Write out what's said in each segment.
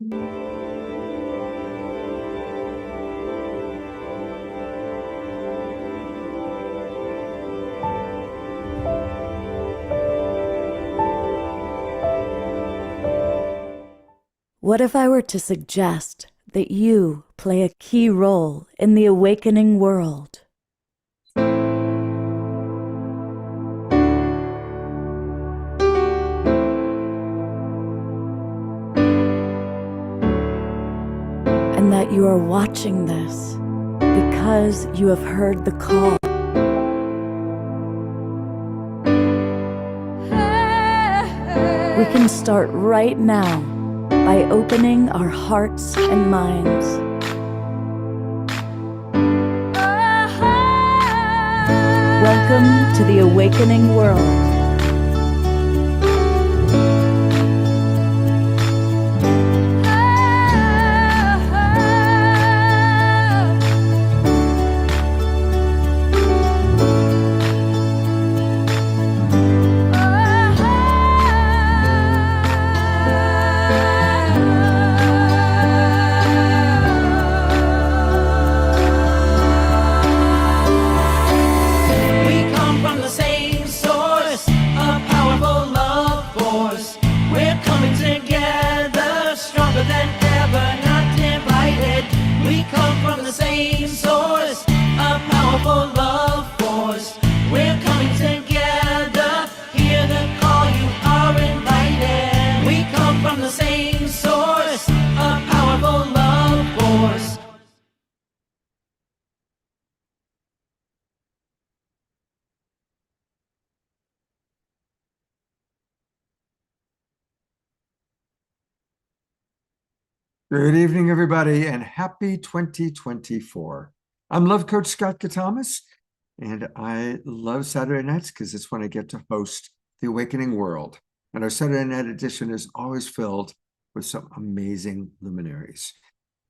What if I were to suggest that you play a key role in the awakening world? And that you are watching this because you have heard the call. We can start right now by opening our hearts and minds. Welcome to the awakening world. Good evening, everybody, and happy 2024. I'm Love Coach Scott Katamas, and I love Saturday nights because it's when I get to host The Awakening World. And our Saturday night edition is always filled with some amazing luminaries.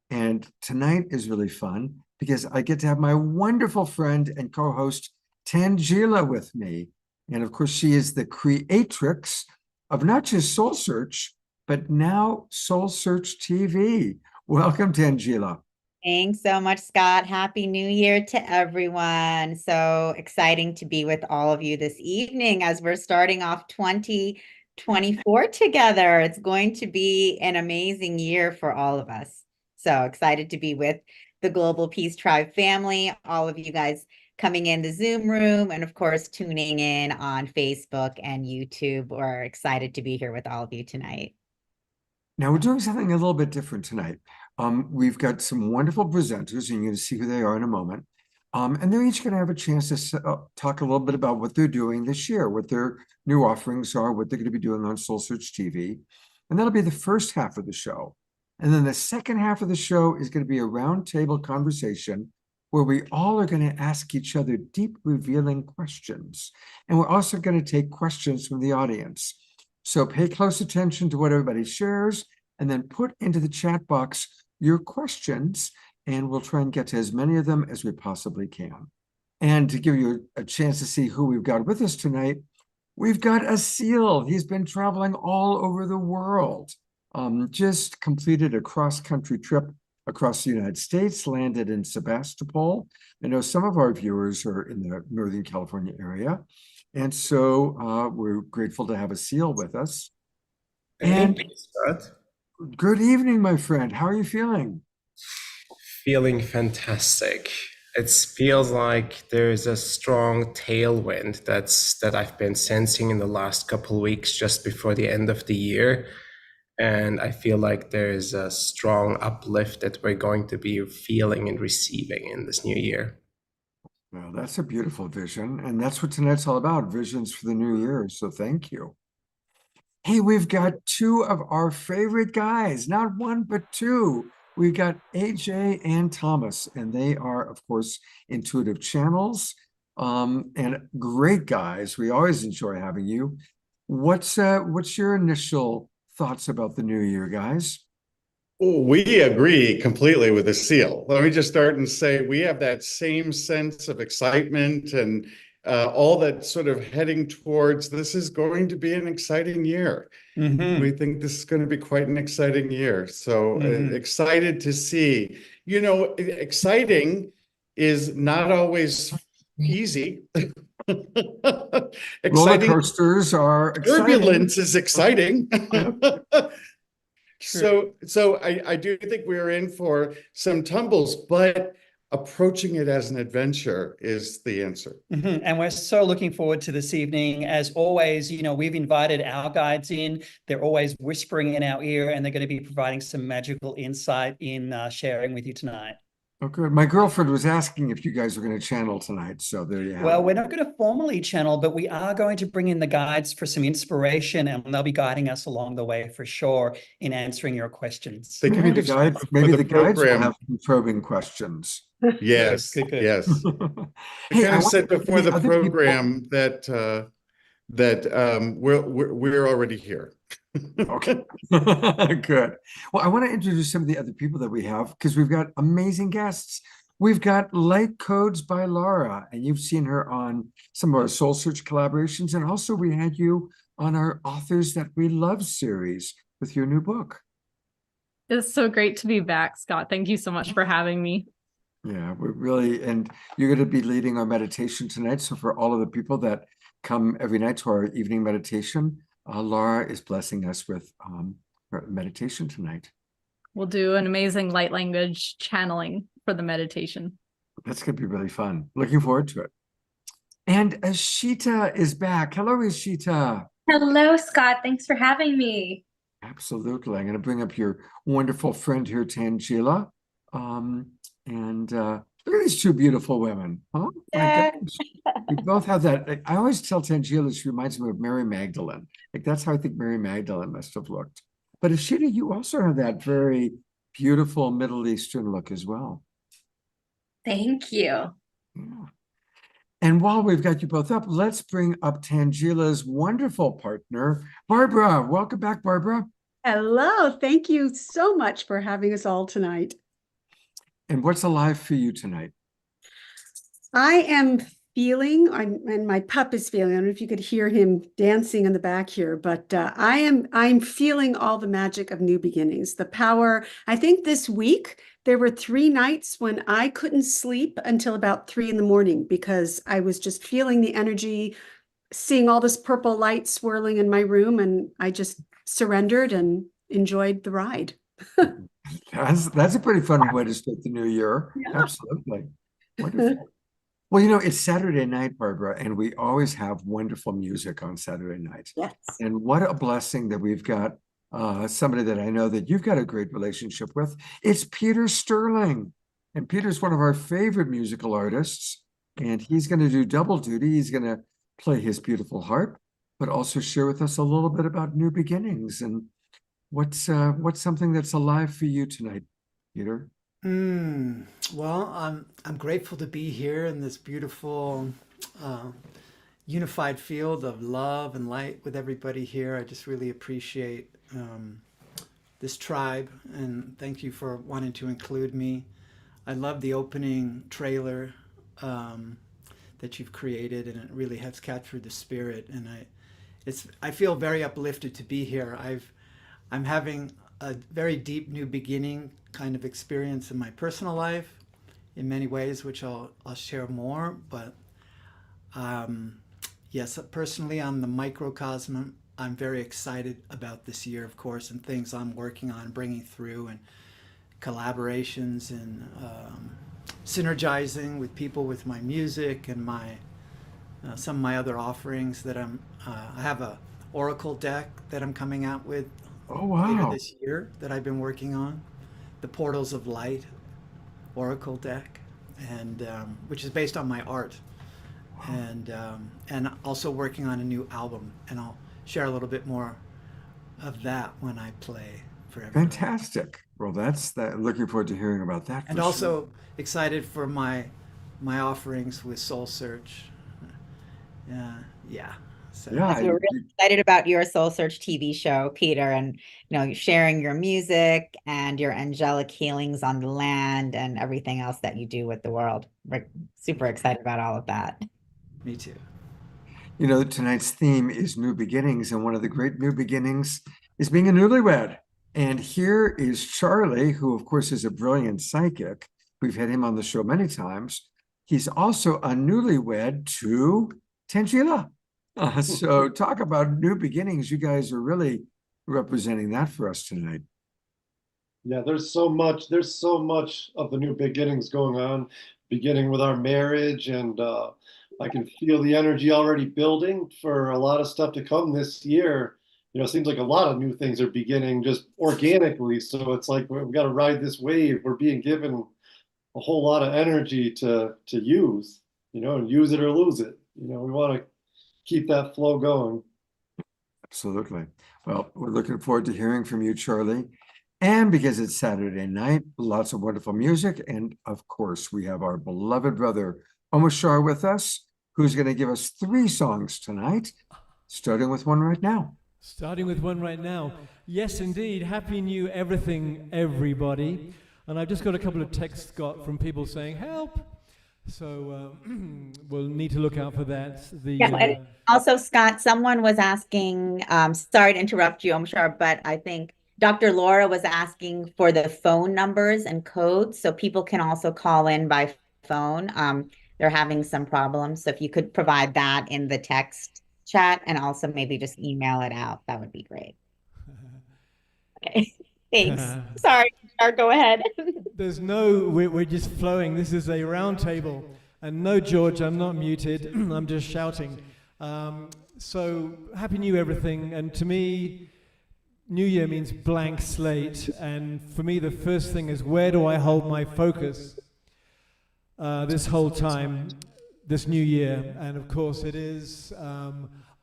And tonight is really fun because I get to have my wonderful friend and co-host Tangela with me. And of course, she is the creatrix of not just Soul Search, but now SoulSearchTV. Welcome, Tangela. Thanks so much, Scott. Happy New Year to everyone. So exciting to be with all of you this evening as we're starting off 2024 together. It's going to be an amazing year for all of us. So excited to be with the Global Peace Tribe family, all of you guys coming in the Zoom room, and of course, tuning in on Facebook and YouTube. We're excited to be here with all of you tonight. Now, we're doing something a little bit different tonight. We've got some wonderful presenters, and you're going to see who they are in a moment. And they're each going to have a chance to talk a little bit about what they're doing this year, what their new offerings are, what they're going to be doing on Soul Search TV. And that'll be the first half of the show. And then the second half of the show is going to be a roundtable conversation where we all are going to ask each other deep, revealing questions. And we're also going to take questions from the audience. So pay close attention to what everybody shares and then put into the chat box your questions, and we'll try and get to as many of them as we possibly can. And to give you a chance to see who we've got with us tonight, we've got a SEAL. He's been traveling all over the world, just completed a cross-country trip across the United States, landed in Sebastopol. I know some of our viewers are in the Northern California area. And so we're grateful to have a SEAL with us. And good evening, my friend. How are you feeling? Feeling fantastic. It feels like there's a strong tailwind that I've been sensing in the last couple of weeks just before the end of the year. And I feel like there's a strong uplift that we're going to be feeling and receiving in this new year. Well, that's a beautiful vision. And that's what tonight's all about, visions for the new year. So thank you. Hey, we've got two of our favorite guys, not one, but two. We've got AJ and Thomas, and they are, of course, intuitive channels and great guys. We always enjoy having you. What's your initial thoughts about the new year, guys? We agree completely with the SEAL. Let me just start and say we have that same sense of excitement and all that sort of heading towards this is going to be an exciting year. We think this is going to be quite an exciting year. So excited to see. You know, exciting is not always easy. Roller Exciting coasters are exciting. turbulence is exciting. True. So I do think we're in for some tumbles, but approaching it as an adventure is the answer. And we're so looking forward to this evening. As always, you know, we've invited our guides in. They're always whispering in our ear, and they're going to be providing some magical insight in sharing with you tonight. Oh, good. My girlfriend was asking if you guys were going to channel tonight, so there you have Well, it. we're not going to formally channel, but we are going to bring in the guides for some inspiration, and they'll be guiding us along the way for sure in answering your questions. They Maybe kind the of guides, for maybe the the guides will program. have some probing questions. Yes, Good, good. yes. I Hey, kind I of said wonder if before the other people- program that we're already here. Okay, good. Well, I want to introduce some of the other people that we have because we've got amazing guests. We've got Light Codes by Laura, and you've seen her on some of our Soul Search collaborations. And also we had you on our Authors That We Love series with your new book. It's so great to be back, Scott. Thank you so much for having me. Yeah, we really, and you're going to be leading our meditation tonight. So for all of the people that come every night to our evening meditation, Laura is blessing us with her meditation tonight. We'll do an amazing light language channeling for the meditation. That's going to be really fun. Looking forward to it. And Ashita is back. Hello, Ashita. Hello, Scott. Thanks for having me. Absolutely. I'm going to bring up your wonderful friend here, Tangela. Look at these two beautiful women. Oh my gosh. We both have that. I always tell Tangela she reminds me of Mary Magdalene. Like that's how I think Mary Magdalene must have looked. But Ashita, you also have that very beautiful Middle Eastern look as well. Thank you. Yeah. And while we've got you both up, let's bring up Tangela's wonderful partner, Barbara. Welcome back, Barbara. Hello. Thank you so much for having us all tonight. And what's alive for you tonight? I am feeling, and my pup is feeling, I don't know if you could hear him dancing in the back here, but I'm feeling all the magic of new beginnings, the power. I think this week, there were 3 nights when I couldn't sleep until about 3 in the morning because I was just feeling the energy, seeing all this purple light swirling in my room, and I just surrendered and enjoyed the ride. That's a pretty fun way to start the new year. Yeah. Absolutely. Wonderful. Well, you know, it's Saturday night, Barbara, and we always have wonderful music on Saturday night. Yes. And what a blessing that we've got somebody that I know that you've got a great relationship with. It's Peter Sterling. And Peter's one of our favorite musical artists. And he's going to do double duty. He's going to play his beautiful harp, but also share with us a little bit about new beginnings. And what's something that's alive for you tonight, Peter? Well, I'm grateful to be here in this beautiful unified field of love and light with everybody here. I just really appreciate this tribe, and thank you for wanting to include me. I love the opening trailer that you've created, and it really has captured the spirit. And I feel very uplifted to be here. I'm having a very deep new beginning kind of experience in my personal life in many ways, which I'll share more. But yes, personally on the microcosm, I'm very excited about this year, of course, and things I'm working on bringing through, and collaborations and synergizing with people with my music and my some of my other offerings that I have a oracle deck that I'm coming out with later this year that I've been working on, the Portals of Light oracle deck, and which is based on my art, and also working on a new album, and I'll share a little bit more of that when I play for everyone. Fantastic. Well, that's that. Looking forward to hearing about that. And also excited for my offerings with Soul Search. Yeah. So Yeah, we're really excited about your Soul Search TV show, Peter, and sharing your music and your angelic healings on the land and everything else that you do with the world. We're super excited about all of that. Me too. You know, tonight's theme is new beginnings, and one of the great new beginnings is being a newlywed. And here is Charlie, who, of course, is a brilliant psychic. We've had him on the show many times. He's also a newlywed to Tangela. So talk about new beginnings. You guys are really representing that for us tonight. Yeah, there's so much of the new beginnings going on, beginning with our marriage, and I can feel the energy already building for a lot of stuff to come this year. You know, it seems like a lot of new things are beginning just organically. So it's like we've got to ride this wave. We're being given a whole lot of energy to use, you know, and use it or lose it. You know, we want to keep that flow going. Absolutely. Well, we're looking forward to hearing from you, Charlie. And because it's Saturday night, lots of wonderful music. And of course, we have our beloved brother, Omashar, with us, who's going to give us 3 songs tonight, starting with one right now. Starting with one right now. Yes, indeed. Happy New Everything, everybody. And I've just got a couple of texts, Scott, from people saying, help. So we'll need to look out for that. And also, Scott, someone was asking, sorry to interrupt you, Omshar, but I think Dr. Laura was asking for the phone numbers and codes so people can also call in by phone. They're having some problems. So if you could provide that in the text chat and also maybe just email it out, that would be great. Okay, thanks. Sorry, go ahead. There's we're just flowing. This is a round table. And no, George, I'm not muted. I'm just shouting. So happy new everything. And to me, New Year means blank slate. And for me, the first thing is, where do I hold my focus this whole time, this new year? And of course, it is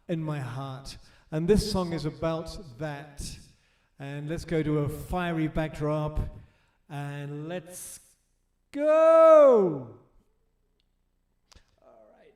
in my heart. And this song is about that. And let's go to a fiery backdrop. And let's go! All right.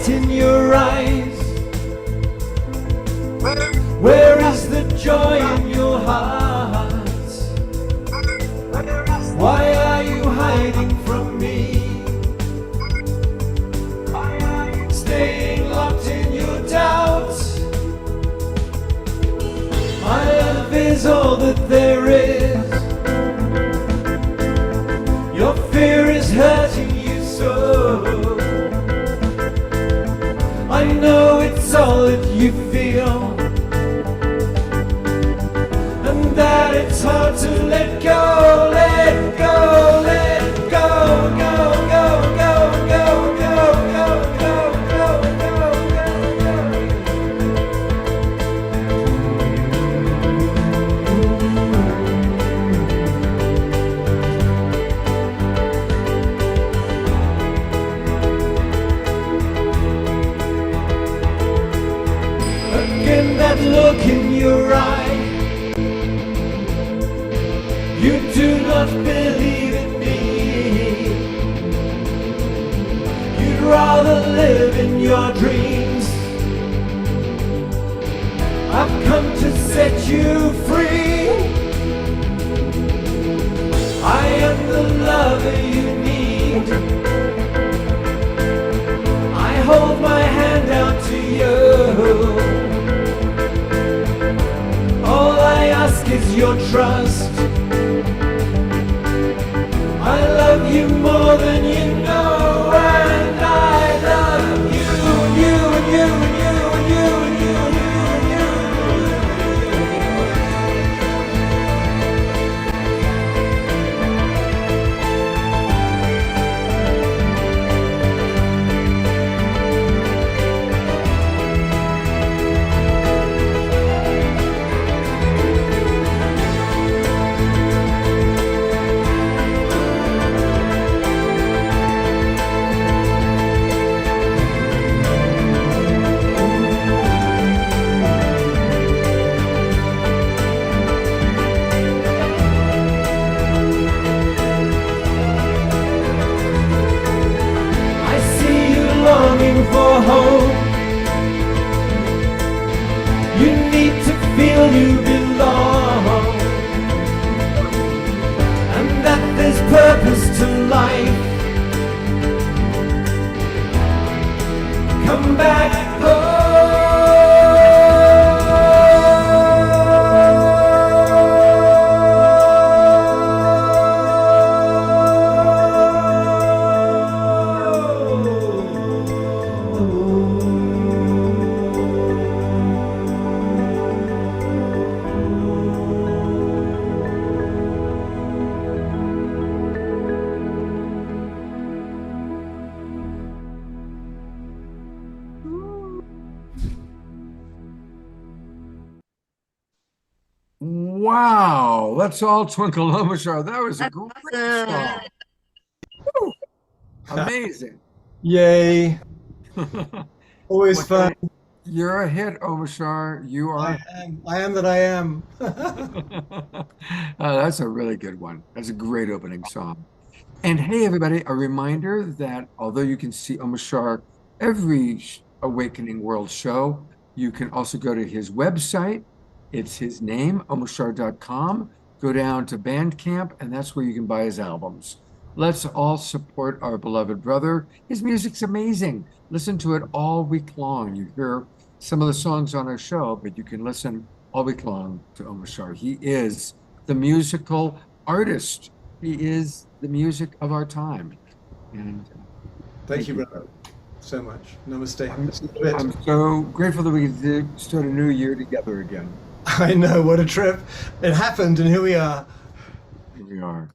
In your eyes, where is the joy in your heart? Why are you hiding from me? Staying locked in your doubts. My love is all that there is. Your fear is hurting you so. I know it's all that you feel, and that it's hard to let go, let go, let go, go, go, go, go, go, go, go, that look in your eye, you do not believe in me. You'd rather live in your dreams. I've come to set you free. I am the lover you need. I hold my hand out to you. All I ask is your trust. I love you more than you know, and I love you, you and you and you and you and you and you and you. looking for hope. You need to feel you belong, and that there's purpose to life. Come back Wow, let's all twinkle Omashar. That was a great song. Woo. Amazing. Yay. Always Well, fun. You're a hit, Omashar. You are. I am that I am. That's a really good one. That's a great opening song. And hey, everybody, a reminder that although you can see Omashar every Awakening World show, you can also go to his website. It's his name, omashar.com. Go down to Bandcamp, and that's where you can buy his albums. Let's all support our beloved brother. His music's amazing. Listen to it all week long. You hear some of the songs on our show, but you can listen all week long to Omashar. He is the musical artist. He is the music of our time. And Thank you, brother, so much. Namaste. I'm so grateful that we did start a new year together again. I know, what a trip. It happened, and here we are. Here we are.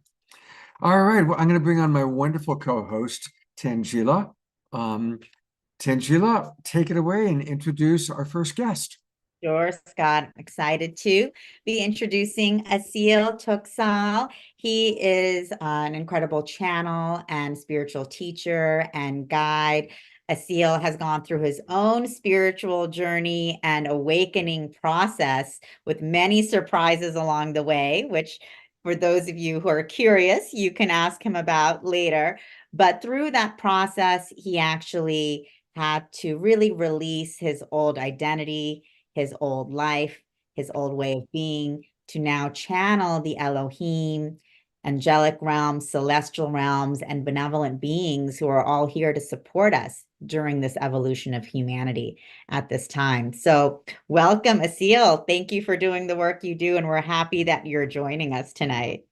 All right. Well, I'm going to bring on my wonderful co-host, Tangela. Tangela, take it away and introduce our first guest. Sure, Scott. Excited to be introducing Asil Tuksal. He is an incredible channel and spiritual teacher and guide. Asil has gone through his own spiritual journey and awakening process with many surprises along the way, which for those of you who are curious, you can ask him about later. But through that process, he actually had to really release his old identity, his old life, his old way of being, to now channel the Elohim, angelic realms, celestial realms, and benevolent beings who are all here to support us during this evolution of humanity at this time. So welcome, Asil. Thank you for doing the work you do, and we're happy that you're joining us tonight.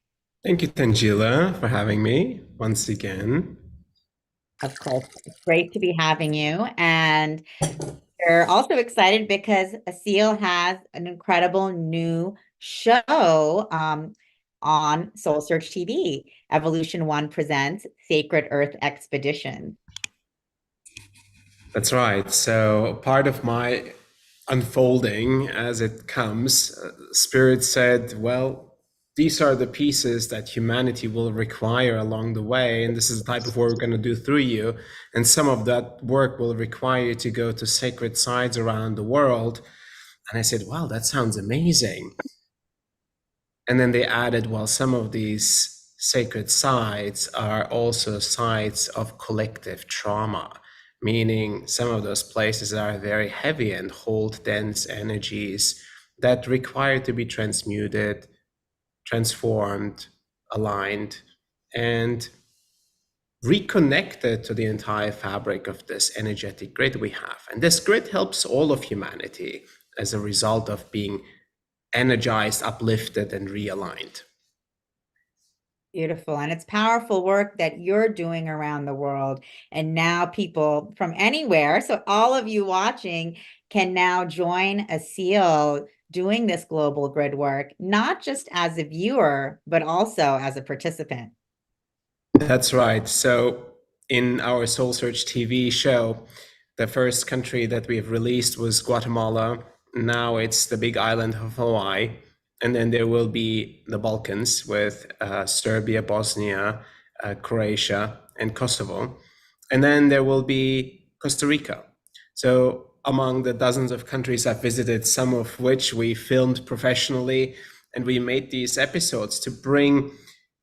Thank you, Tangela, for having me once again. Of course, it's great to be having you. And we're also excited because Asil has an incredible new show on SoulSearchTV. Evolution One presents Sacred Earth Expedition. That's right. So part of my unfolding as it comes, Spirit said, well, these are the pieces that humanity will require along the way, and this is the type of work we're going to do through you. And some of that work will require you to go to sacred sites around the world. And I said, wow, that sounds amazing. And then they added, well, some of these sacred sites are also sites of collective trauma, meaning some of those places are very heavy and hold dense energies that require to be transmuted, transformed, aligned, and reconnected to the entire fabric of this energetic grid we have. And this grid helps all of humanity as a result of being energized, uplifted, and realigned. Beautiful. And it's powerful work that you're doing around the world. And now people from anywhere, so all of you watching can now join Asil doing this global grid work, not just as a viewer, but also as a participant. That's right. So in our Soul Search TV show, the first country that we've released was Guatemala. Now it's the big island of Hawaii. And then there will be the Balkans with Serbia, Bosnia, Croatia, and Kosovo. And then there will be Costa Rica. So among the dozens of countries I've visited, some of which we filmed professionally, and we made these episodes to bring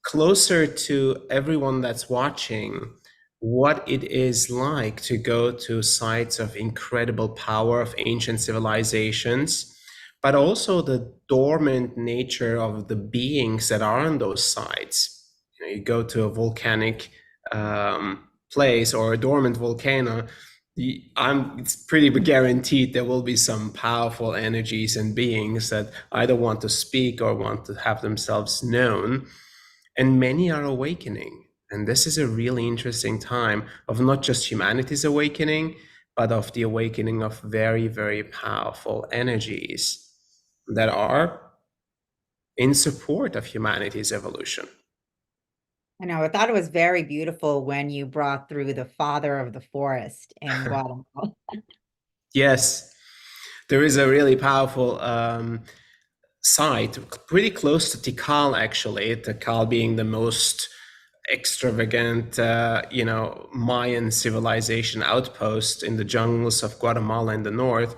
closer to everyone that's watching what it is like to go to sites of incredible power of ancient civilizations, but also the dormant nature of the beings that are on those sites. You go to a volcanic place or a dormant volcano, it's pretty guaranteed there will be some powerful energies and beings that either want to speak or want to have themselves known. And many are awakening. And this is a really interesting time of not just humanity's awakening, but of the awakening of very, very powerful energies that are in support of humanity's evolution. I know, I thought it was very beautiful when you brought through the father of the forest in Guatemala. Yes, there is a really powerful site pretty close to Tikal, actually, Tikal being the most extravagant, Mayan civilization outpost in the jungles of Guatemala in the north.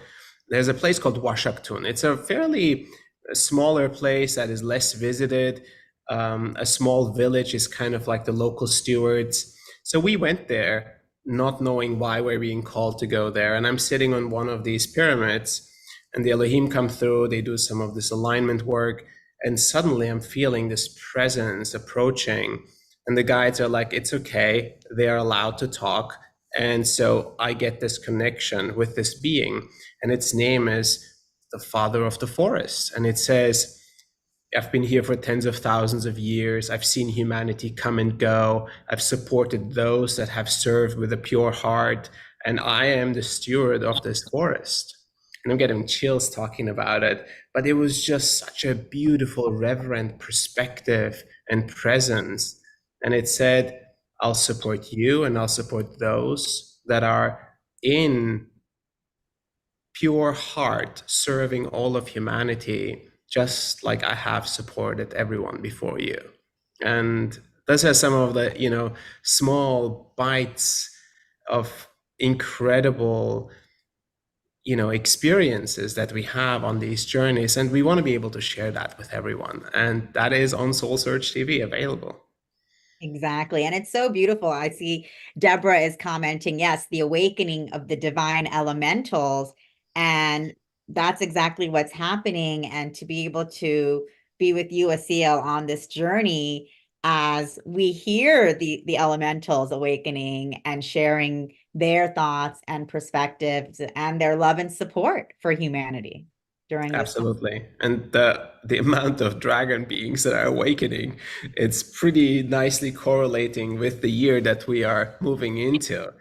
There's a place called Huashactun. It's a fairly smaller place that is less visited. A small village is kind of like the local stewards. So we went there not knowing why we're being called to go there. And I'm sitting on one of these pyramids, and the Elohim come through, they do some of this alignment work, and suddenly I'm feeling this presence approaching. And the guides are like, it's okay, they are allowed to talk. And so I get this connection with this being, and its name is the Father of the Forest. And it says, I've been here for tens of thousands of years. I've seen humanity come and go. I've supported those that have served with a pure heart. And I am the steward of this forest. And I'm getting chills talking about it. But it was just such a beautiful, reverent perspective and presence. And it said, I'll support you and I'll support those that are in pure heart serving all of humanity, just like I have supported everyone before you. And this has some of the, small bites of incredible, experiences that we have on these journeys. And we want to be able to share that with everyone. And that is on Soul Search TV available. Exactly. And it's so beautiful. I see Deborah is commenting, yes, the awakening of the divine elementals. And that's exactly what's happening. And to be able to be with you, Asiel, on this journey as we hear the elementals awakening and sharing their thoughts and perspectives and their love and support for humanity during this time. Absolutely. And the amount of dragon beings that are awakening, it's pretty nicely correlating with the year that we are moving into.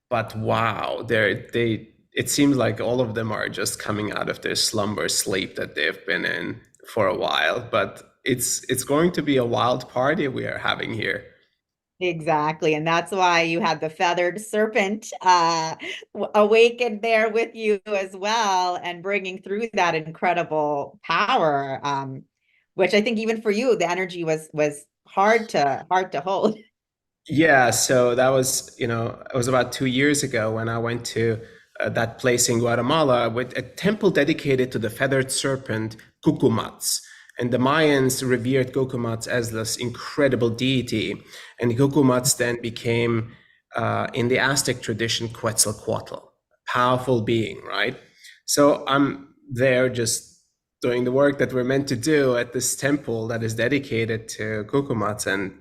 But wow, it seems like all of them are just coming out of their slumber sleep that they've been in for a while. But it's going to be a wild party we are having here. Exactly. And that's why you had the feathered serpent awakened there with you as well, and bringing through that incredible power, which I think even for you, the energy was hard to hold. Yeah, so that was, it was about 2 years ago when I went to that place in Guatemala with a temple dedicated to the feathered serpent, Cucumats. And the Mayans revered Cucumats as this incredible deity. And Cucumats then became, in the Aztec tradition, Quetzalcoatl, powerful being, right? So I'm there just doing the work that we're meant to do at this temple that is dedicated to Cucumats. And,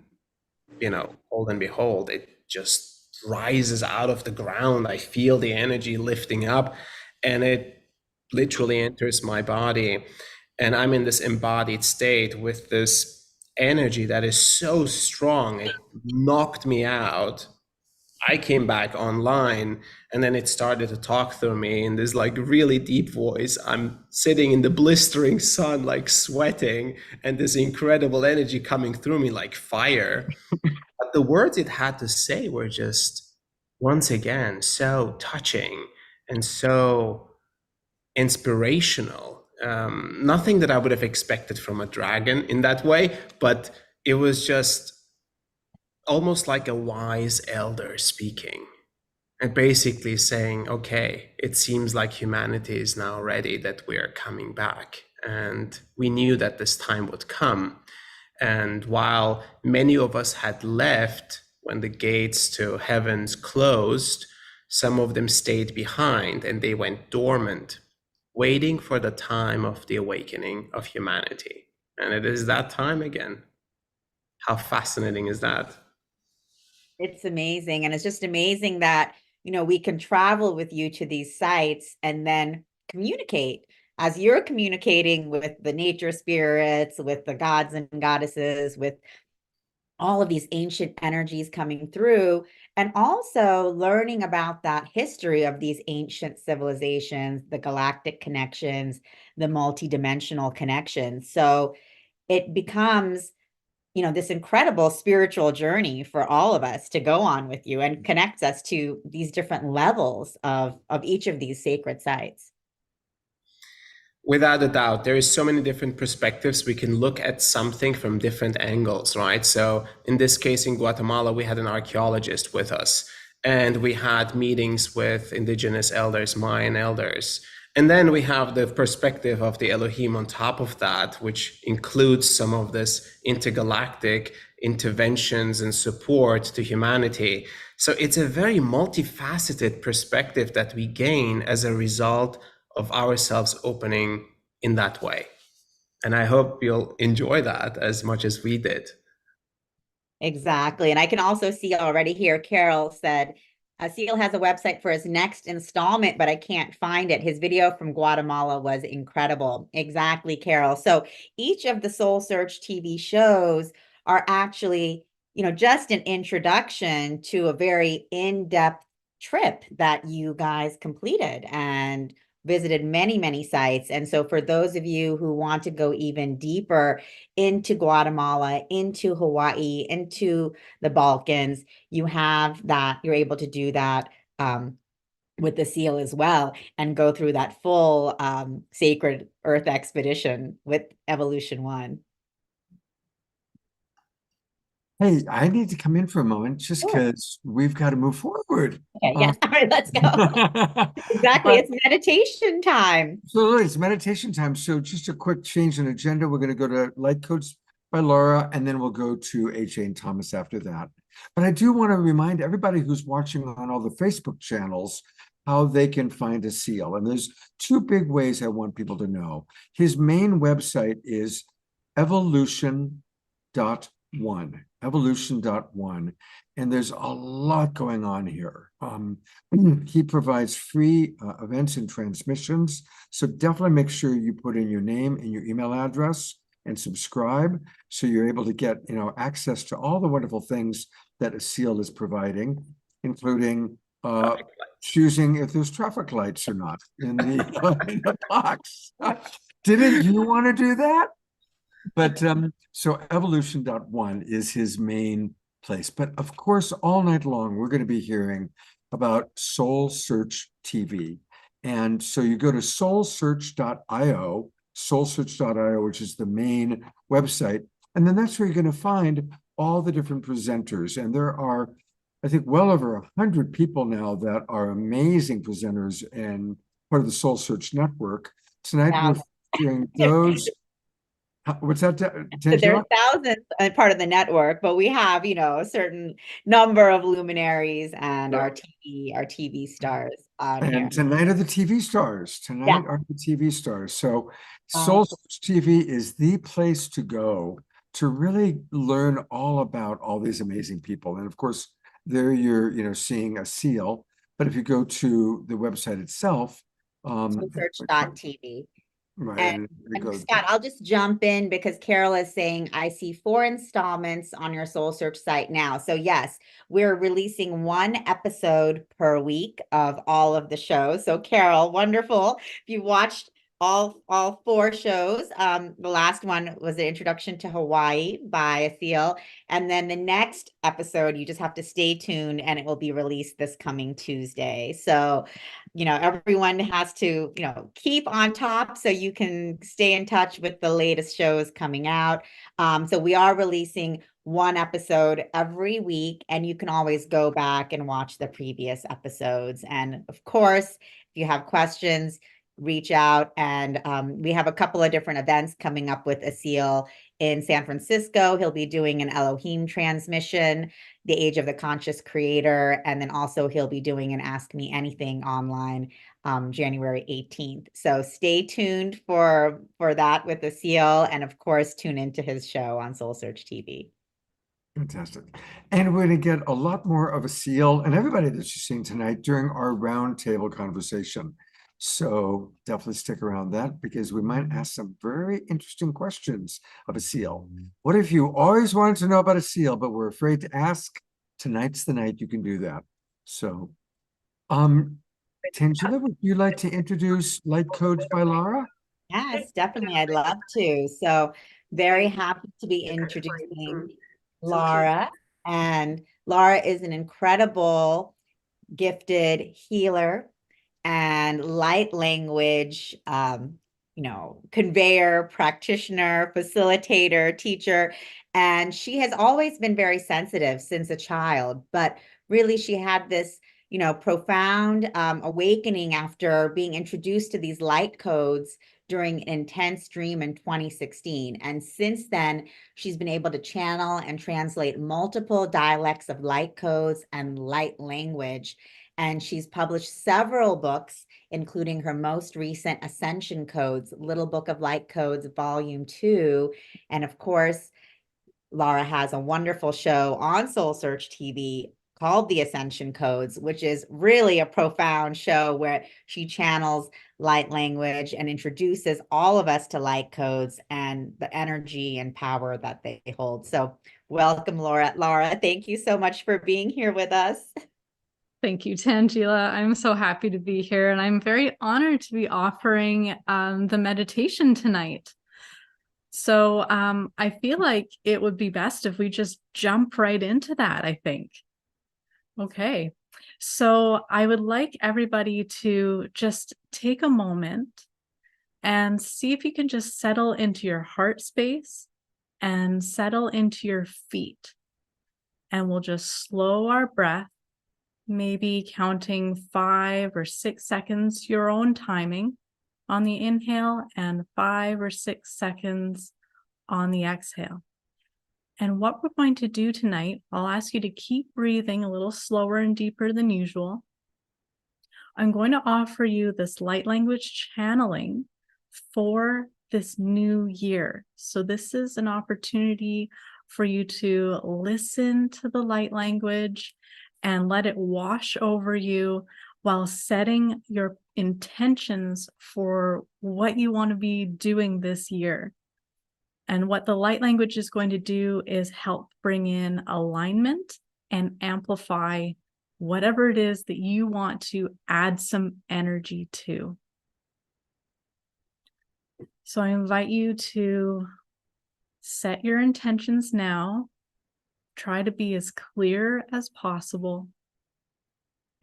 hold and behold, it just rises out of the ground. I feel the energy lifting up, and it literally enters my body. And I'm in this embodied state with this energy that is so strong, it knocked me out. I came back online, and then it started to talk through me in this like really deep voice. I'm sitting in the blistering sun, like sweating, and this incredible energy coming through me like fire. But the words it had to say were just, once again, so touching and so inspirational. Nothing that I would have expected from a dragon in that way, but it was just almost like a wise elder speaking and basically saying, okay, it seems like humanity is now ready, that we are coming back. And we knew that this time would come. And while many of us had left when the gates to heavens closed, some of them stayed behind and they went dormant, waiting for the time of the awakening of humanity. And it is that time again. How fascinating is that? It's amazing. And it's just amazing that, we can travel with you to these sites and then communicate as you're communicating with the nature spirits, with the gods and goddesses, with all of these ancient energies coming through, and also learning about that history of these ancient civilizations, the galactic connections, the multidimensional connections. So it becomes, this incredible spiritual journey for all of us to go on with you and connects us to these different levels of each of these sacred sites. Without a doubt, there is so many different perspectives. We can look at something from different angles, right? So in this case, in Guatemala, we had an archaeologist with us, and we had meetings with indigenous elders, Mayan elders. And then we have the perspective of the Elohim on top of that, which includes some of this intergalactic interventions and support to humanity. So it's a very multifaceted perspective that we gain as a result of ourselves opening in that way. And I hope you'll enjoy that as much as we did. Exactly. And I can also see already here, Carol said, Seal has a website for his next installment, but I can't find it. His video from Guatemala was incredible. Exactly, Carol. So each of the Soul Search TV shows are actually, just an introduction to a very in-depth trip that you guys completed and visited many, many sites. And so for those of you who want to go even deeper into Guatemala, into Hawaii, into the Balkans, you have that, you're able to do that with the seal as well and go through that full sacred earth expedition with Evolution One. Hey, I need to come in for a moment just Sure. because we've got to move forward. Okay, yes. All right, let's go. Exactly. It's meditation time. So it's meditation time. So just a quick change in agenda. We're going to go to Light Codes by Laura, and then we'll go to AJ and Thomas after that. But I do want to remind everybody who's watching on all the Facebook channels how they can find a seal. And there's two big ways I want people to know. His main website is evolution.one. Evolution.one, and there's a lot going on here. He provides free events and transmissions, so definitely make sure you put in your name and your email address and subscribe, so you're able to get access to all the wonderful things that a seal is providing, including choosing if there's traffic lights or not in the box. Didn't you want to do that? But so evolution.one is his main place. But of course, all night long, we're going to be hearing about Soul Search TV. And so you go to soulsearch.io, soulsearch.io, which is the main website. And then that's where you're going to find all the different presenters. And there are, I think, well over 100 people now that are amazing presenters and part of the Soul Search network. Tonight, we're featuring those. What's that? There's thousands part of the network, but we have, a certain number of luminaries and our TV stars on here. And tonight are the TV stars. Tonight are the TV stars. So SoulSearch TV is the place to go to really learn all about all these amazing people. And of course, there you're seeing a seal. But if you go to the website itself, SoulSearch.tv. Right. And Scott, I'll just jump in because Carol is saying, I see 4 installments on your Soul Search site now. So yes, we're releasing 1 episode per week of all of the shows. So Carol, wonderful. If you watched all 4 shows, the last one was the introduction to Hawaii by a seal. And then the next episode, you just have to stay tuned and it will be released this coming Tuesday. So everyone has to, keep on top so you can stay in touch with the latest shows coming out. So we are releasing 1 episode every week, and you can always go back and watch the previous episodes. And of course, if you have questions, reach out. And we have a couple of different events coming up with Asil in San Francisco. He'll be doing an Elohim transmission, the Age of the Conscious Creator, and then also he'll be doing an Ask Me Anything online January 18th. So stay tuned for that with Asil, and of course tune into his show on Soul Search TV. Fantastic. And we're going to get a lot more of Asil and everybody that you're seeing tonight during our roundtable conversation. So definitely stick around that, because we might ask some very interesting questions of Asil. What if you always wanted to know about Asil, but were afraid to ask? Tonight's the night you can do that. So, Tangela, would you like to introduce Light Codes by Lara? Yes, definitely. I'd love to. So very happy to be introducing Lara. And Lara is an incredible, gifted healer and light language, conveyor, practitioner, facilitator, teacher. And she has always been very sensitive since a child, but really she had this, profound awakening after being introduced to these light codes during an intense dream in 2016. And since then, she's been able to channel and translate multiple dialects of light codes and light language. And she's published several books, including her most recent Ascension Codes, Little Book of Light Codes, Volume 2. And of course, Lara has a wonderful show on Soul Search TV called The Ascension Codes, which is really a profound show where she channels light language and introduces all of us to light codes and the energy and power that they hold. So welcome, Laura. Lara, thank you so much for being here with us. Thank you, Tangela. I'm so happy to be here, and I'm very honored to be offering the meditation tonight. So I feel like it would be best if we just jump right into that, I think. Okay, so I would like everybody to just take a moment and see if you can just settle into your heart space and settle into your feet. And we'll just slow our breath, maybe counting 5 or 6 seconds, your own timing on the inhale, and 5 or 6 seconds on the exhale. And what we're going to do tonight, I'll ask you to keep breathing a little slower and deeper than usual. I'm going to offer you this light language channeling for this new year. So this is an opportunity for you to listen to the light language and let it wash over you while setting your intentions for what you want to be doing this year. And what the light language is going to do is help bring in alignment and amplify whatever it is that you want to add some energy to. So I invite you to set your intentions now. Try to be as clear as possible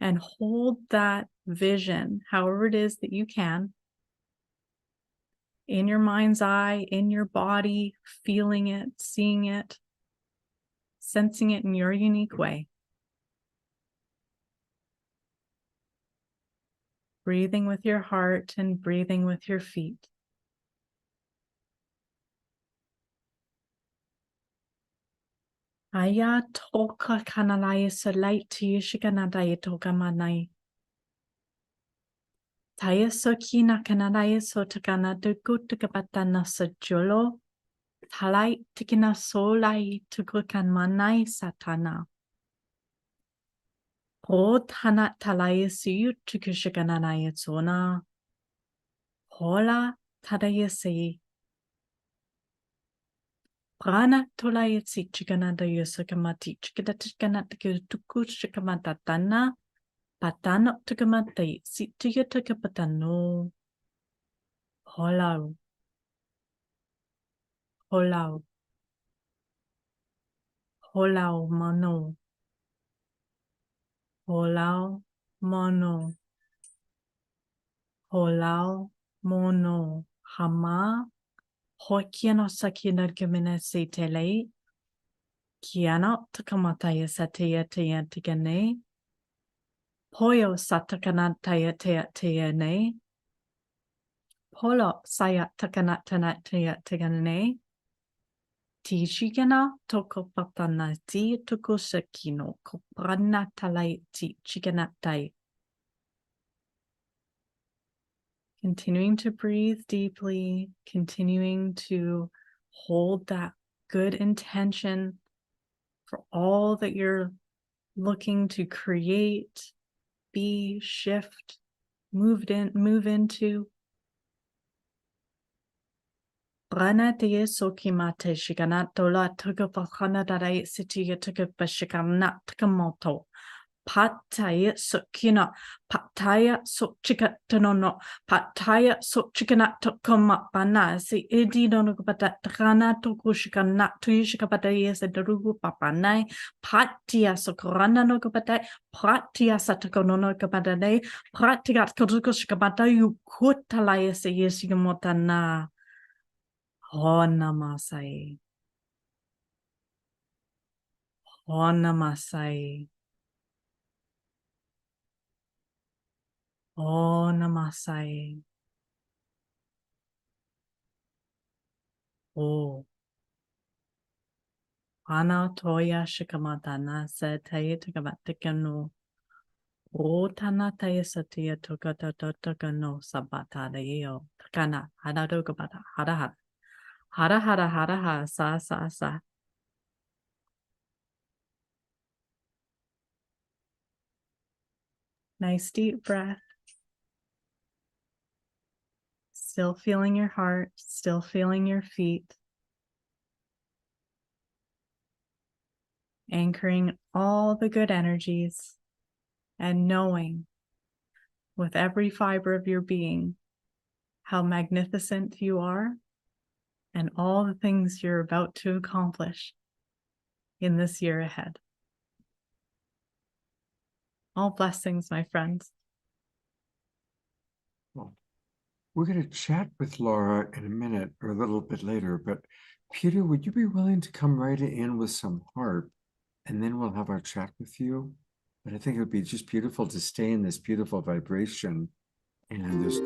and hold that vision, however it is that you can, in your mind's eye, in your body, feeling it, seeing it, sensing it in your unique way. Breathing with your heart and breathing with your feet. Aya toka kanalaya salai tiyishikanadaya toka manai. Taya sokina kanadaya sotakana dukutukapatana sajolo. Talai tikina solai tukukan manai satana. Po tana talaya siyu tukushikananaya zona. Hola tadaya si. Prana tolaya si chikanada yusakamati chikadatikana tukushikamatatana. Patano tukamate si tukatukapatano. Holau. Holau. Holau mano. Holau mono. Holau mono. Hama. Hokiano sakina gumina se tele. Kiano tukamataya sataya taya tigane. Poyo satakanataya taya taya ne. Polo saya takanatana taya taganane. Tishigana toko papana ti toko sakino koprana talai ti chiganatai. Continuing to breathe deeply, continuing to hold that good intention for all that you're looking to create, be, shift, move into. Rana de sokimate shiganatola tukapakana darai sitiya tukapashikana tukamoto. Pataya sukina, pataya sochikatanono, pataya sochikanat koma pana, si idi no patatana to kushikana to yishikapataya sedarugu papanai, patia sokorana no kapatai, patia satakono kapatanai, patia kotukoshikapata you kutalaya se yesigamotana. Honamasai. Honamasai. Oh, namasai. Oh. Ana toya shikamatana se taye tukamatikano. O tana taye satia tukatotokano sabata de yo. Takana, hada dokabata, hada hada. Hada hada hada ha, sa sa sa. Nice deep breath. Still feeling your heart, still feeling your feet. Anchoring all the good energies and knowing with every fiber of your being how magnificent you are and all the things you're about to accomplish in this year ahead. All blessings, my friends. Well, we're going to chat with Laura in a minute or a little bit later, but Peter, would you be willing to come right in with some harp and then we'll have our chat with you? But I think it would be just beautiful to stay in this beautiful vibration. And there's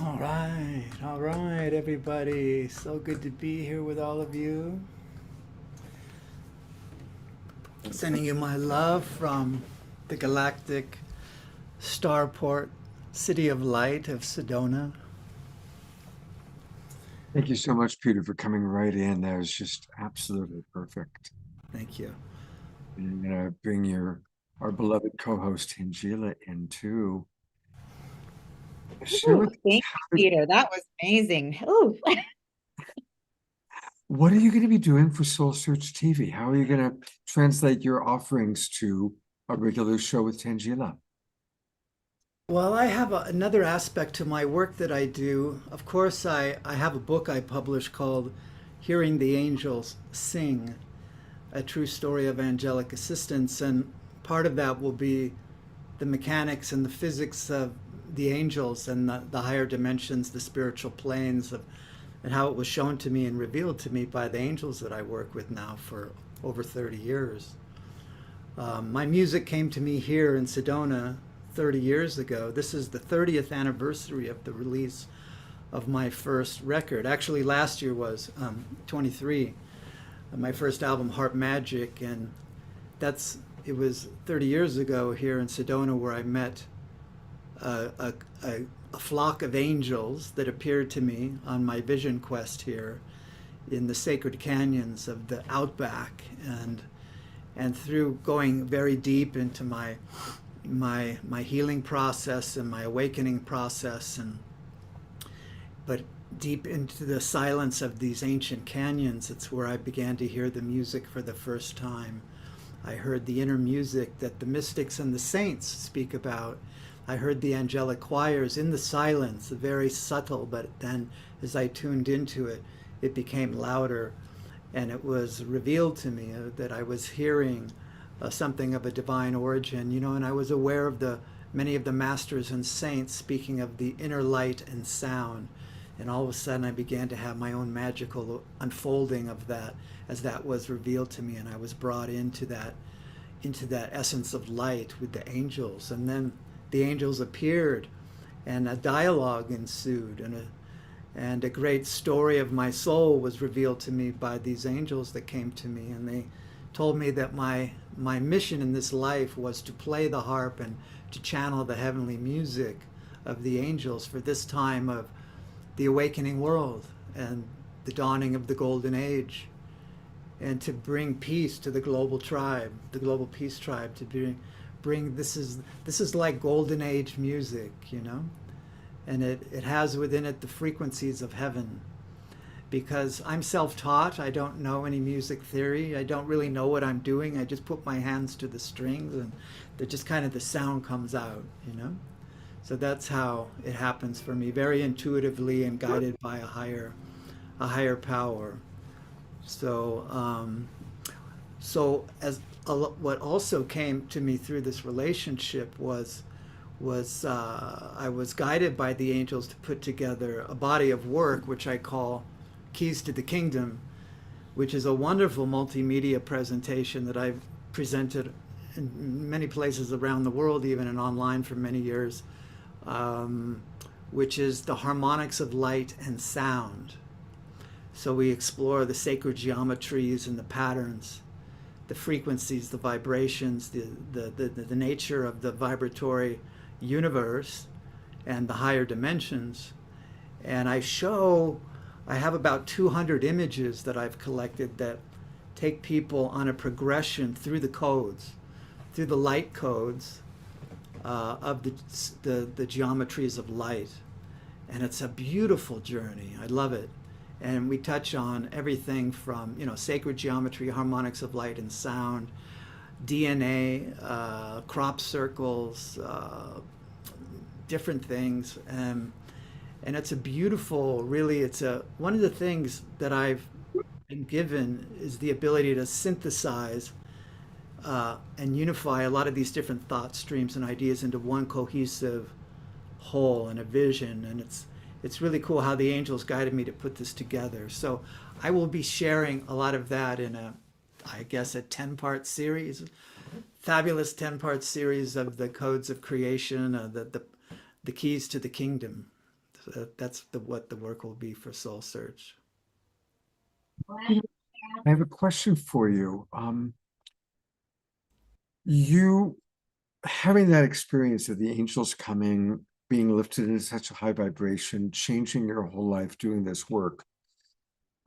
All right, everybody. So good to be here with all of you. Sending you my love from the galactic starport city of light of Sedona. Thank you so much, Peter, for coming right in. That was just absolutely perfect. Thank you. And I'm gonna bring our beloved co-host Tangela in too. Ooh, thank you, Peter. That was amazing. Ooh. What are you going to be doing for Soul Search TV? How are you going to translate your offerings to a regular show with Tangela? Well, I have another aspect to my work that I do. Of course, I have a book I published called Hearing the Angels Sing, a true story of angelic assistance. And part of that will be the mechanics and the physics of the angels and the higher dimensions, the spiritual planes of, and how it was shown to me and revealed to me by the angels that I work with now for over 30 years. My music came to me here in Sedona 30 years ago. This is the 30th anniversary of the release of my first record. Actually, last year was 23, my first album, Harp Magic, and it was 30 years ago here in Sedona where I met a flock of angels that appeared to me on my vision quest here in the sacred canyons of the outback, and through going very deep into my healing process and my awakening process, but deep into the silence of these ancient canyons, it's where I began to hear the music for the first time. I heard the inner music that the mystics and the saints speak about. I heard the angelic choirs in the silence, very subtle, but then as I tuned into it, it became louder, and it was revealed to me that I was hearing something of a divine origin, and I was aware of many of the masters and saints speaking of the inner light and sound. And all of a sudden I began to have my own magical unfolding of that as that was revealed to me, and I was brought into that essence of light with the angels. And then the angels appeared, and a dialogue ensued, and a great story of my soul was revealed to me by these angels that came to me, and they told me that my mission in this life was to play the harp and to channel the heavenly music of the angels for this time of the awakening world and the dawning of the golden age, and to bring peace to the global tribe, the global peace tribe, to bring this is like golden age music, and it has within it the frequencies of heaven. Because I'm self-taught, I don't know any music theory, I don't really know what I'm doing, I just put my hands to the strings and the sound comes out, So that's how it happens for me, very intuitively and guided by a higher power. What also came to me through this relationship was I was guided by the angels to put together a body of work which I call Keys to the Kingdom, which is a wonderful multimedia presentation that I've presented in many places around the world, even and online for many years, which is the harmonics of light and sound. So we explore the sacred geometries and the patterns, the frequencies, the vibrations, the nature of the vibratory universe and the higher dimensions. And I have about 200 images that I've collected that take people on a progression through the codes, through the light codes of the geometries of light. And it's a beautiful journey. I love it. And we touch on everything from, sacred geometry, harmonics of light and sound, DNA, crop circles, different things. And it's a beautiful, really, one of the things that I've been given is the ability to synthesize and unify a lot of these different thought streams and ideas into one cohesive whole and a vision. And it's really cool how the angels guided me to put this together. So I will be sharing a lot of that in a 10-part series, fabulous 10-part series of the codes of creation, the keys to the kingdom. So that's what the work will be for Soul Search. I have a question for you. You having that experience of the angels coming, being lifted into such a high vibration, changing your whole life doing this work,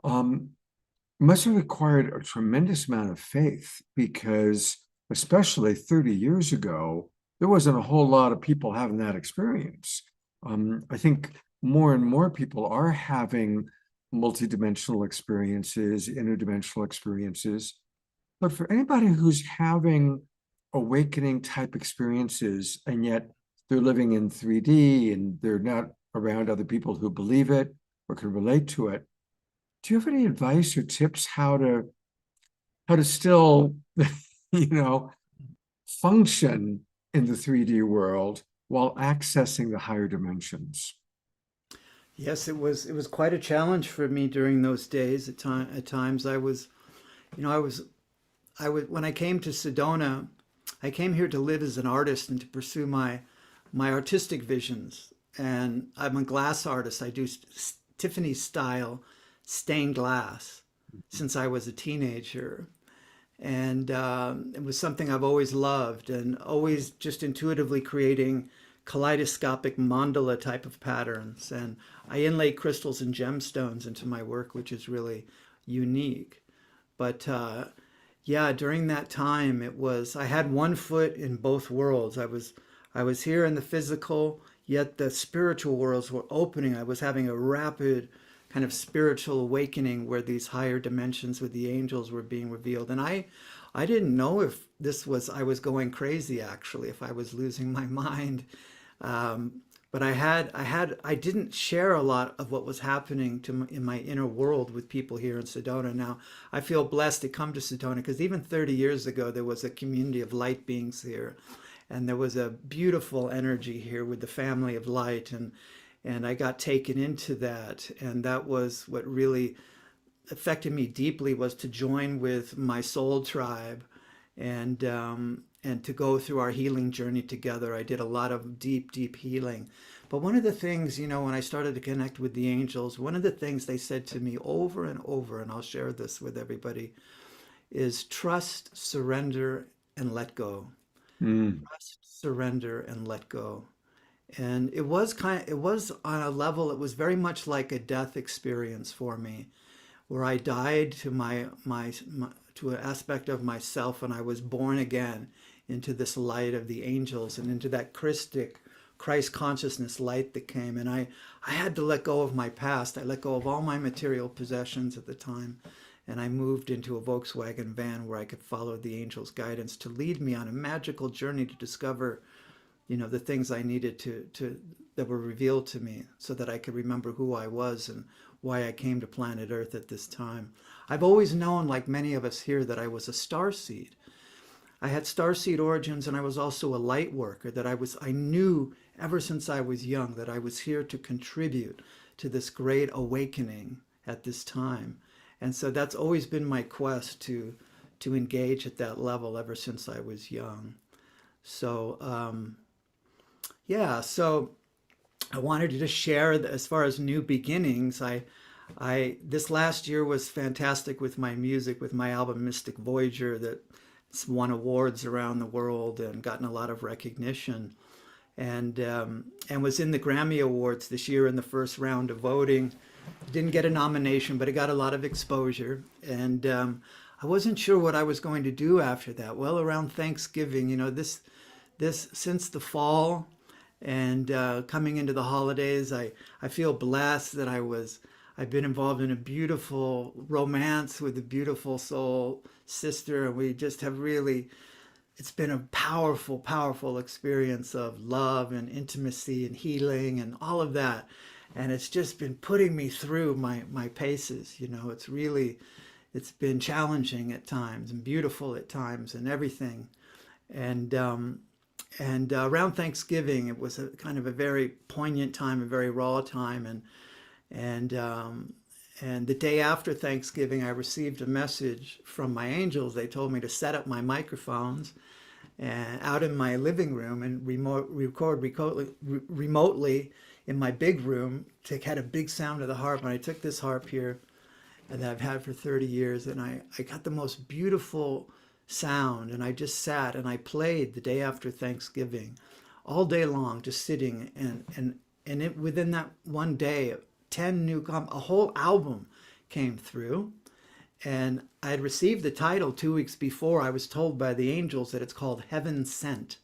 must have required a tremendous amount of faith, because especially 30 years ago, there wasn't a whole lot of people having that experience. I think more and more people are having multidimensional experiences, interdimensional experiences. But for anybody who's having awakening type experiences, and yet they're living in 3D and they're not around other people who believe it or can relate to it, do you have any advice or tips how to still, function in the 3D world while accessing the higher dimensions? Yes, it was quite a challenge for me during those days. At times I was when I came to Sedona, I came here to live as an artist and to pursue my artistic visions. And I'm a glass artist. I do Tiffany style stained glass since I was a teenager. And it was something I've always loved, and always just intuitively creating kaleidoscopic mandala type of patterns. And I inlay crystals and gemstones into my work, which is really unique. But yeah, during that time, I had one foot in both worlds. I was here in the physical, yet the spiritual worlds were opening. I was having a rapid kind of spiritual awakening where these higher dimensions with the angels were being revealed. And I didn't know if I was going crazy, actually, if I was losing my mind. But I didn't share a lot of what was happening in my inner world with people here in Sedona. Now, I feel blessed to come to Sedona because even 30 years ago, there was a community of light beings here. And there was a beautiful energy here with the family of light. And I got taken into that. And that was what really affected me deeply, was to join with my soul tribe and to go through our healing journey together. I did a lot of deep, deep healing. But one of the things, when I started to connect with the angels, one of the things they said to me over and over, and I'll share this with everybody, is trust, surrender, and let go. Trust, surrender, and let go. And it was on a level, it was very much like a death experience for me, where I died to to an aspect of myself, and I was born again into this light of the angels and into that Christ consciousness light that came. And I had to let go of my past. I let go of all my material possessions at the time, and I moved into a Volkswagen van where I could follow the angels' guidance to lead me on a magical journey to discover the things I needed that were revealed to me, so that I could remember who I was and why I came to planet Earth at this time. I've always known, like many of us here, that I was a starseed. I had starseed origins, and I was also a light worker, that I knew ever since I was young that I was here to contribute to this great awakening at this time. And so that's always been my quest to engage at that level ever since I was young. So yeah, so I wanted to just share that as far as new beginnings. This last year was fantastic with my music, with my album Mystic Voyager, that's won awards around the world and gotten a lot of recognition, and was in the Grammy Awards this year in the first round of voting. Didn't get a nomination, but it got a lot of exposure, and I wasn't sure what I was going to do after that. Well, around Thanksgiving, this since the fall and coming into the holidays, I feel blessed that I've been involved in a beautiful romance with a beautiful soul sister, and we just have it's been a powerful, powerful experience of love and intimacy and healing and all of that. And it's just been putting me through my paces. It's been challenging at times and beautiful at times and everything. And around Thanksgiving, it was a kind of a very poignant time, a very raw time. And the day after Thanksgiving, I received a message from my angels. They told me to set up my microphones and out in my living room and record remotely in my big room to get a big sound of the harp. And I took this harp here that I've had for 30 years, and I got the most beautiful sound, and I just sat and I played the day after Thanksgiving all day long, just sitting, and it, within that one day 10 new a whole album came through. And I had received the title 2 weeks before. I was told by the angels that it's called Heaven Sent.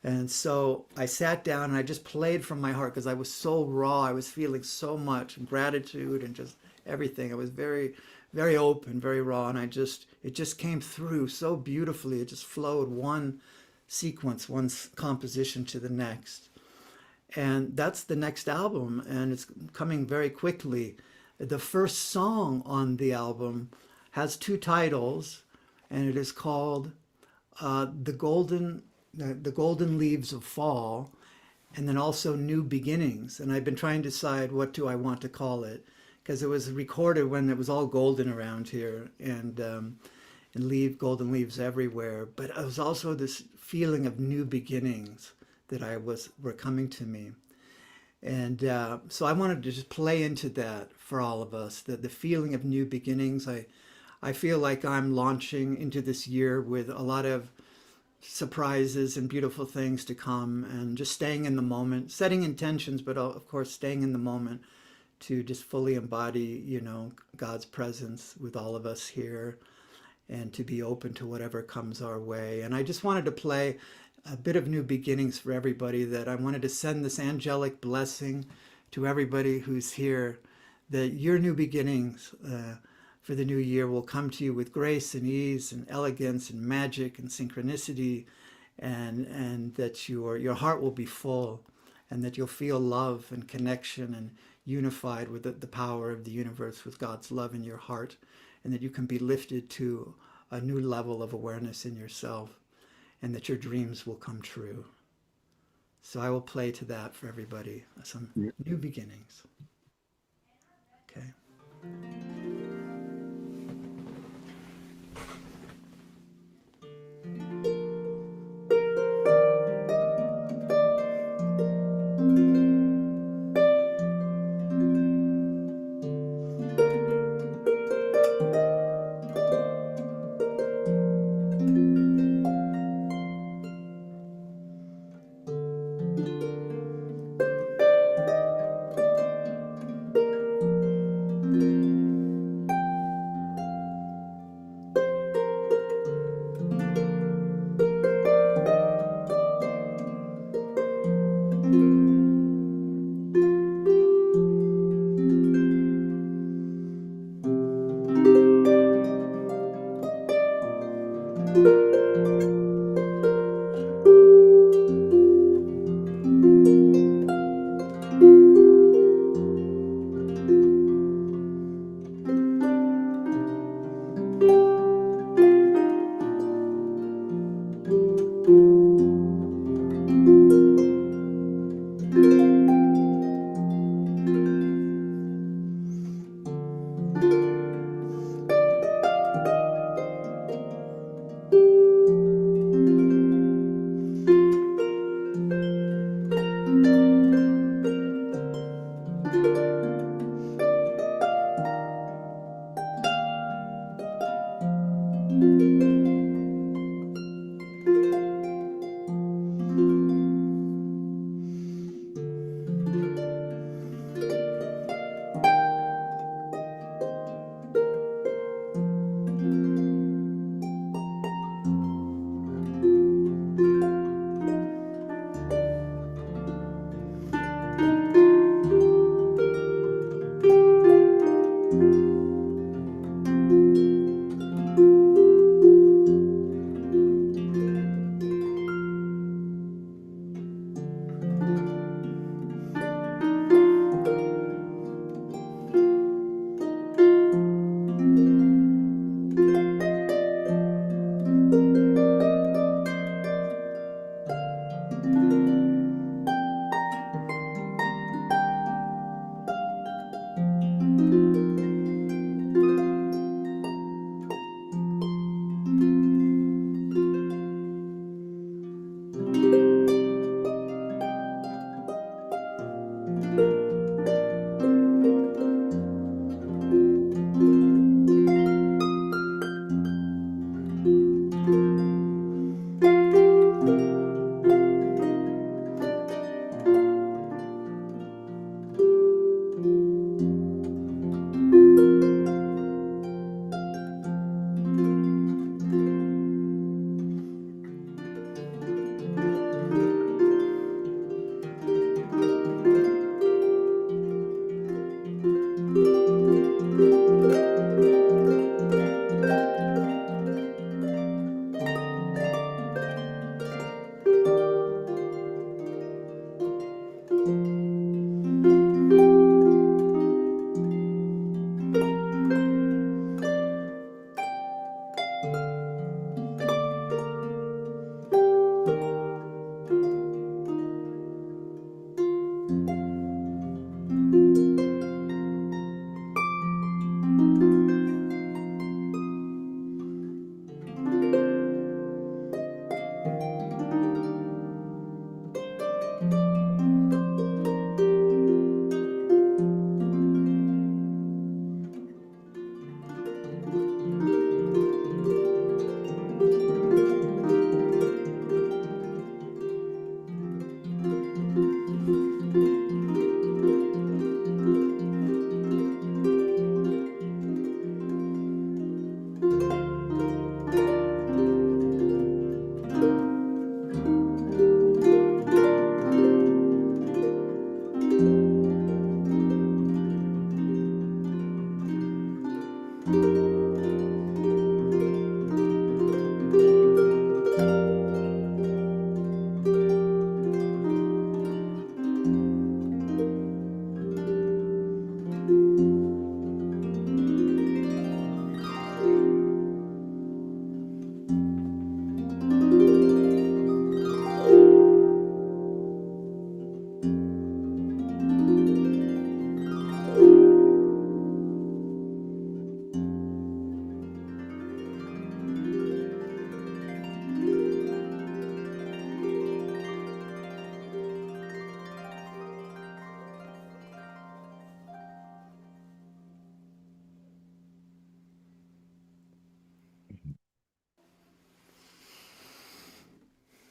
And so I sat down and I just played from my heart because I was so raw. I was feeling so much gratitude and just everything. I was very, very open, very raw. And it just came through so beautifully. It just flowed one sequence, one composition to the next. And that's the next album, and it's coming very quickly. The first song on the album has 2 titles, and it is called the Golden Leaves of Fall, and then also New Beginnings. And I've been trying to decide what do I want to call it, because it was recorded when it was all golden around here, and golden leaves everywhere. But it was also this feeling of new beginnings that were coming to me. And so I wanted to just play into that for all of us, the feeling of new beginnings. I feel like I'm launching into this year with a lot of surprises and beautiful things to come, and just staying in the moment, setting intentions, but of course staying in the moment to just fully embody, God's presence with all of us here, and to be open to whatever comes our way. And I just wanted to play a bit of new beginnings for everybody, that I wanted to send this angelic blessing to everybody who's here, that your new beginnings for the new year will come to you with grace and ease and elegance and magic and synchronicity, and that your heart will be full, and that you'll feel love and connection and unified with the power of the universe, with God's love in your heart, and that you can be lifted to a new level of awareness in yourself, and that your dreams will come true. So I will play to that for everybody, some new beginnings. Okay.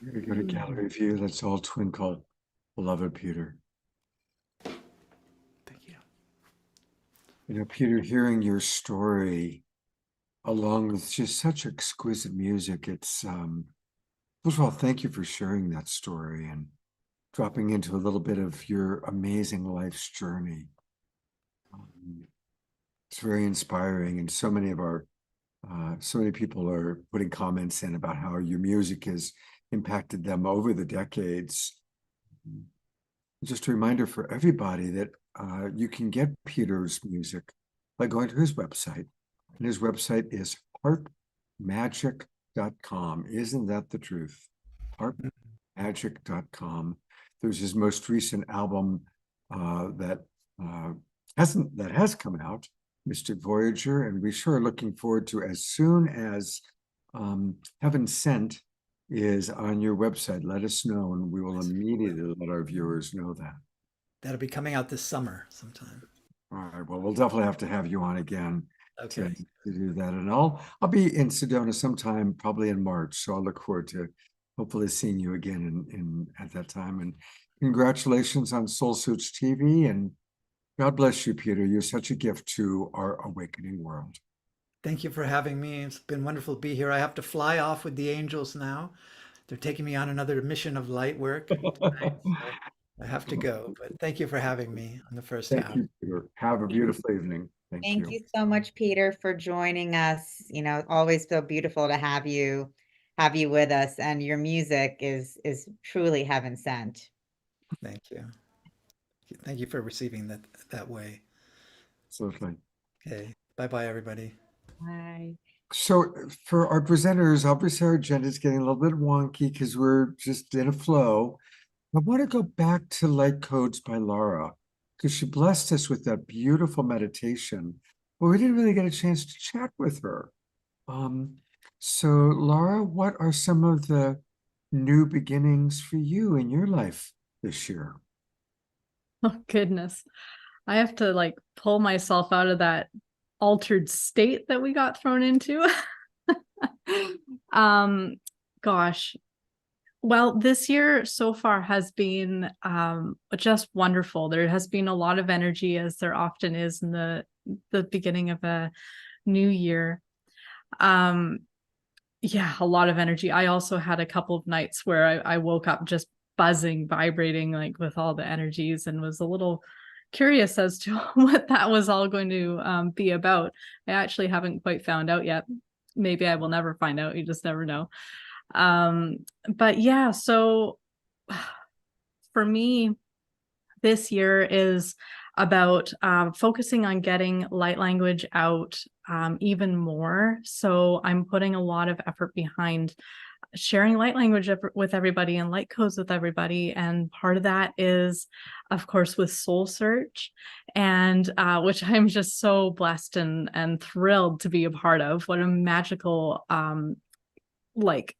We're going to go to gallery view. Let's all twinkle, beloved Peter. Thank you. You know, Peter, hearing your story along with just such exquisite music, it's first of all, thank you for sharing that story and dropping into a little bit of your amazing life's journey. It's very inspiring, and so many of our so many people are putting comments in about how your music has impacted them over the decades. Just a reminder for everybody that you can get Peter's music by going to his website. And his website is heartmagic.com. Isn't that the truth? Heartmagic.com. There's his most recent album that has come out, Mystic Voyager, and we sure are looking forward to, as soon as Heaven Sent is on your website, let us know, and we will immediately let our viewers know that. That'll be coming out this summer sometime. All right, well, we'll definitely have to have you on again Okay. to do that. And I'll be in Sedona sometime, probably in March, so I'll look forward to hopefully seeing you again in at that time. And congratulations on SoulSearchTV, and God bless you, Peter. You're such a gift to our awakening world. Thank you for having me. It's been wonderful to be here. I have to fly off with the angels now. They're taking me on another mission of light work tonight, so I have to go. But thank you for having me on the first Thank half. you, Peter. Have a beautiful evening. Thank you so much, Peter, for joining us. You know, always feel beautiful to have you with us, and your music is truly heaven sent. Thank you. Thank you for receiving that way. Absolutely. Okay. Bye-bye, everybody. Bye. So for our presenters, obviously our agenda is getting a little bit wonky because we're just in a flow. I want to go back to Light Codes by Laura, because she blessed us with that beautiful meditation, but we didn't really get a chance to chat with her. So Laura, what are some of the new beginnings for you in your life this year? Oh, goodness. I have to like pull myself out of that altered state that we got thrown into. Gosh. Well, this year so far has been just wonderful. There has been a lot of energy, as there often is in the beginning of a new year. Yeah, a lot of energy. I also had a couple of nights where I woke up just buzzing, vibrating, like with all the energies, and was a little curious as to what that was all going to be about. I actually haven't quite found out yet. Maybe I will never find out. You just never know. But yeah, so for me, this year is about focusing on getting light language out even more. So I'm putting a lot of effort behind sharing light language with everybody and light codes with everybody. And part of that is, of course, with Soul Search, and which I'm just so blessed and thrilled to be a part of. What a magical, like,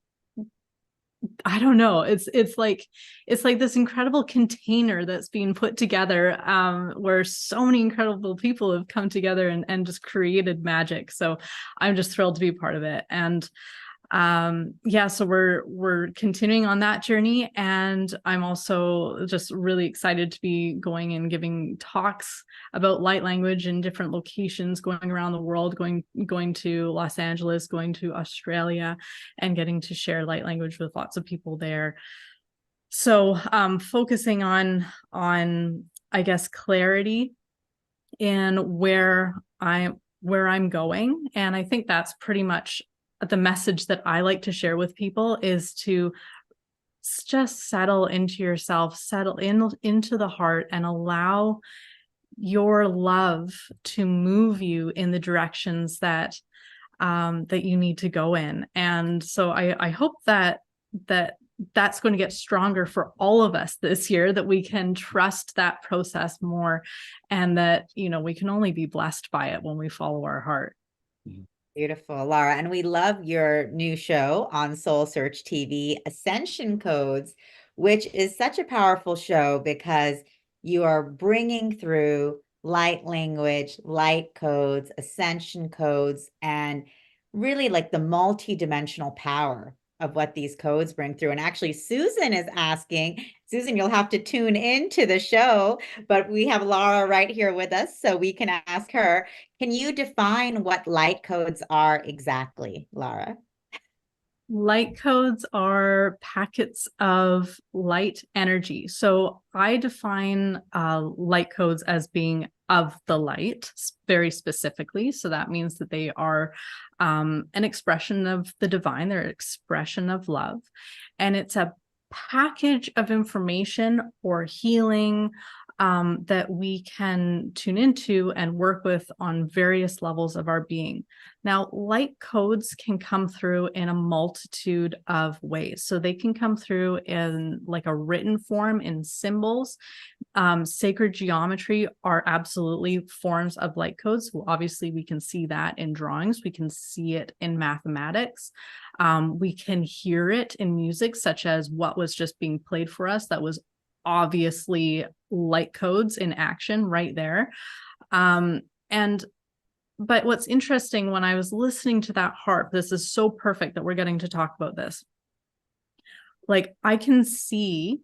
I don't know. It's like this incredible container that's being put together, where so many incredible people have come together and just created magic. So I'm just thrilled to be a part of it. And yeah, so we're continuing on that journey, and I'm also just really excited to be going and giving talks about light language in different locations, going around the world, going to Los Angeles, going to Australia, and getting to share light language with lots of people there. So focusing on I guess clarity in where I'm going, and I think that's pretty much the message that I like to share with people, is to just settle into yourself, settle into the heart, and allow your love to move you in the directions that that you need to go in. And so I hope that that's going to get stronger for all of us this year, that we can trust that process more, and that, you know, we can only be blessed by it when we follow our heart. Beautiful, Laura. And we love your new show on Soul Search TV, Ascension Codes, which is such a powerful show because you are bringing through light language, light codes, ascension codes, and really like the multi-dimensional power of what these codes bring through. And actually, Susan is asking, Susan, you'll have to tune into the show, but we have Laura right here with us, so we can ask her. Can you define what light codes are exactly, Laura? Light codes are packets of light energy. So I define light codes as being of the light very specifically. So that means that they are an expression of the divine, they're an expression of love. And it's a package of information or healing that we can tune into and work with on various levels of our being. Now, light codes can come through in a multitude of ways. So they can come through in like a written form, in symbols. Sacred geometry are absolutely forms of light codes. So obviously, we can see that in drawings. We can see it in mathematics. We can hear it in music, such as what was just being played for us. That was obviously light codes in action right there. But what's interesting, when I was listening to that harp, this is so perfect that we're getting to talk about this. Like, I can see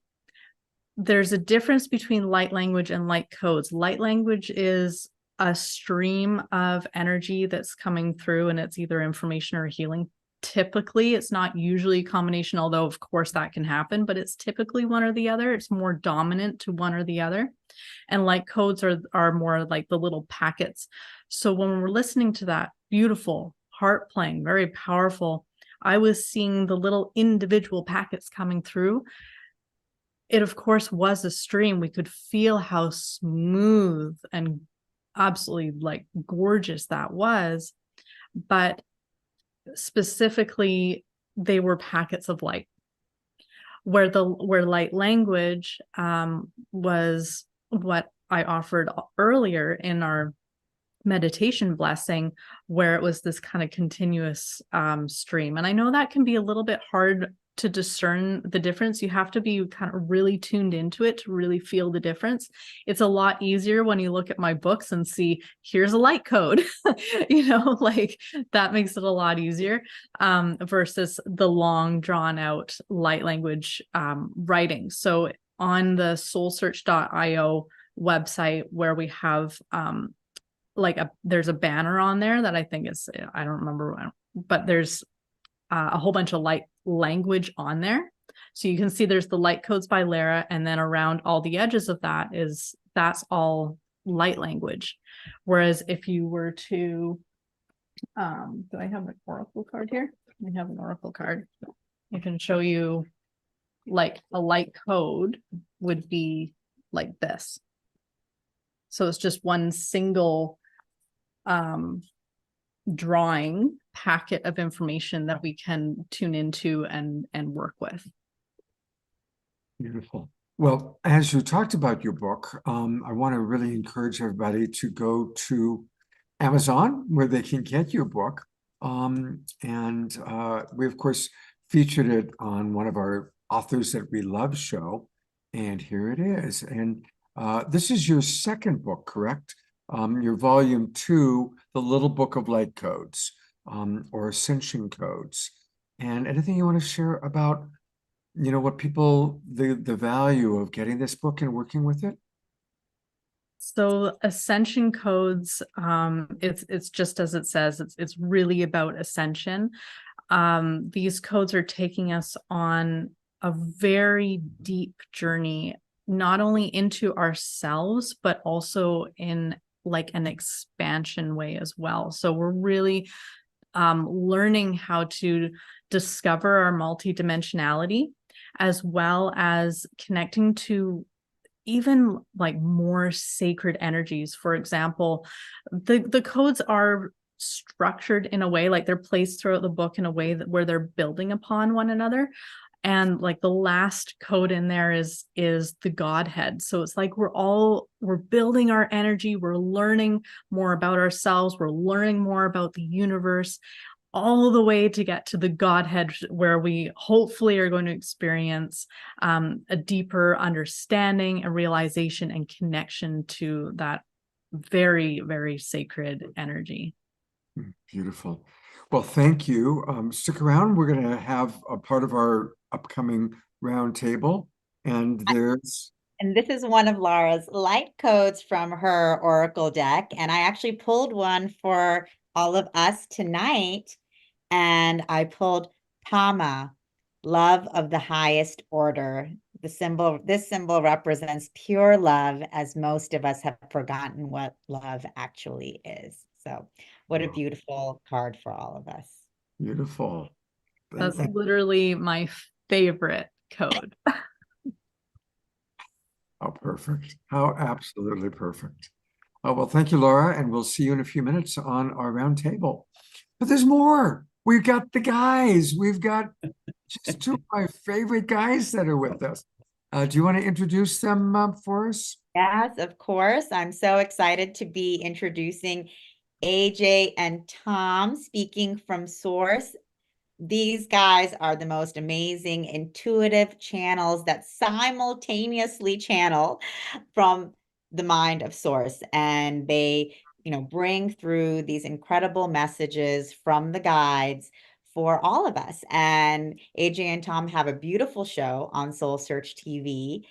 there's a difference between light language and light codes. Light language is a stream of energy that's coming through, and it's either information or healing. Typically, it's not usually a combination, although of course that can happen, but it's typically one or the other. It's more dominant to one or the other. And light codes are more like the little packets. So when we're listening to that beautiful harp playing, very powerful, I was seeing the little individual packets coming through. It, of course, was a stream. We could feel how smooth and absolutely like gorgeous that was. But specifically, they were packets of light, where light language was what I offered earlier in our meditation blessing, where it was this kind of continuous stream. And I know that can be a little bit hard to discern the difference. You have to be kind of really tuned into it to really feel the difference. It's a lot easier when you look at my books and see, here's a light code, you know, like that makes it a lot easier versus the long drawn out light language writing. So on the SoulSearch.io website, where we have there's a banner on there that I think is, I don't remember, but there's a whole bunch of light language on there. So you can see there's the light codes by Lara, and then around all the edges of that's all light language. Whereas if you were to, do I have an oracle card here? I have an oracle card. I can show you, like, a light code would be like this. So it's just one single drawing packet of information that we can tune into and work with. Beautiful. Well, as you talked about your book, I want to really encourage everybody to go to Amazon where they can get your book. We, of course, featured it on one of our Authors That We Love show. And here it is. And this is your second book, correct? Your volume 2, The Little Book of Light Codes, or Ascension Codes. And anything you want to share about what people, the value of getting this book and working with it? So Ascension Codes, it's just as it says, it's really about ascension. These codes are taking us on a very deep journey, not only into ourselves, but also in like an expansion way as well. So we're really learning how to discover our multidimensionality, as well as connecting to even like more sacred energies. For example, the codes are structured in a way, like they're placed throughout the book in a way that where they're building upon one another. And like the last code in there is the Godhead. So it's like we're building our energy, we're learning more about ourselves, we're learning more about the universe, all the way to get to the Godhead, where we hopefully are going to experience a deeper understanding, a realization, and connection to that very, very sacred energy. Beautiful. Well, thank you. Stick around. We're going to have a part of our upcoming roundtable, and there's. And this is one of Laura's light codes from her Oracle deck. And I actually pulled one for all of us tonight. And I pulled Pama, love of the highest order. This symbol represents pure love, as most of us have forgotten what love actually is. So what a beautiful card for all of us. Beautiful. That's literally my favorite code. Oh, perfect. How absolutely perfect. Well, thank you, Laura, and we'll see you in a few minutes on our round table. But there's more. We've got the guys. We've got just 2 of my favorite guys that are with us. Do you want to introduce them for us? Yes, of course. I'm so excited to be introducing AJ and Tom, speaking from Source. These guys are the most amazing intuitive channels that simultaneously channel from the mind of Source. And they, bring through these incredible messages from the guides for all of us. And AJ and Tom have a beautiful show on SoulSearchTV,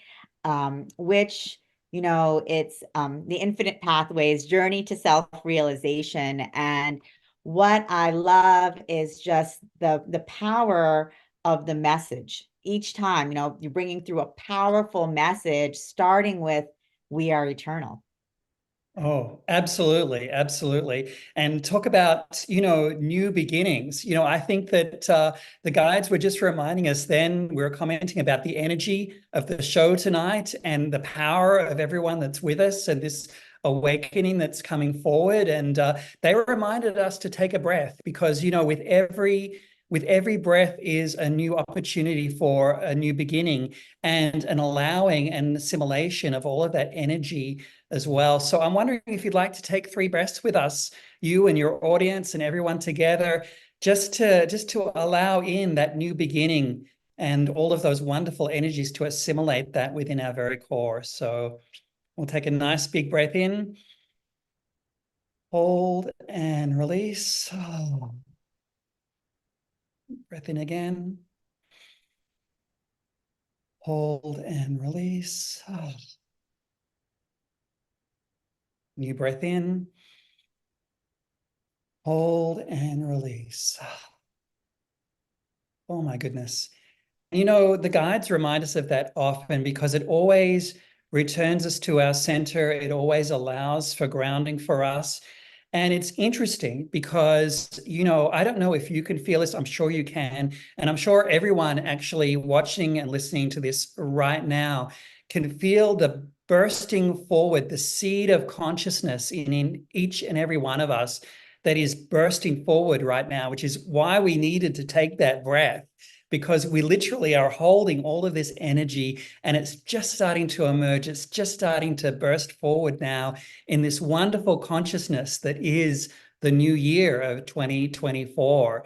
which it's the Infinite Pathways Journey to Self-Realization. And what I love is just the power of the message. Each time, you're bringing through a powerful message, starting with, we are eternal. Oh, absolutely. Absolutely. And talk about, new beginnings. I think that the guides were just reminding us then, we were commenting about the energy of the show tonight and the power of everyone that's with us and this awakening that's coming forward. And they reminded us to take a breath because, with every breath is a new opportunity for a new beginning and an allowing and assimilation of all of that energy as well. So I'm wondering if you'd like to take 3 breaths with us, you and your audience and everyone together, just to allow in that new beginning and all of those wonderful energies to assimilate that within our very core. So we'll take a nice big breath in, hold and release. Oh. Breath in again. Hold and release. Oh. New breath in. Hold and release. Oh my goodness. The guides remind us of that often because it always returns us to our center. It always allows for grounding for us. And it's interesting because, I don't know if you can feel this. I'm sure you can. And I'm sure everyone actually watching and listening to this right now can feel the bursting forward, the seed of consciousness in each and every one of us that is bursting forward right now, which is why we needed to take that breath, because we literally are holding all of this energy and it's just starting to emerge. It's just starting to burst forward now in this wonderful consciousness that is the new year of 2024.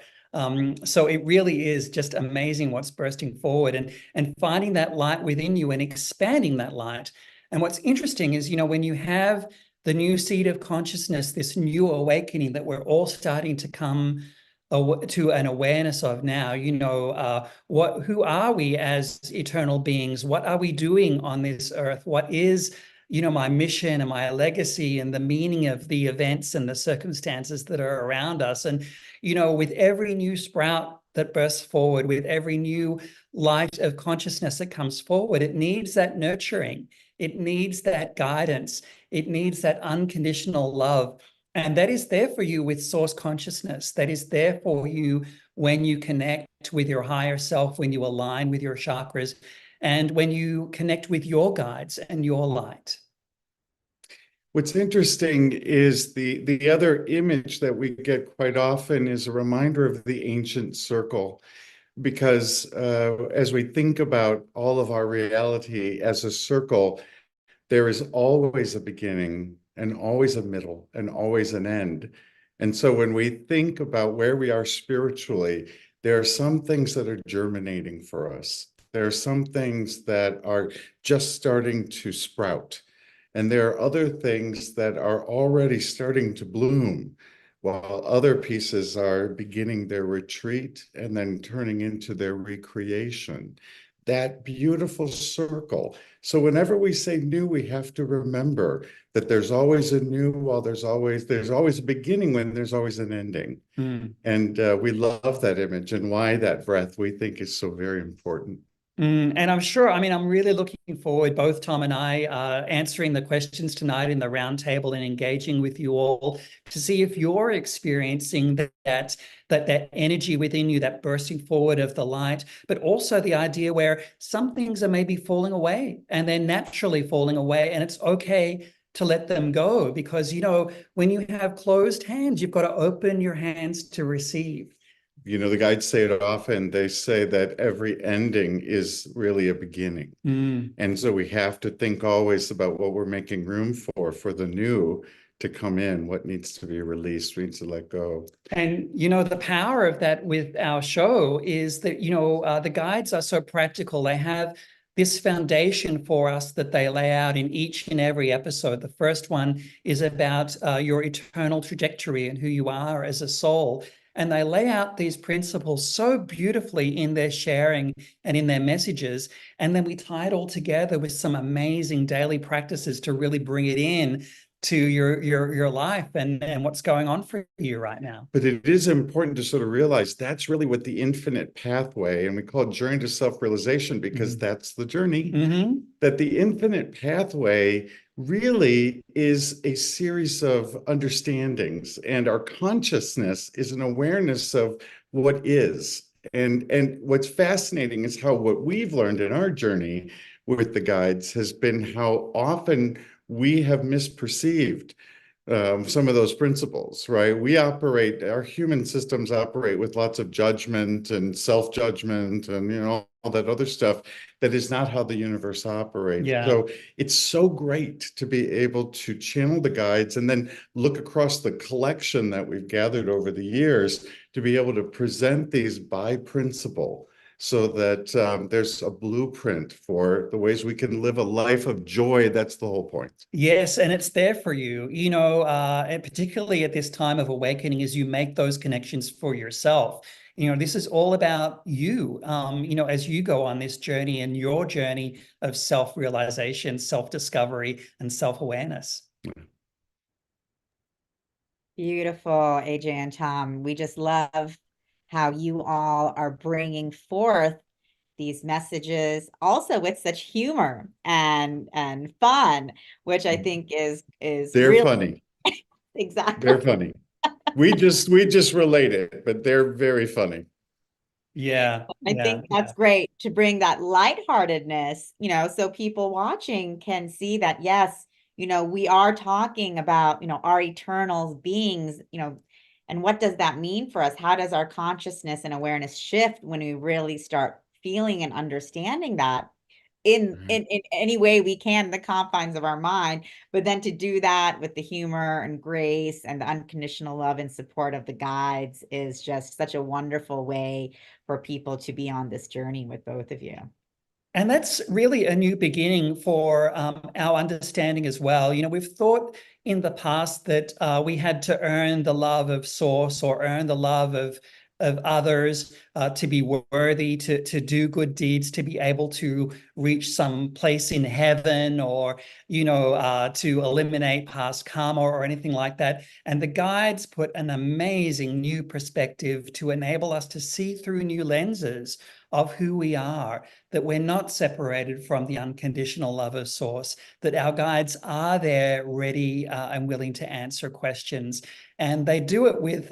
So it really is just amazing what's bursting forward, and finding that light within you and expanding that light. And what's interesting is, when you have the new seed of consciousness, this new awakening that we're all starting to come to an awareness of now, who are we as eternal beings? What are we doing on this earth? What is my mission and my legacy and the meaning of the events and the circumstances that are around us? And, with every new sprout that bursts forward, with every new light of consciousness that comes forward, it needs that nurturing. It needs that guidance. It needs that unconditional love. And that is there for you with source consciousness. That is there for you when you connect with your higher self, when you align with your chakras, and when you connect with your guides and your light. What's interesting is the other image that we get quite often is a reminder of the ancient circle, because as we think about all of our reality as a circle, there is always a beginning and always a middle and always an end. And so when we think about where we are spiritually, there are some things that are germinating for us. There are some things that are just starting to sprout. And there are other things that are already starting to bloom, while other pieces are beginning their retreat and then turning into their recreation. That beautiful circle. So whenever we say new, we have to remember that there's always a new, while there's always a beginning when there's always an ending. And we love that image, and why that breath we think is so very important. And I'm sure, I'm really looking forward, both Tom and I, answering the questions tonight in the roundtable and engaging with you all to see if you're experiencing that energy within you, that bursting forward of the light, but also the idea where some things are maybe falling away and they're naturally falling away, and it's okay to let them go, because, when you have closed hands, you've got to open your hands to receive. The guides say it often. They say that every ending is really a beginning. And so we have to think always about what we're making room for the new to come in, what needs to be released, we need to let go. And, the power of that with our show is that, the guides are so practical. They have this foundation for us that they lay out in each and every episode. The first one is about your eternal trajectory and who you are as a soul. And they lay out these principles so beautifully in their sharing and in their messages. And then we tie it all together with some amazing daily practices to really bring it in to your life and what's going on for you right now. But it is important to sort of realize that's really what the infinite pathway, and we call it journey to self-realization, because that's the journey, that the infinite pathway really is a series of understandings, and our consciousness is an awareness of what is. And what's fascinating is how what we've learned in our journey with the guides has been how often we have misperceived some of those principles, right? Our human systems operate with lots of judgment and self-judgment and, all that other stuff that is not how the universe operates. Yeah. So it's so great to be able to channel the guides and then look across the collection that we've gathered over the years to be able to present these by principle, so that there's a blueprint for the ways we can live a life of joy. That's the whole point. Yes, and it's there for you, and particularly at this time of awakening, as you make those connections for yourself. This is all about you, as you go on this journey and your journey of self-realization, self-discovery, and self-awareness. Beautiful, AJ and Tom. We just love how you all are bringing forth these messages also with such humor and fun, which I think is They're really funny. Exactly. They're funny. We just relate it, but they're very funny. Yeah. I think that's great to bring that lightheartedness, so people watching can see that, yes, we are talking about, our eternal beings, And what does that mean for us? How does our consciousness and awareness shift when we really start feeling and understanding that in any way we can, the confines of our mind, but then to do that with the humor and grace and the unconditional love and support of the guides is just such a wonderful way for people to be on this journey with both of you. And that's really a new beginning for our understanding as well. We've thought in the past that we had to earn the love of Source or earn the love of others to be worthy, to do good deeds, to be able to reach some place in heaven, or, to eliminate past karma or anything like that. And the guides put an amazing new perspective to enable us to see through new lenses of who we are, that we're not separated from the unconditional love of Source, that our guides are there ready and willing to answer questions. And they do it with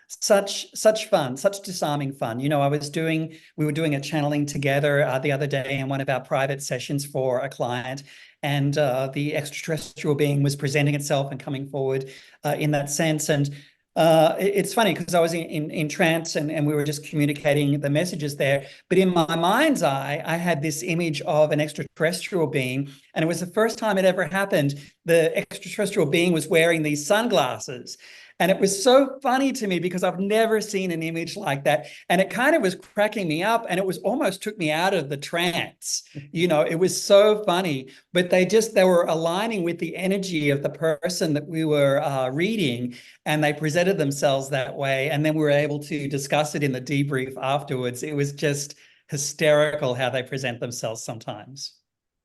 such fun, such disarming fun. We were doing a channeling together the other day in one of our private sessions for a client, and the extraterrestrial being was presenting itself and coming forward in that sense. And it's funny because I was in trance and we were just communicating the messages there. But in my mind's eye, I had this image of an extraterrestrial being, and it was the first time it ever happened. The extraterrestrial being was wearing these sunglasses. And it was so funny to me because I've never seen an image like that. And it kind of was cracking me up, and it was almost took me out of the trance. It was so funny, but they were aligning with the energy of the person that we were reading, and they presented themselves that way. And then we were able to discuss it in the debrief afterwards. It was just hysterical how they present themselves sometimes.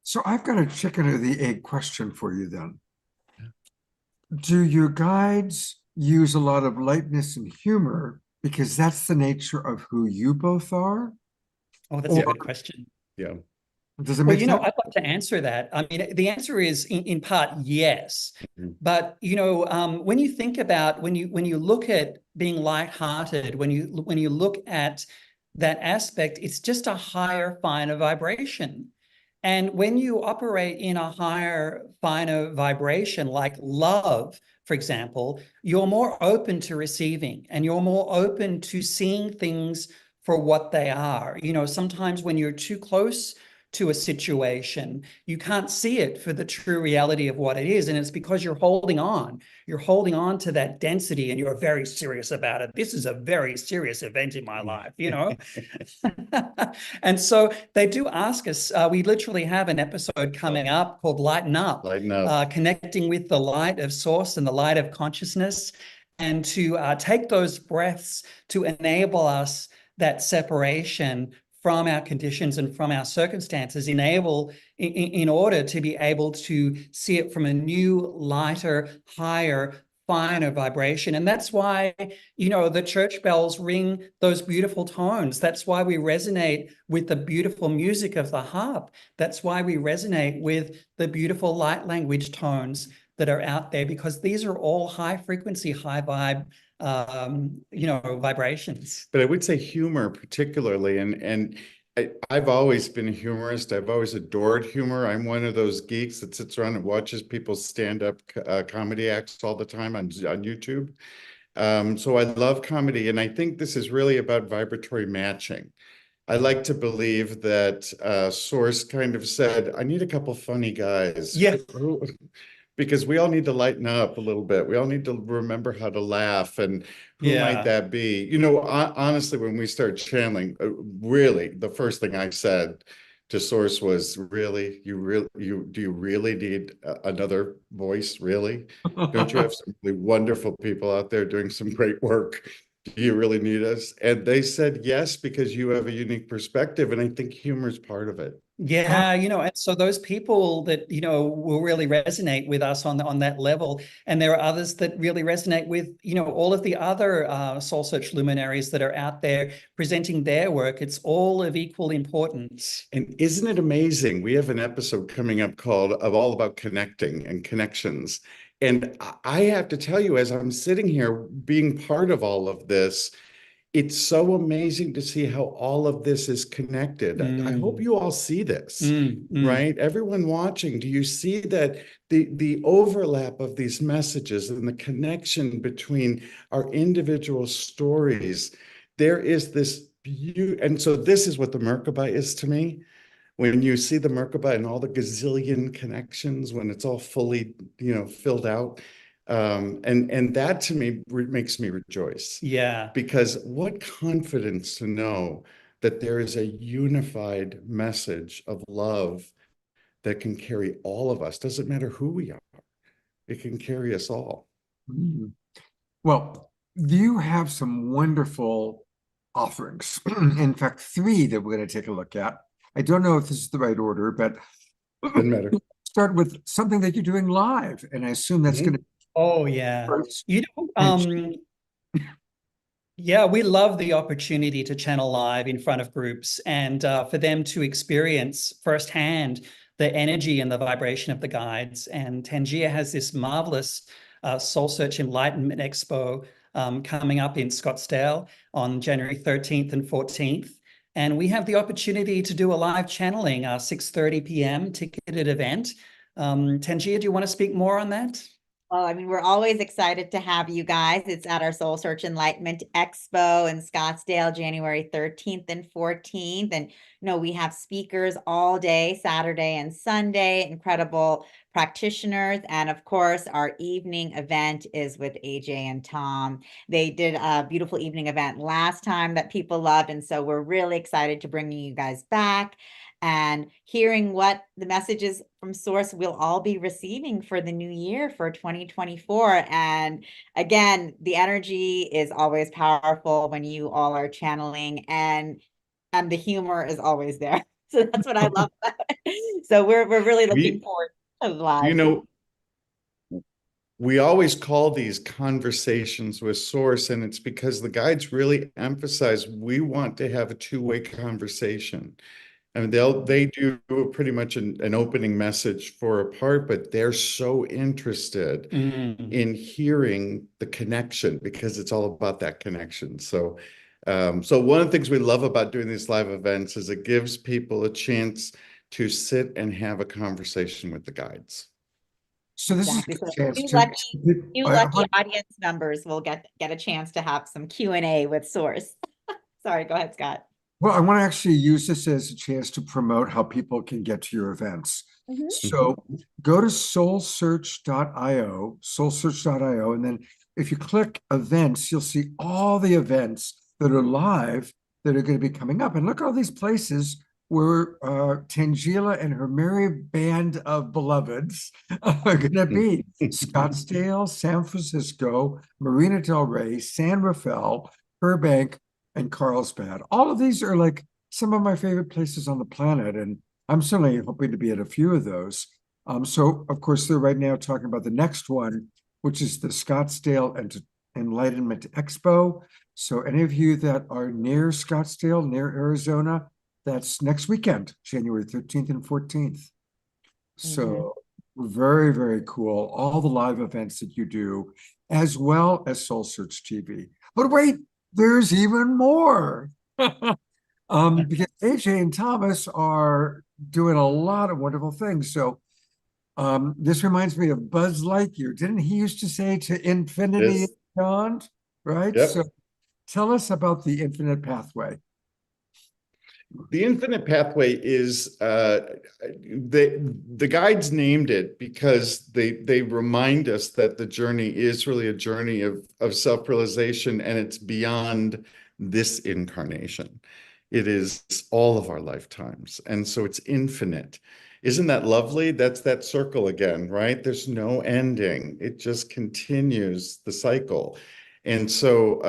So I've got a chicken or the egg question for you then. Do your guides use a lot of lightness and humor because that's the nature of who you both are? Oh, that's a good question. Yeah. Does it make sense? I'd like to answer that. I mean, the answer is in part yes. But when you think about when you look at being lighthearted, when you look at that aspect, it's just a higher, finer vibration. And when you operate in a higher, finer vibration, like love, for example, you're more open to receiving, and you're more open to seeing things for what they are. Sometimes when you're too close to a situation, you can't see it for the true reality of what it is. And it's because you're holding on to that density, and you're very serious about it. This is a very serious event in my life, And so they do ask us, we literally have an episode coming up called Lighten Up, connecting with the light of Source and the light of consciousness, and to take those breaths to enable us that separation from our conditions and from our circumstances, in order to be able to see it from a new, lighter, higher, finer vibration. And that's why, the church bells ring those beautiful tones. That's why we resonate with the beautiful music of the harp. That's why we resonate with the beautiful light language tones that are out there, because these are all high frequency, high vibe vibrations. But I would say humor particularly, and I've always been a humorist. I've always adored humor. I'm one of those geeks that sits around and watches people stand-up comedy acts all the time on YouTube. So I love comedy, and I think this is really about vibratory matching. I like to believe that Source kind of said, I need a couple funny guys. Yeah. Because we all need to lighten up a little bit. We all need to remember how to laugh. And who might that be? Honestly, when we start channeling, really, the first thing I said to Source was, really, do you really need another voice? Really? Don't you have some really wonderful people out there doing some great work? Do you really need us? And they said yes, because you have a unique perspective. And I think humor is part of it. Yeah, and so those people that, will really resonate with us on that level. And there are others that really resonate with, all of the other Soul Search luminaries that are out there presenting their work. It's all of equal importance. And isn't it amazing? We have an episode coming up called All About Connecting and Connections. And I have to tell you, as I'm sitting here being part of all of this, it's so amazing to see how all of this is connected. I hope you all see this, right? Everyone watching, do you see that the overlap of these messages and the connection between our individual stories? There is this beauty, and so this is what the Merkaba is to me. When you see the Merkaba and all the gazillion connections, when it's all fully, filled out, and that to me makes me rejoice. Yeah. Because what confidence to know that there is a unified message of love that can carry all of us. Doesn't matter who we are. It can carry us all. Well, you have some wonderful offerings. In fact, 3 that we're going to take a look at. I don't know if this is the right order, but doesn't matter. Start with something that you're doing live, and I assume that's going to. Oh yeah. Yeah, we love the opportunity to channel live in front of groups and for them to experience firsthand the energy and the vibration of the guides. And Tangier has this marvelous Soul Search Enlightenment Expo coming up in Scottsdale on January 13th and 14th. And we have the opportunity to do a live channeling, 6:30 p.m. ticketed event. Tangier, do you want to speak more on that? Well, I mean, we're always excited to have you guys. It's at our Soul Search Enlightenment Expo in Scottsdale, January 13th and 14th. And, we have speakers all day, Saturday and Sunday, incredible practitioners. And of course, our evening event is with AJ and Tom. They did a beautiful evening event last time that people loved. And so we're really excited to bring you guys back and hearing what the messages from Source we'll all be receiving for the new year for 2024. And again, the energy is always powerful when you all are channeling, and the humor is always there. So that's what I love about it. So we're really looking forward to the live. We always call these conversations with Source, and it's because the guides really emphasize we want to have a two-way conversation. I mean, they do pretty much an opening message for a part, but they're so interested in hearing the connection because it's all about that connection. So, so one of the things we love about doing these live events is it gives people a chance to sit and have a conversation with the guides. So this Exactly. is a chance New lucky audience members will get a chance to have some Q&A with Source. Sorry, go ahead, Scott. Well, I want to actually use this as a chance to promote how people can get to your events. So go to soulsearch.io, and then if you click events, you'll see all the events that are live that are going to be coming up. And look at all these places where Tangela and her merry band of beloveds are going to be. Scottsdale, San Francisco, Marina del Rey, San Rafael, Burbank, and Carlsbad. All of these are like some of my favorite places on the planet, and I'm certainly hoping to be at a few of those. So, of course, they're right now talking about the next one, which is the Scottsdale Enlightenment Expo. So any of you that are near Scottsdale, near Arizona, that's next weekend, January 13th and 14th. So very, very cool. All the live events that you do, as well as Soul Search TV. But wait, there's even more. Because AJ and Thomas are doing a lot of wonderful things. So this reminds me of Buzz Lightyear. Didn't he used to say to infinity and beyond? Right? Yep. So tell us about the Infinite Pathway. The Infinite Pathway is the guides named it because they remind us that the journey is really a journey of self-realization, and it's beyond this incarnation. It is all of our lifetimes, and so it's infinite. Isn't that lovely? That's that circle again, right? There's no ending. It just continues the cycle. And so,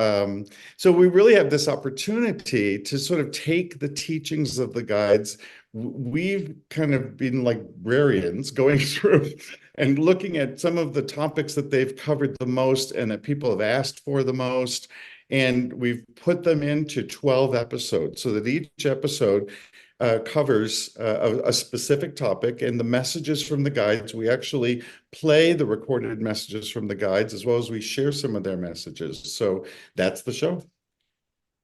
so we really have this opportunity to sort of take the teachings of the guides. We've kind of been like librarians going through and looking at some of the topics that they've covered the most and that people have asked for the most. And we've put them into 12 episodes so that each episode covers a specific topic, and the messages from the guides, we actually play the recorded messages from the guides as well as we share some of their messages. So that's the show.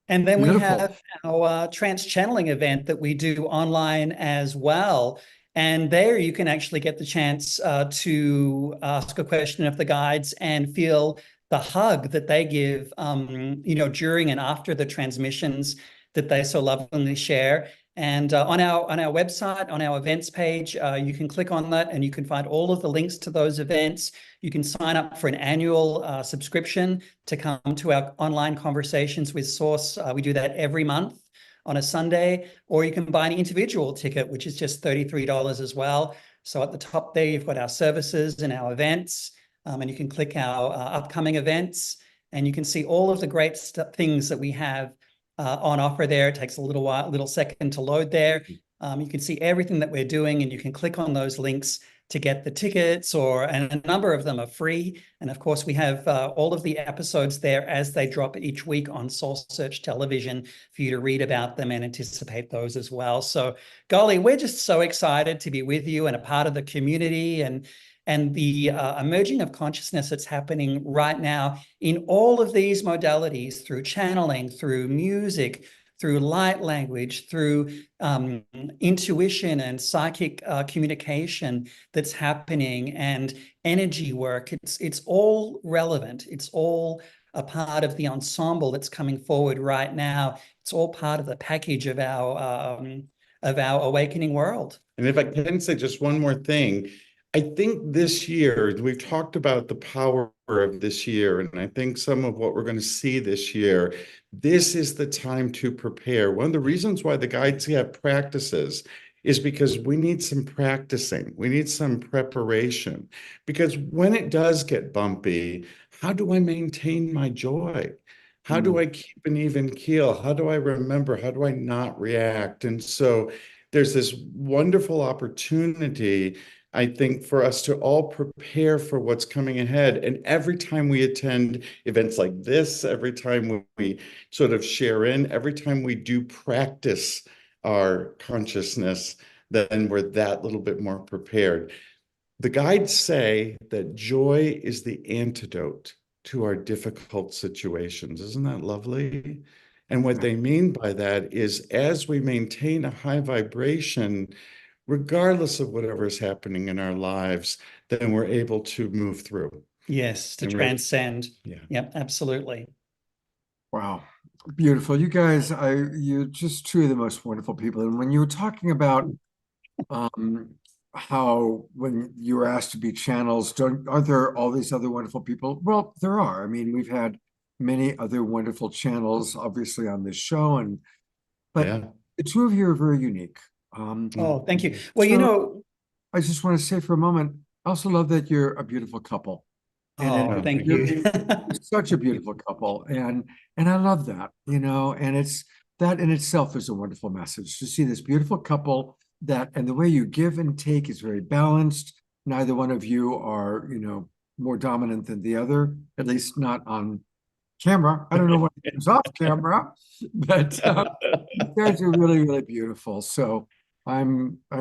And then we Beautiful. have our trance channeling event that we do online as well. And there you can actually get the chance to ask a question of the guides and feel the hug that they give, during and after the transmissions that they so lovingly share. And on our website, on our events page, you can click on that and you can find all of the links to those events. You can sign up for an annual subscription to come to our online conversations with Source. We do that every month on a Sunday, or you can buy an individual ticket, which is just $33 as well. So at the top there, you've got our services and our events, and you can click our upcoming events, and you can see all of the great things that we have on offer there. It takes a little second to load there. You can see everything that we're doing, and you can click on those links to get the tickets, and a number of them are free. And of course, we have all of the episodes there as they drop each week on Soul Search Television for you to read about them and anticipate those as well. So, golly, we're just so excited to be with you and a part of the community and the emerging of consciousness that's happening right now in all of these modalities, through channeling, through music, through light language, through intuition and psychic communication that's happening, and energy work. It's all relevant. It's all a part of the ensemble that's coming forward right now. It's all part of the package of our awakening world. And if I can say just one more thing, I think this year, we've talked about the power of this year, and I think some of what we're going to see this year, this is the time to prepare. One of the reasons why the guides have practices is because we need some practicing. We need some preparation. Because when it does get bumpy, how do I maintain my joy? How do I keep an even keel? How do I remember? How do I not react? And so there's this wonderful opportunity, I think, for us to all prepare for what's coming ahead. And every time we attend events like this, every time we sort of share in, every time we do practice our consciousness, then we're that little bit more prepared. The guides say that joy is the antidote to our difficult situations. Isn't that lovely? And what they mean by that is, as we maintain a high vibration, regardless of whatever is happening in our lives, then we're able to move through. Yes, to transcend. Yeah. Yep, absolutely. Wow. Beautiful. You guys, you're just two of the most wonderful people. And when you were talking about how when you were asked to be channels, are there all these other wonderful people? Well, there are. I mean, we've had many other wonderful channels, obviously, on this show, but the two of you are very unique. Oh, thank you. Well, I just want to say for a moment, I also love that you're a beautiful couple. Thank you. You're such a beautiful couple, and I love that, and it's that in itself is a wonderful message to see this beautiful couple and the way you give and take is very balanced. Neither one of you are, more dominant than the other, at least not on camera. I don't know what is off camera, but you guys are really, really beautiful. So I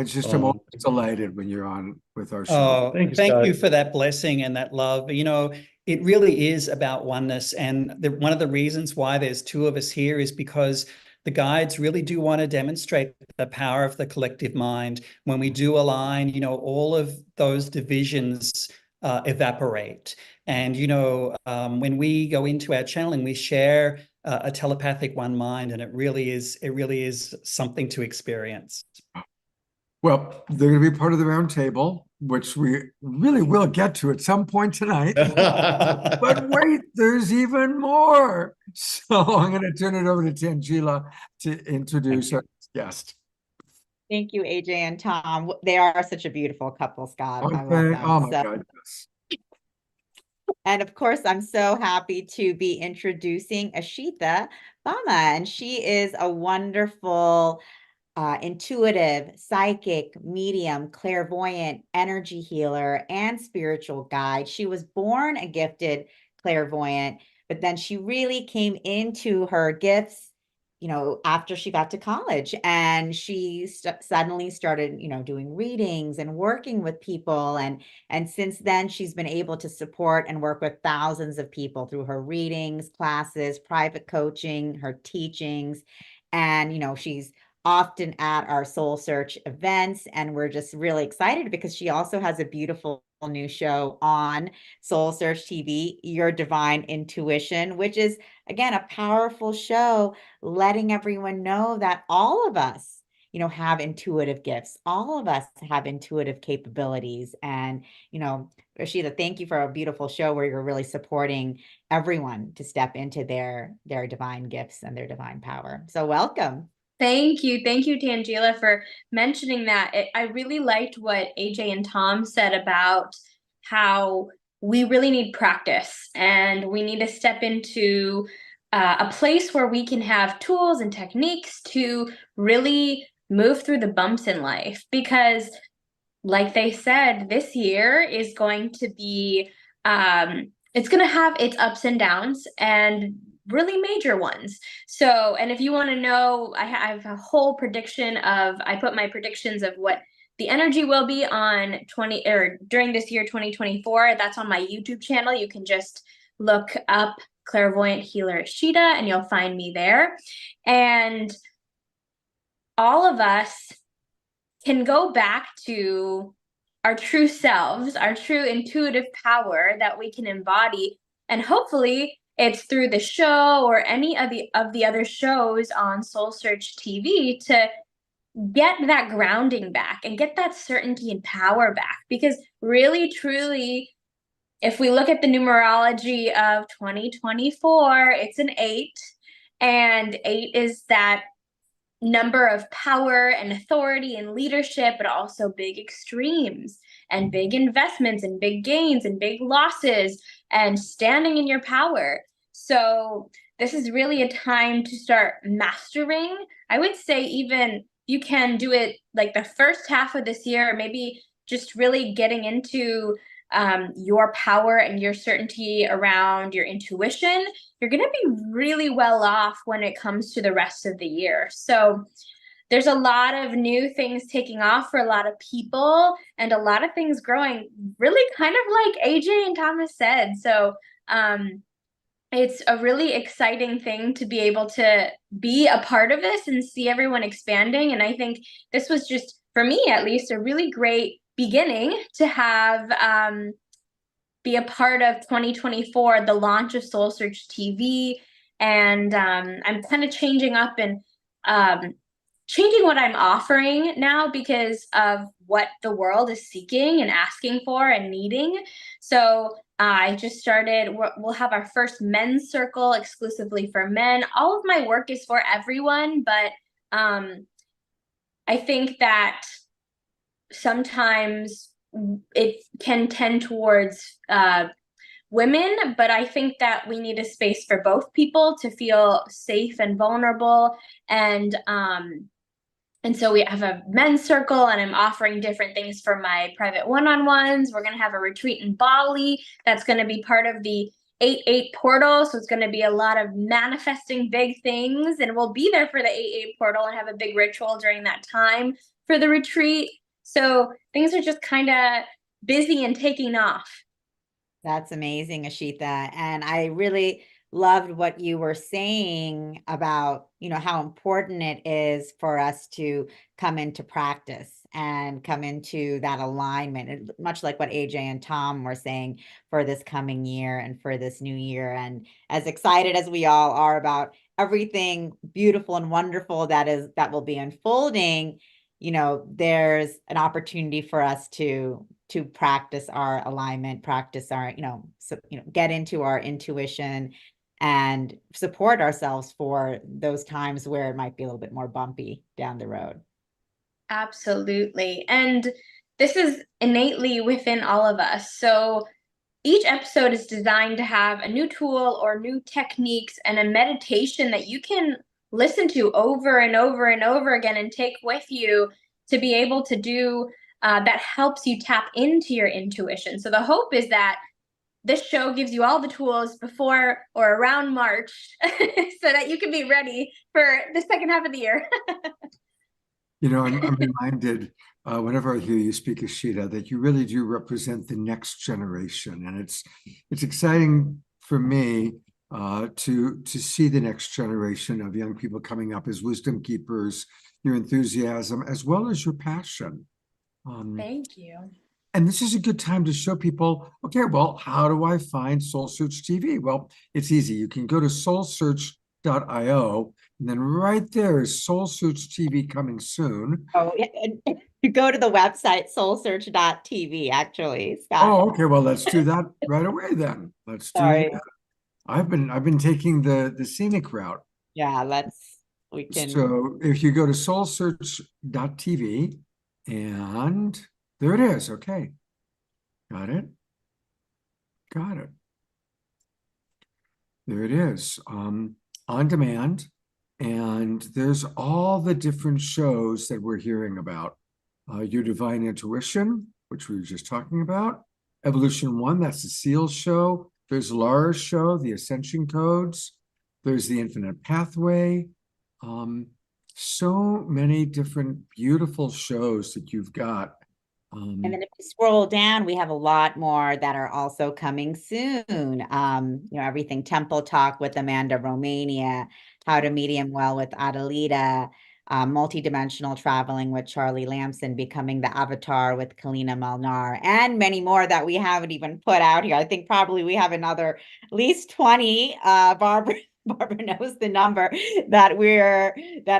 just am always delighted when you're on with our show. Oh, thank you for that blessing and that love. It really is about oneness. And one of the reasons why there's two of us here is because the guides really do want to demonstrate the power of the collective mind. When we do align, all of those divisions evaporate. And, when we go into our channeling, we share a telepathic one mind, and it really is something to experience. Well, they're going to be part of the round table, which we really will get to at some point tonight. But wait, there's even more. So I'm going to turn it over to Tangela to introduce our guest. Thank you, AJ and Tom. They are such a beautiful couple, Scott. Okay. I love them. Oh my God. Yes. And of course, I'm so happy to be introducing Ashita Bama, and she is a wonderful intuitive, psychic, medium, clairvoyant, energy healer, and spiritual guide. She was born a gifted clairvoyant, but then she really came into her gifts after she got to college, and she suddenly started, doing readings and working with people. And since then, she's been able to support and work with thousands of people through her readings, classes, private coaching, her teachings. And, she's often at our Soul Search events, and we're just really excited because she also has a beautiful new show on Soul Search TV, Your Divine Intuition, which is, again, a powerful show letting everyone know that all of us, have intuitive gifts. All of us have intuitive capabilities. And, Rashida, thank you for a beautiful show where you're really supporting everyone to step into their divine gifts and their divine power. So welcome. Thank you. Thank you, Tangela, for mentioning that. I really liked what AJ and Tom said about how we really need practice, and we need to step into a place where we can have tools and techniques to really move through the bumps in life. Because, like they said, this year is going to be, it's going to have its ups and downs, and really major ones. So, and if you want to know, I have a whole prediction I put my predictions of what the energy will be on during this year, 2024. That's on my YouTube channel. You can just look up Clairvoyant Healer Ishida and you'll find me there. And all of us can go back to our true selves, our true intuitive power that we can embody. And hopefully it's through the show or any of the other shows on Soul Search TV to get that grounding back and get that certainty and power back. Because really, truly, if we look at the numerology of 2024, it's an 8. And 8 is that number of power and authority and leadership, but also big extremes and big investments and big gains and big losses and standing in your power. So this is really a time to start mastering. I would say even you can do it like the first half of this year, or maybe just really getting into your power and your certainty around your intuition. You're going to be really well off when it comes to the rest of the year. So there's a lot of new things taking off for a lot of people, and a lot of things growing, really kind of like AJ and Thomas said. So it's a really exciting thing to be able to be a part of this and see everyone expanding. And I think this was just, for me at least, a really great beginning to have be a part of 2024, the launch of Soul Search TV. And I'm kind of changing up and changing what I'm offering now because of what the world is seeking and asking for and needing. So I just started, we'll have our first men's circle exclusively for men. All of my work is for everyone, but I think that sometimes it can tend towards women, but I think that we need a space for both people to feel safe and vulnerable. And so we have a men's circle, and I'm offering different things for my private one-on-ones. We're going to have a retreat in Bali that's going to be part of the 8-8 portal. So it's going to be a lot of manifesting big things, and we'll be there for the 8-8 portal and have a big ritual during that time for the retreat. So things are just kind of busy and taking off. That's amazing, Ashita. And I really loved what you were saying about, how important it is for us to come into practice and come into that alignment, and much like what AJ and Tom were saying for this coming year and for this new year. And as excited as we all are about everything beautiful and wonderful that will be unfolding, there's an opportunity for us to practice our alignment, practice our, get into our intuition and support ourselves for those times where it might be a little bit more bumpy down the road. Absolutely. And this is innately within all of us. So each episode is designed to have a new tool or new techniques and a meditation that you can listen to over and over and over again and take with you to be able to do that helps you tap into your intuition. So the hope is that this show gives you all the tools before or around March so that you can be ready for the second half of the year. You know, I'm reminded whenever I hear you speak, Ashita, that you really do represent the next generation, and it's exciting for me to see the next generation of young people coming up as wisdom keepers, your enthusiasm as well as your passion. Thank you. And this is a good time to show people, okay, well, how do I find Soul Search TV? Well, it's easy. You can go to SoulSearch.io, and then right there is Soul Search TV coming soon. Oh, yeah. And you go to the website, SoulSearch.tv, actually, Scott. Oh, okay. Well, let's do that right away then. Let's do Sorry. that. I've been taking the scenic route. Yeah, we can. So if you go to SoulSearch.tv, and there it is. Okay. Got it. Got it. There it is, on demand. And there's all the different shows that we're hearing about. Your Divine Intuition, which we were just talking about. Evolution 1, that's the SEAL show. There's Laura's show, The Ascension Codes. There's The Infinite Pathway. So many different beautiful shows that you've got. And then if you scroll down, we have a lot more that are also coming soon. Everything Temple Talk with Amanda Romania, How to Medium Well with Adelita, Multidimensional Traveling with Charlie Lamson, Becoming the Avatar with Kalina Malnar, and many more that we haven't even put out here. I think probably we have another at least 20. Barbara knows the number that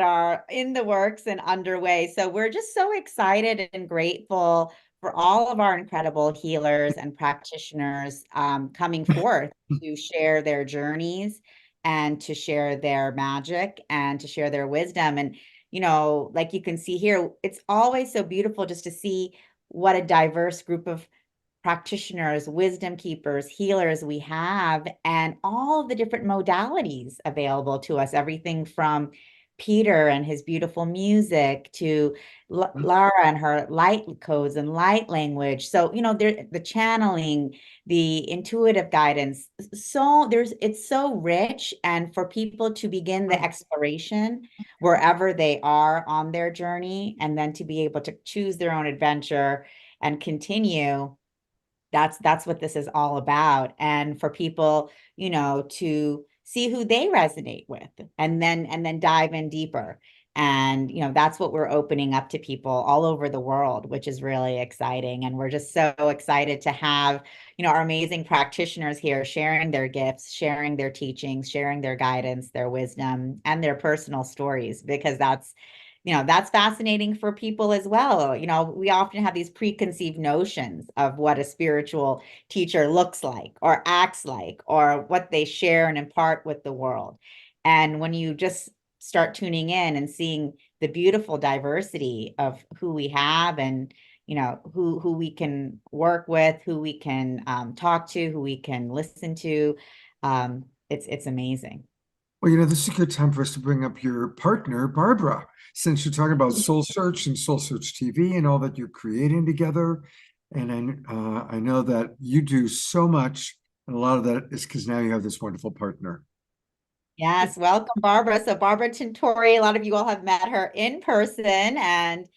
are in the works and underway. So we're just so excited and grateful for all of our incredible healers and practitioners coming forth to share their journeys and to share their magic and to share their wisdom. And, like you can see here, it's always so beautiful just to see what a diverse group of practitioners, wisdom keepers, healers we have, and all of the different modalities available to us, everything from Peter and his beautiful music to Lara and her light codes and light language. So, the channeling, the intuitive guidance. So it's so rich. And for people to begin the exploration wherever they are on their journey, and then to be able to choose their own adventure and continue. That's what this is all about. And for people, to see who they resonate with and then dive in deeper. And, that's what we're opening up to people all over the world, which is really exciting. And we're just so excited to have, our amazing practitioners here sharing their gifts, sharing their teachings, sharing their guidance, their wisdom, and their personal stories, because that's fascinating for people as well. We often have these preconceived notions of what a spiritual teacher looks like or acts like or what they share and impart with the world. And when you just start tuning in and seeing the beautiful diversity of who we have and, who we can work with, who we can talk to, who we can listen to, it's amazing. Well, this is a good time for us to bring up your partner, Barbara, since you're talking about Soul Search and Soul Search TV and all that you're creating together. And I know that you do so much, and a lot of that is because now you have this wonderful partner. Yes, welcome, Barbara. So Barbara Tintori, a lot of you all have met her in person and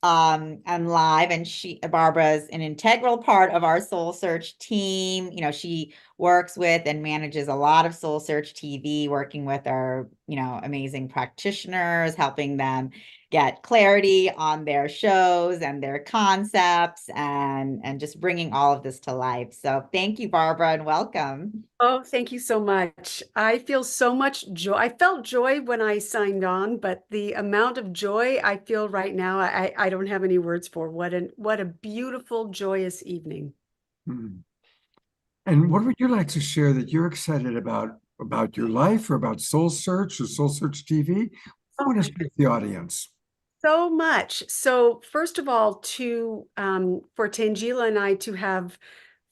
live, and Barbara is an integral part of our Soul Search team. She works with and manages a lot of Soul Search TV, working with our, amazing practitioners, helping them get clarity on their shows and their concepts and just bringing all of this to life. So thank you, Barbara, and welcome. Oh, thank you so much. I feel so much joy. I felt joy when I signed on, but the amount of joy I feel right now, I don't have any words for. What a beautiful, joyous evening. And what would you like to share that you're excited about your life or about Soul Search or Soul Search TV? I want to speak to the audience. So much. So first of all, for Tangela and I to have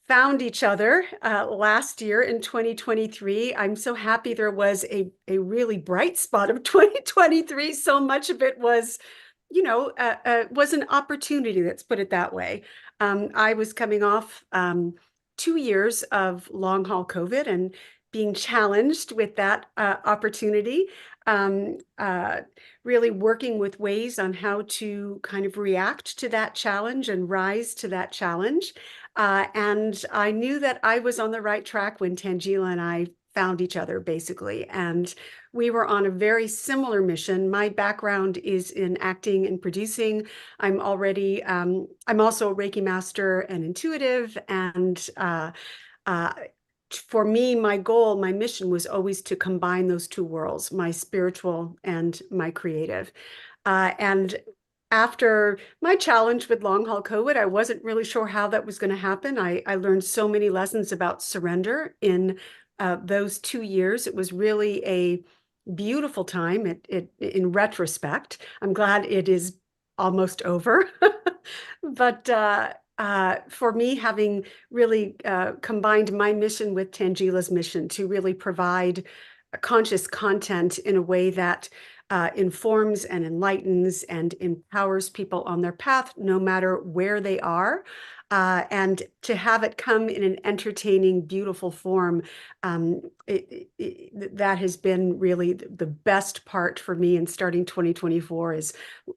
found each other last year in 2023. I'm so happy there was a really bright spot of 2023. So much of it was, was an opportunity, let's put it that way. I was coming off 2 years of long haul COVID and being challenged with that opportunity, really working with ways on how to kind of react to that challenge and rise to that challenge. And I knew that I was on the right track when Tangela and I found each other, basically. And we were on a very similar mission. My background is in acting and producing. I'm also a Reiki master and intuitive. And for me, my goal, my mission was always to combine those two worlds, my spiritual and my creative. And after my challenge with long haul COVID, I wasn't really sure how that was going to happen. I learned so many lessons about surrender in those 2 years. It was really a beautiful time. In retrospect, I'm glad it is almost over. But for me, having really combined my mission with Tangela's mission to really provide conscious content in a way that informs and enlightens and empowers people on their path, no matter where they are. And to have it come in an entertaining, beautiful form, that has been really the best part for me in starting 2024 is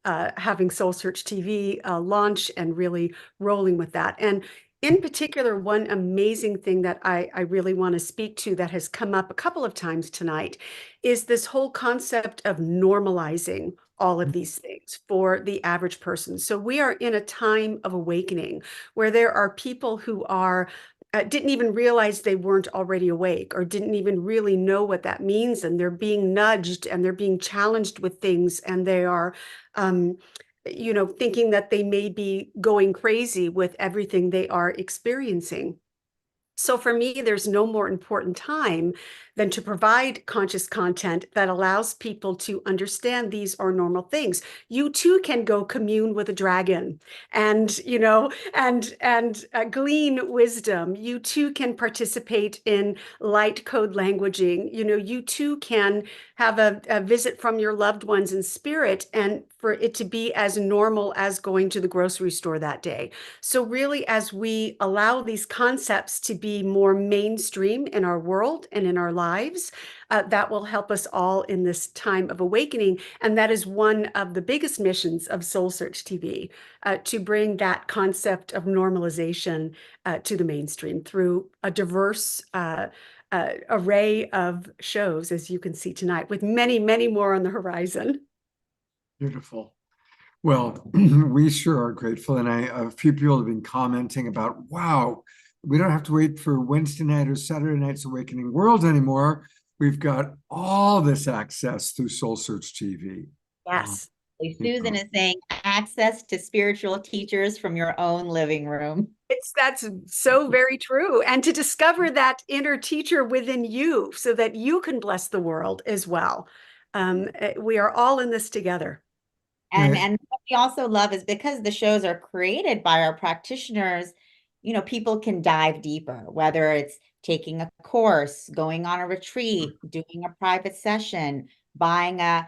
having SoulSearchTV launch and really rolling with that. And in particular, one amazing thing that I really want to speak to that has come up a couple of times tonight is this whole concept of normalizing all of these things for the average person. So we are in a time of awakening where there are people who are didn't even realize they weren't already awake or didn't even really know what that means. And they're being nudged and they're being challenged with things, and they are thinking that they may be going crazy with everything they are experiencing. So for me, there's no more important time than to provide conscious content that allows people to understand these are normal things. You too can go commune with a dragon and, glean wisdom. You too can participate in light code languaging. You too can have a visit from your loved ones in spirit, and for it to be as normal as going to the grocery store that day. So really, as we allow these concepts to be more mainstream in our world and in our lives, that will help us all in this time of awakening. And that is one of the biggest missions of Soul Search TV, to bring that concept of normalization to the mainstream through a diverse array of shows, as you can see tonight, with many, many more on the horizon. Beautiful. Well, we sure are grateful. And a few people have been commenting about, wow, we don't have to wait for Wednesday night or Saturday night's Awakening World anymore. We've got all this access through Soul Search TV. Yes. Susan is saying access to spiritual teachers from your own living room. That's so very true. And to discover that inner teacher within you so that you can bless the world as well. We are all in this together. And what we also love is because the shows are created by our practitioners, people can dive deeper, whether it's taking a course, going on a retreat, doing a private session, buying a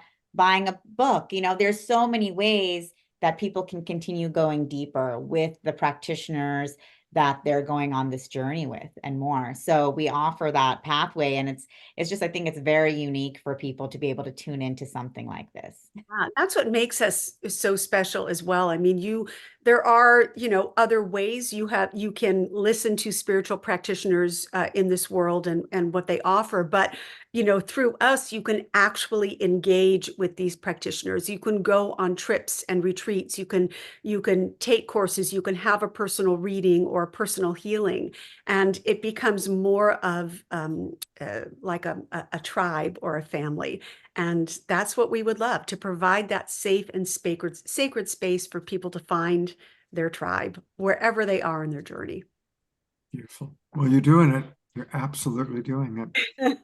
book. There's so many ways that people can continue going deeper with the practitioners that they're going on this journey with and more. So we offer that pathway, and it's just, I think it's very unique for people to be able to tune into something like this. Yeah, that's what makes us so special as well. I mean, there are, other ways you can listen to spiritual practitioners in this world and what they offer. But, through us, you can actually engage with these practitioners. You can go on trips and retreats. You can take courses. You can have a personal reading or a personal healing, and it becomes more of like a tribe or a family. And that's what we would love, to provide that safe and sacred space for people to find their tribe wherever they are in their journey. Beautiful. Well, you're doing it. You're absolutely doing it.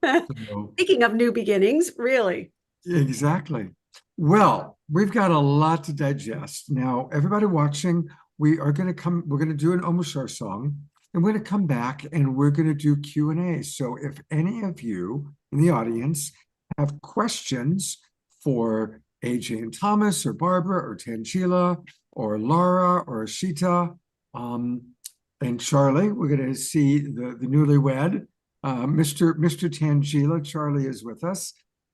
So, speaking of new beginnings, really. Exactly. Well, we've got a lot to digest. Now, everybody watching, we're going to do an Omushar song, and we're going to come back and we're going to do Q&A. So if any of you in the audience have questions for AJ and Thomas or Barbara or Tangela or Laura or Ashita, and Charlie. We're going to see the newlywed, Mr. Tangila. Charlie is with us.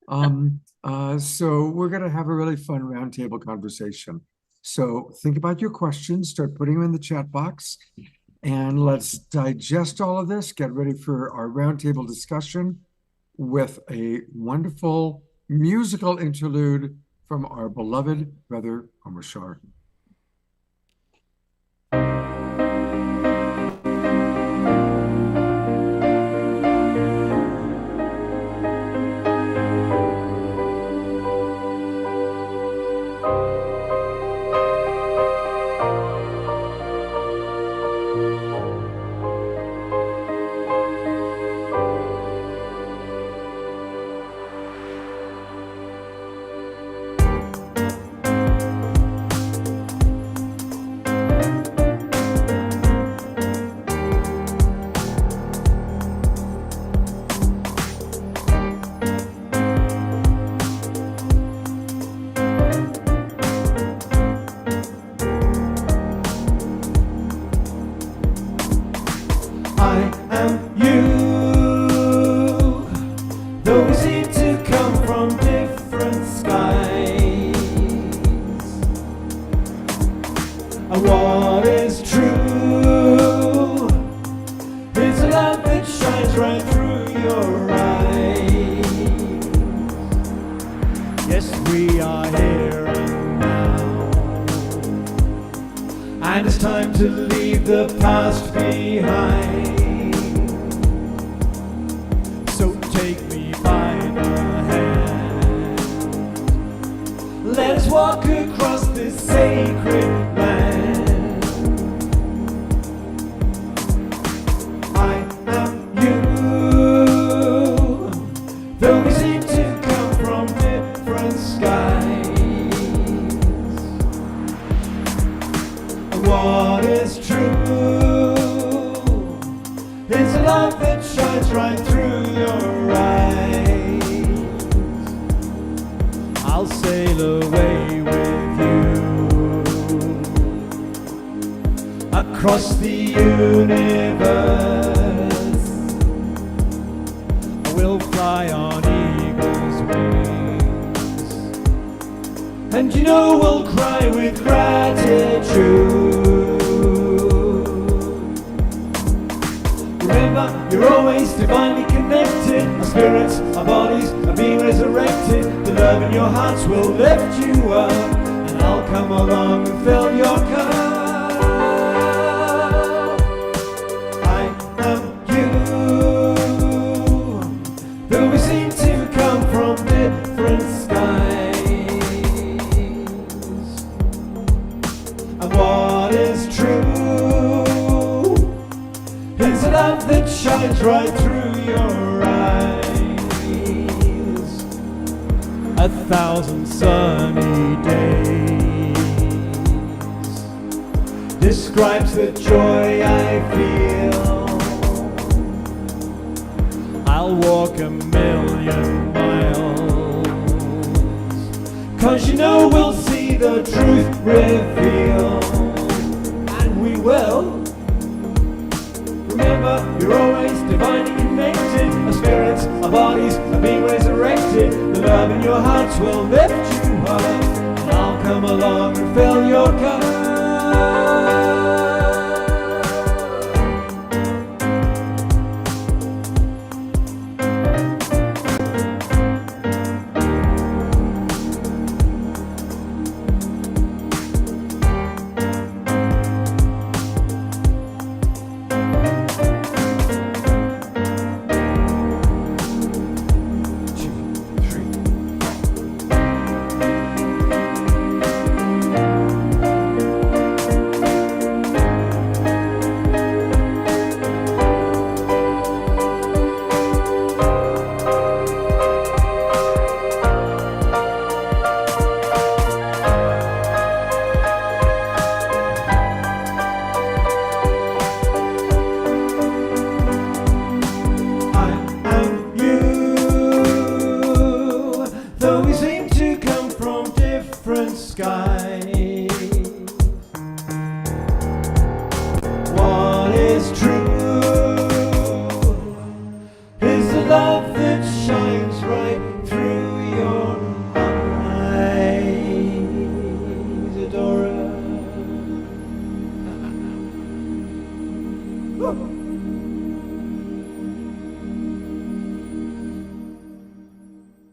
So we're going to have a really fun roundtable conversation. So think about your questions, start putting them in the chat box, and let's digest all of this, get ready for our roundtable discussion with a wonderful musical interlude from our beloved brother, Omar Shah.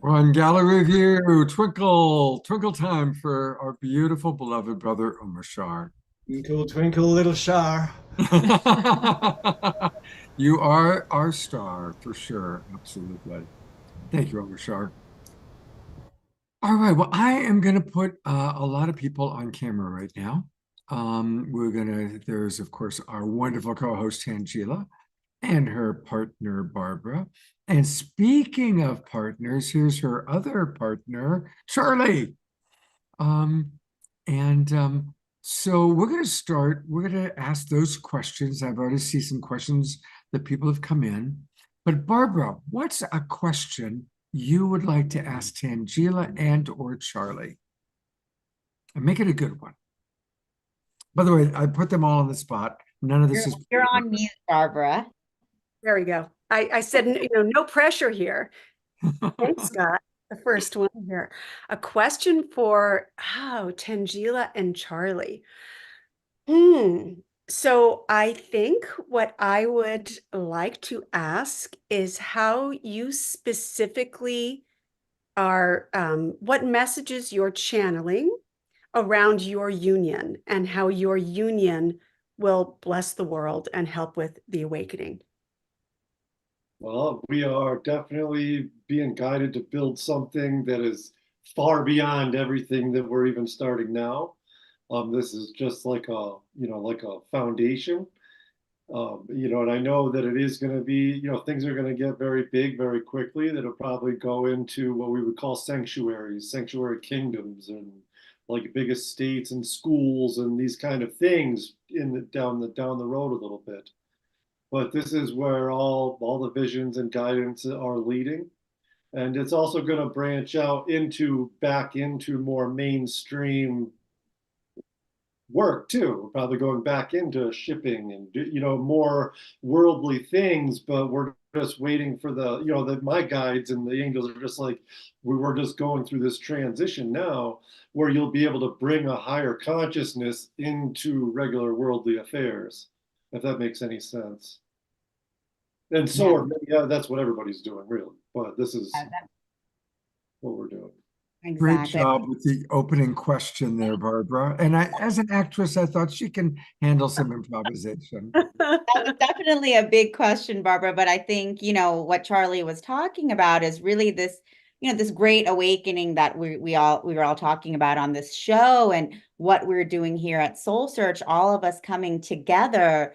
We're on gallery review. Twinkle, twinkle time for our beautiful beloved brother Omar Shar. Twinkle, twinkle, little star. You are our star for sure. Absolutely. Thank you, Omar Shar. All right. Well, I am going to put a lot of people on camera right now. There's, of course, our wonderful co-host, Tangela, and her partner, Barbara. And speaking of partners, here's her other partner, Charlie. So we're going to start. We're going to ask those questions. I've already seen some questions that people have come in. But Barbara, what's a question you would like to ask Tangela and or Charlie? And make it a good one. By the way, I put them all on the spot. None of this is. You're on mute, Barbara. There we go. I said, no pressure here. Thanks, Scott. The first one here. A question for Tangela and Charlie. So I think what I would like to ask is how you specifically are, what messages you're channeling around your union and how your union will bless the world and help with the awakening. Well, we are definitely being guided to build something that is far beyond everything that we're even starting now. This is just like a foundation. And I know that it is going to be, things are going to get very big very quickly. That'll probably go into what we would call sanctuaries, sanctuary kingdoms, and like big estates and schools and these kind of things down the road a little bit. But this is where all the visions and guidance are leading. And it's also going to branch out back into more mainstream work too. We're probably going back into shipping and more worldly things, but we're just waiting for my guides and the angels are just like, we're just going through this transition now where you'll be able to bring a higher consciousness into regular worldly affairs, if that makes any sense. And so that's what everybody's doing, really. But this is what we're doing. Exactly. Great job with the opening question there, Barbara. And as an actress, I thought she can handle some improvisation. That was definitely a big question, Barbara. But I think, what Charlie was talking about is really this, this great awakening that we were all talking about on this show, and what we're doing here at Soul Search, all of us coming together.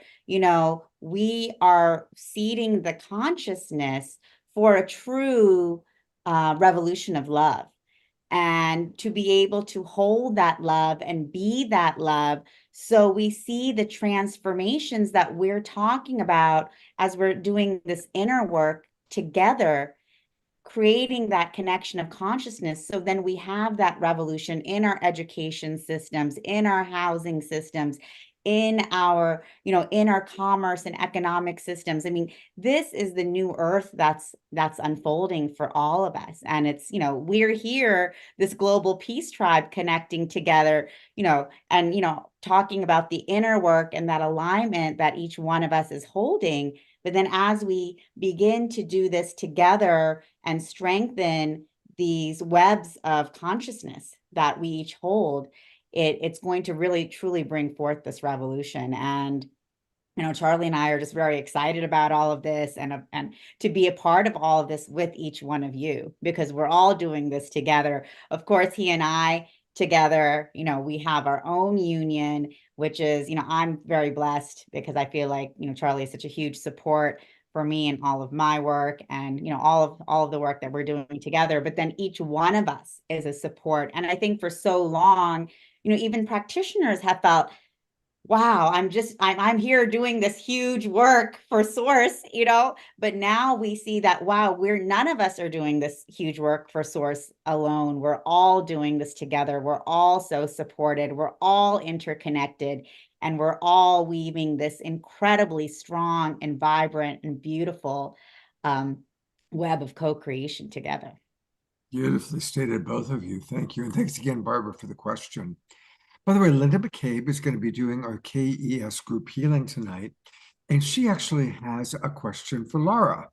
We are seeding the consciousness for a true revolution of love. And to be able to hold that love and be that love. So we see the transformations that we're talking about as we're doing this inner work together, creating that connection of consciousness. So then we have that revolution in our education systems, in our housing systems, in our, in our commerce and economic systems. I mean, this is the new earth that's unfolding for all of us. And it's, we're here, this global peace tribe connecting together, and, talking about the inner work and that alignment that each one of us is holding. But then as we begin to do this together and strengthen these webs of consciousness that we each hold, it's going to really truly bring forth this revolution. And Charlie and I are just very excited about all of this and to be a part of all of this with each one of you, because we're all doing this together. Of course, he and I together, we have our own union, which is, I'm very blessed because I feel like, Charlie is such a huge support for me and all of my work and, all of the work that we're doing together. But then each one of us is a support. And I think for so long, even practitioners have felt, wow, I'm here doing this huge work for Source, but now we see that, wow, none of us are doing this huge work for Source alone. We're all doing this together. We're all so supported. We're all interconnected, and we're all weaving this incredibly strong and vibrant and beautiful web of co-creation together. Beautifully stated, both of you. Thank you. And thanks again, Barbara, for the question. By the way, Linda McCabe is going to be doing our KES group healing tonight, and she actually has a question for Laura.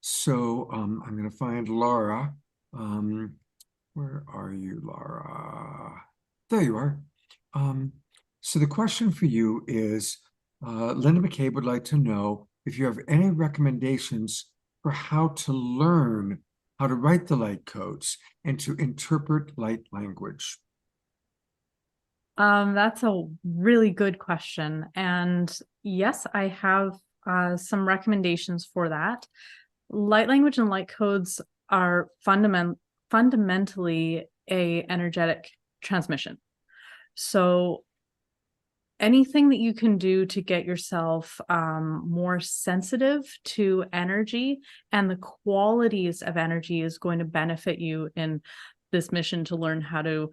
So I'm going to find Laura Where are you, Laura? There you are. So the question for you is, Linda McCabe would like to know if you have any recommendations for how to learn how to write the light codes and to interpret light language. That's a really good question. And yes, I have some recommendations for that. Light language and light codes are fundamentally a energetic transmission. So anything that you can do to get yourself more sensitive to energy and the qualities of energy is going to benefit you in this mission to learn how to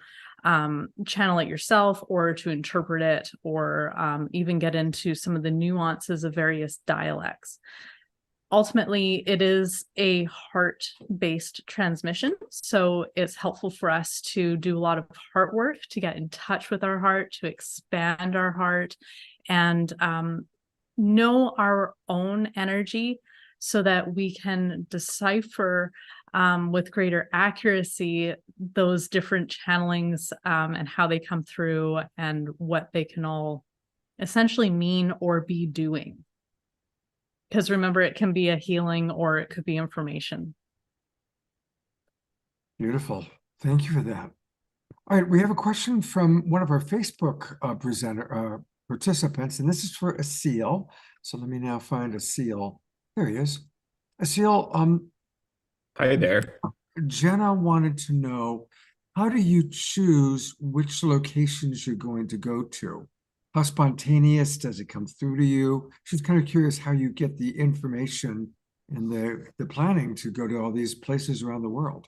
channel it yourself or to interpret it or even get into some of the nuances of various dialects. Ultimately, it is a heart-based transmission, so it's helpful for us to do a lot of heart work, to get in touch with our heart, to expand our heart, and know our own energy so that we can decipher with greater accuracy those different channelings and how they come through and what they can all essentially mean or be doing. Because remember, it can be a healing or it could be information. Beautiful. Thank you for that. All right, we have a question from one of our Facebook participants, and this is for Asil. So let me now find Asil. There he is. Asil, Hi there. Jenna wanted to know, how do you choose which locations you're going to go to? How spontaneous does it come through to you? She's kind of curious how you get the information and the planning to go to all these places around the world.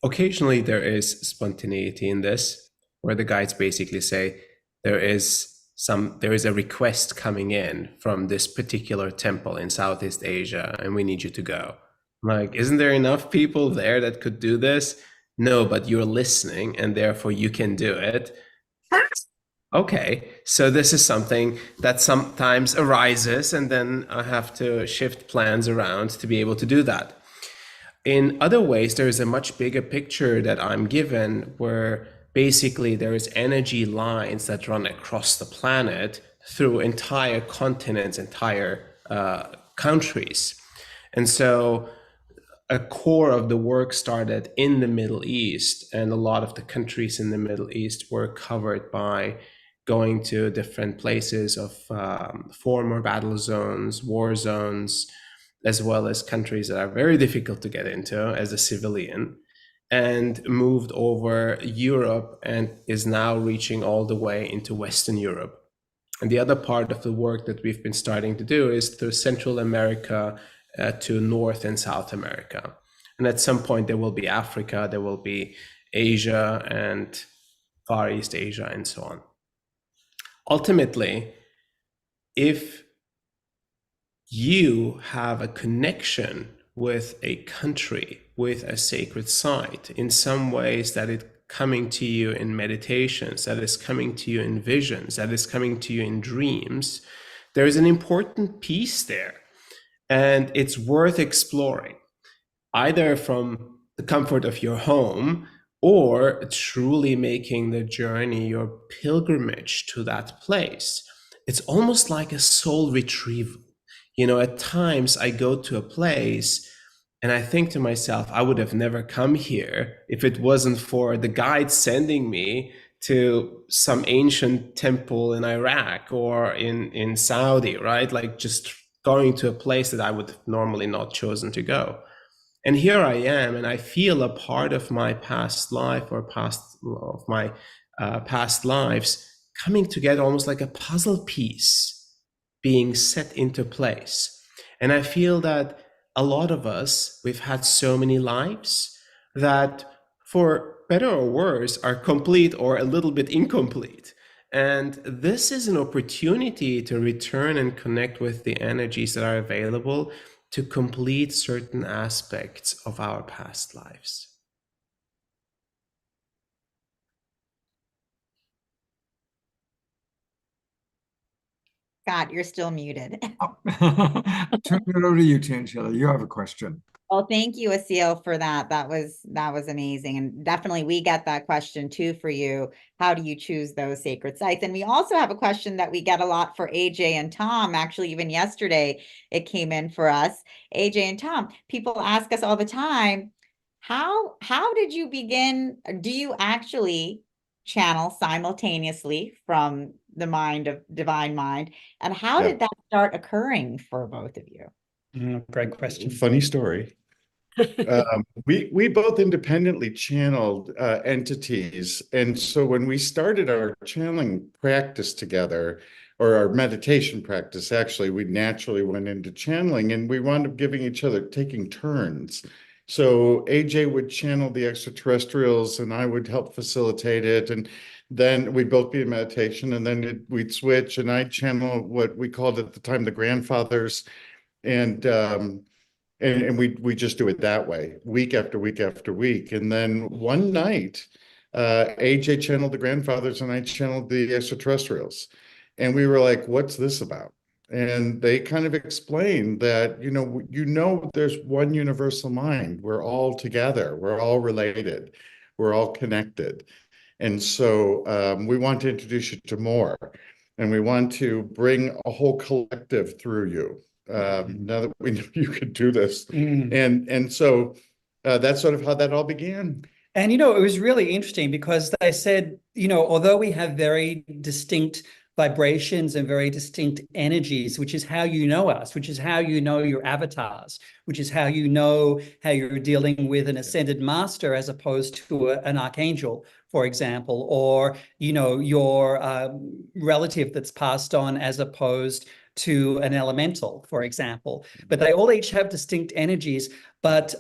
Occasionally there is spontaneity in this, where the guides basically say there is a request coming in from this particular temple in Southeast Asia, and we need you to go. I'm like, isn't there enough people there that could do this? No, but you're listening, and therefore you can do it. Okay, so this is something that sometimes arises, and then I have to shift plans around to be able to do that. In other ways, there is a much bigger picture that I'm given where basically there is energy lines that run across the planet through entire continents, entire countries. And so a core of the work started in the Middle East, and a lot of the countries in the Middle East were covered by going to different places of former battle zones, war zones, as well as countries that are very difficult to get into as a civilian, and moved over Europe and is now reaching all the way into Western Europe. And the other part of the work that we've been starting to do is through Central America to North and South America. And at some point there will be Africa, there will be Asia and Far East Asia and so on. Ultimately, if you have a connection with a country, with a sacred site, in some ways that it's coming to you in meditations, that is coming to you in visions, that is coming to you in dreams, there is an important piece there. And it's worth exploring, either from the comfort of your home or truly making the journey your pilgrimage to that place. It's almost like a soul retrieval. You know, at times I go to a place and I think to myself, I would have never come here if it wasn't for the guide sending me to some ancient temple in Iraq or in Saudi, right? Like just going to a place that I would have normally not chosen to go. And here I am, and I feel a part of my past life or past lives coming together almost like a puzzle piece being set into place. And I feel that a lot of us, we've had so many lives that, for better or worse, are complete or a little bit incomplete. And this is an opportunity to return and connect with the energies that are available to complete certain aspects of our past lives. Scott, you're still muted. Turn it over to you, Tangela. You have a question. Well, thank you, Asil, for that. That was amazing. And definitely we get that question too for you. How do you choose those sacred sites? And we also have a question that we get a lot for AJ and Tom. Actually, even yesterday it came in for us. AJ and Tom, people ask us all the time, how did you begin? Do you actually channel simultaneously from the mind of divine mind? And how Yeah. did that start occurring for both of you? Great question. Funny story. We both independently channeled entities. And so when we started our channeling practice together, or our meditation practice, actually, we naturally went into channeling, and we wound up giving each other, taking turns. So AJ would channel the extraterrestrials and I would help facilitate it. And then we'd both be in meditation, and then we'd switch, and I'd channel what we called at the time the grandfathers. And we just do it that way, week after week after week. And then one night, AJ channeled the grandfathers and I channeled the extraterrestrials. And we were like, what's this about? And they kind of explained that, there's one universal mind. We're all together. We're all related. We're all connected. And so we want to introduce you to more. And we want to bring a whole collective through you. Now that we know you could do this. And so that's sort of how that all began. And, it was really interesting because they said, although we have very distinct vibrations and very distinct energies, which is how you know us, which is how you know your avatars, which is how you know how you're dealing with an ascended master as opposed to an archangel, for example, or, your relative that's passed on as opposed to an elemental, for example. But they all each have distinct energies. But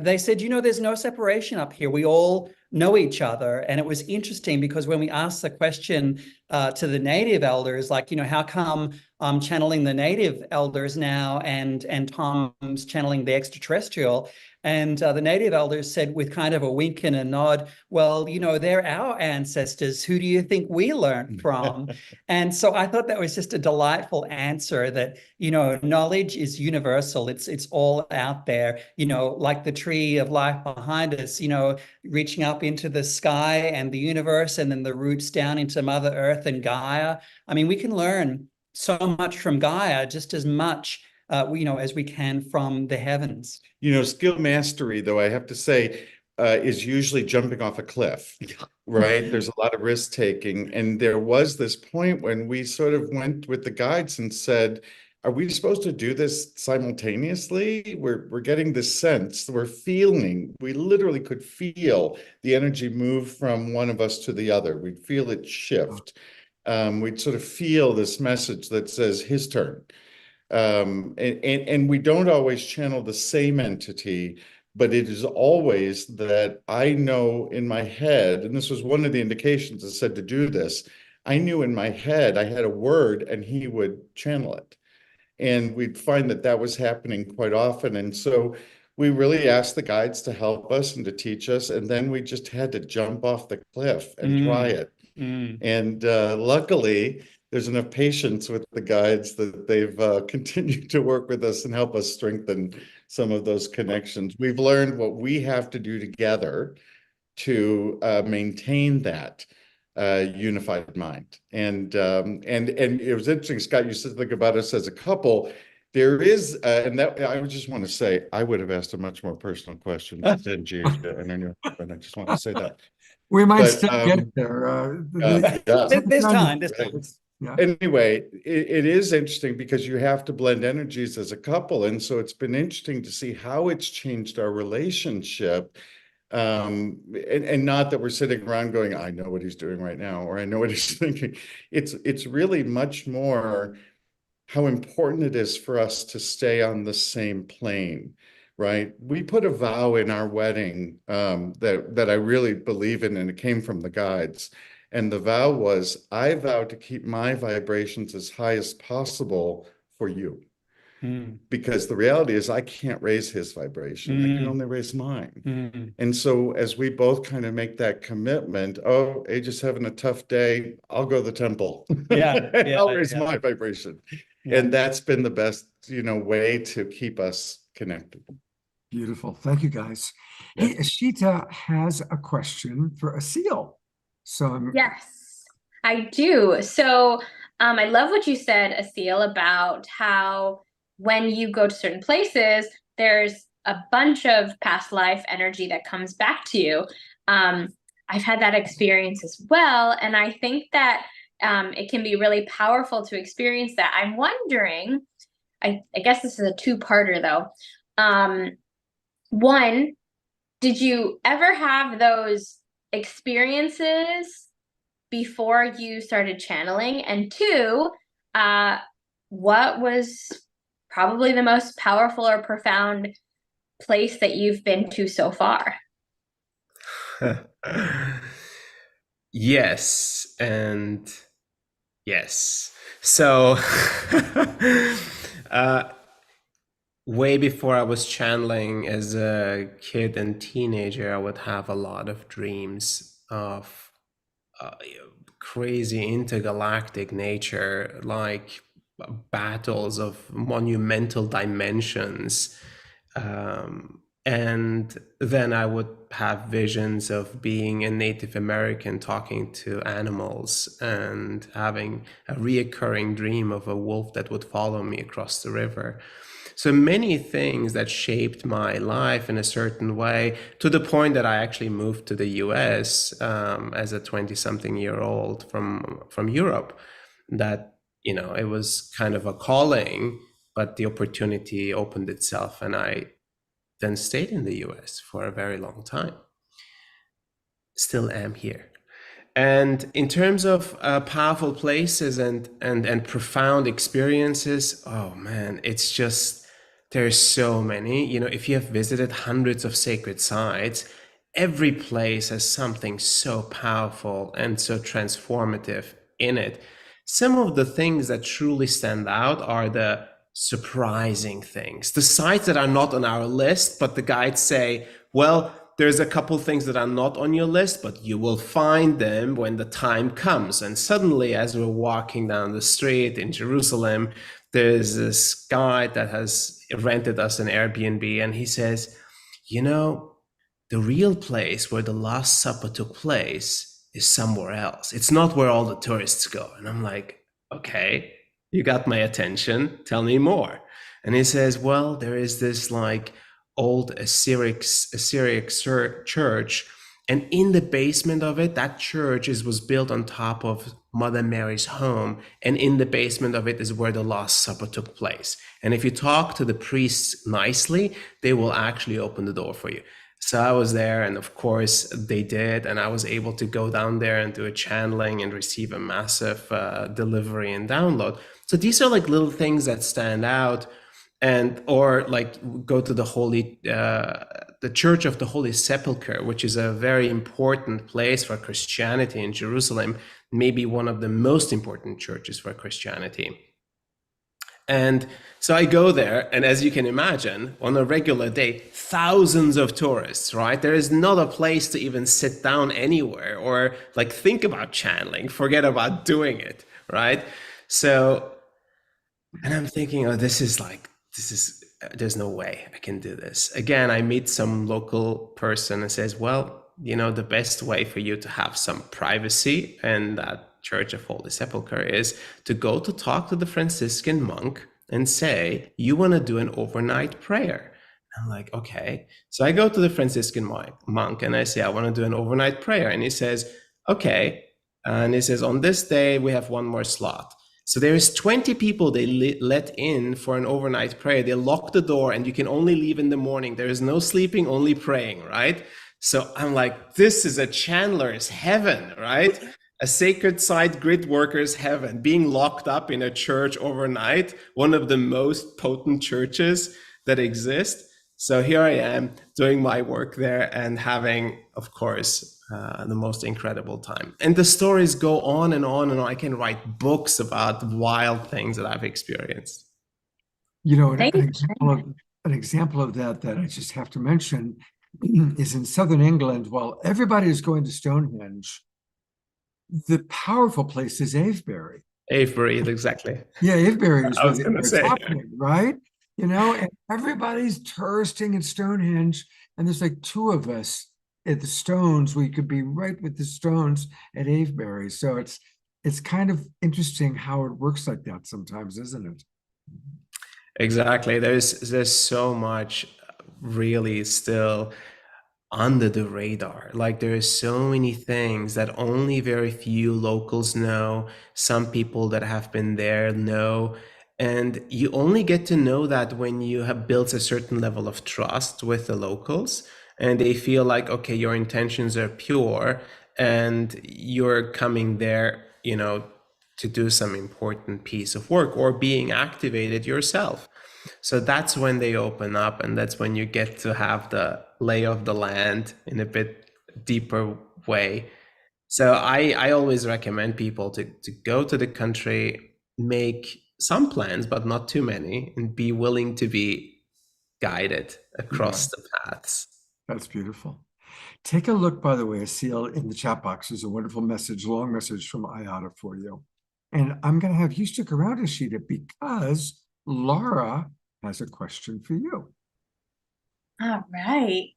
they said, there's no separation up here. We all know each other. And it was interesting because when we asked the question to the native elders, like, how come I'm channeling the native elders now and Tom's channeling the extraterrestrial? And the native elders said with kind of a wink and a nod, well, they're our ancestors. Who do you think we learned from? And so I thought that was just a delightful answer that, knowledge is universal. It's all out there, like the tree of life behind us, reaching up into the sky and the universe, and then the roots down into Mother Earth and Gaia. I mean, we can learn so much from Gaia, just as much as we can from the heavens. Skill mastery, though, I have to say, is usually jumping off a cliff, right? There's a lot of risk taking. And there was this point when we sort of went with the guides and said, are we supposed to do this simultaneously? We're getting this sense, we literally could feel the energy move from one of us to the other. We'd feel it shift. We'd sort of feel this message that says his turn. And we don't always channel the same entity, but it is always that I know in my head, and this was one of the indications that said to do this, I knew in my head I had a word and he would channel it. And we'd find that was happening quite often. And so we really asked the guides to help us and to teach us. And then we just had to jump off the cliff and try it. And luckily, there's enough patience with the guides that they've continued to work with us and help us strengthen some of those connections. We've learned what we have to do together to maintain that unified mind. And it was interesting, Scott, you said think about us as a couple. There is, and that I just want to say, I would have asked a much more personal question than Gina, and I just want to say that. We might still get there. This time. Yeah. Anyway, it is interesting because you have to blend energies as a couple. And so it's been interesting to see how it's changed our relationship. And not that we're sitting around going, I know what he's doing right now, or I know what he's thinking. It's really much more how important it is for us to stay on the same plane, right? We put a vow in our wedding that I really believe in, and it came from the guides. And the vow was, I vow to keep my vibrations as high as possible for you. Because the reality is I can't raise his vibration. I can only raise mine. And so as we both kind of make that commitment, AJ is having a tough day, I'll go to the temple. I'll raise my vibration. And that's been the best, way to keep us connected. Beautiful. Thank you, guys. Hey, Ashita has a question for Asil. So Yes, I do. So I love what you said, Asil, about how when you go to certain places, there's a bunch of past life energy that comes back to you. I've had that experience as well, and I think that it can be really powerful to experience that. I'm wondering, I guess this is a two-parter though. One, did you ever have those experiences before you started channeling? And two, what was probably the most powerful or profound place that you've been to so far? Yes, and yes. So, way before I was channeling as a kid and teenager, I would have a lot of dreams of crazy intergalactic nature, like battles of monumental dimensions. And then I would have visions of being a Native American talking to animals and having a reoccurring dream of a wolf that would follow me across the river. So many things that shaped my life in a certain way, to the point that I actually moved to the US as a 20-something-year-old from Europe. That, you know, it was kind of a calling, but the opportunity opened itself, and I then stayed in the US for a very long time. Still am here. And in terms of powerful places and profound experiences, oh man, it's just, there's so many. You know, if you have visited hundreds of sacred sites, every place has something so powerful and so transformative in it. Some of the things that truly stand out are the surprising things, the sites that are not on our list, but the guides say, well, there's a couple things that are not on your list, but you will find them when the time comes. And suddenly, as we're walking down the street in Jerusalem, there's this guy that has rented us an Airbnb, and he says, you know, the real place where the Last Supper took place is somewhere else. It's not where all the tourists go. And I'm like, okay, you got my attention. Tell me more. And he says, well, there is this like old Assyrian church, and in the basement of it, that church was built on top of Mother Mary's home, and in the basement of it is where the Last Supper took place. And if you talk to the priests nicely, they will actually open the door for you. So I was there, and of course they did, and I was able to go down there and do a channeling and receive a massive delivery and download. So these are like little things that stand out. And or like go to the Church of the Holy Sepulchre, which is a very important place for Christianity in Jerusalem, maybe one of the most important churches for Christianity. And so I go there, and as you can imagine, on a regular day, thousands of tourists, right? There is not a place to even sit down anywhere or like think about channeling, forget about doing it, right? So, and I'm thinking, oh, there's no way I can do this. Again, I meet some local person and says, well, you know, the best way for you to have some privacy in that Church of Holy Sepulchre is to go to talk to the Franciscan monk and say, you want to do an overnight prayer. I'm like, okay. So I go to the Franciscan monk and I say, I want to do an overnight prayer. And he says, okay. And he says, on this day, we have one more slot. So there is 20 people they let in for an overnight prayer. They lock the door and you can only leave in the morning. There is no sleeping, only praying, right? So I'm like, this is a channeler's heaven, right? A sacred site grid worker's heaven, being locked up in a church overnight, one of the most potent churches that exist. So here I am doing my work there and having, of course, the most incredible time. And the stories go on and on and on. I can write books about wild things that I've experienced. You know, an example of that I just have to mention is in southern England. While everybody is going to Stonehenge, the powerful place is Avebury. Avebury, exactly. Yeah, Avebury is I was where going to it's say, happening, right? And everybody's touristing at Stonehenge, and there's like two of us at the Stones. We could be right with the Stones at Avebury. So it's kind of interesting how it works like that sometimes, isn't it? Exactly. There's so much really still under the radar. Like there's so many things that only very few locals know. Some people that have been there know. And you only get to know that when you have built a certain level of trust with the locals and they feel like, okay, your intentions are pure and you're coming there, to do some important piece of work or being activated yourself. So that's when they open up, and that's when you get to have the lay of the land in a bit deeper way. So I always recommend people to go to the country, make some plans, but not too many, and be willing to be guided across the paths. That's beautiful. Take a look, by the way, I see in the chat box, there's a wonderful message, long message from Ayada for you. And I'm going to have you stick around, Ashita, because Laura has a question for you. All right.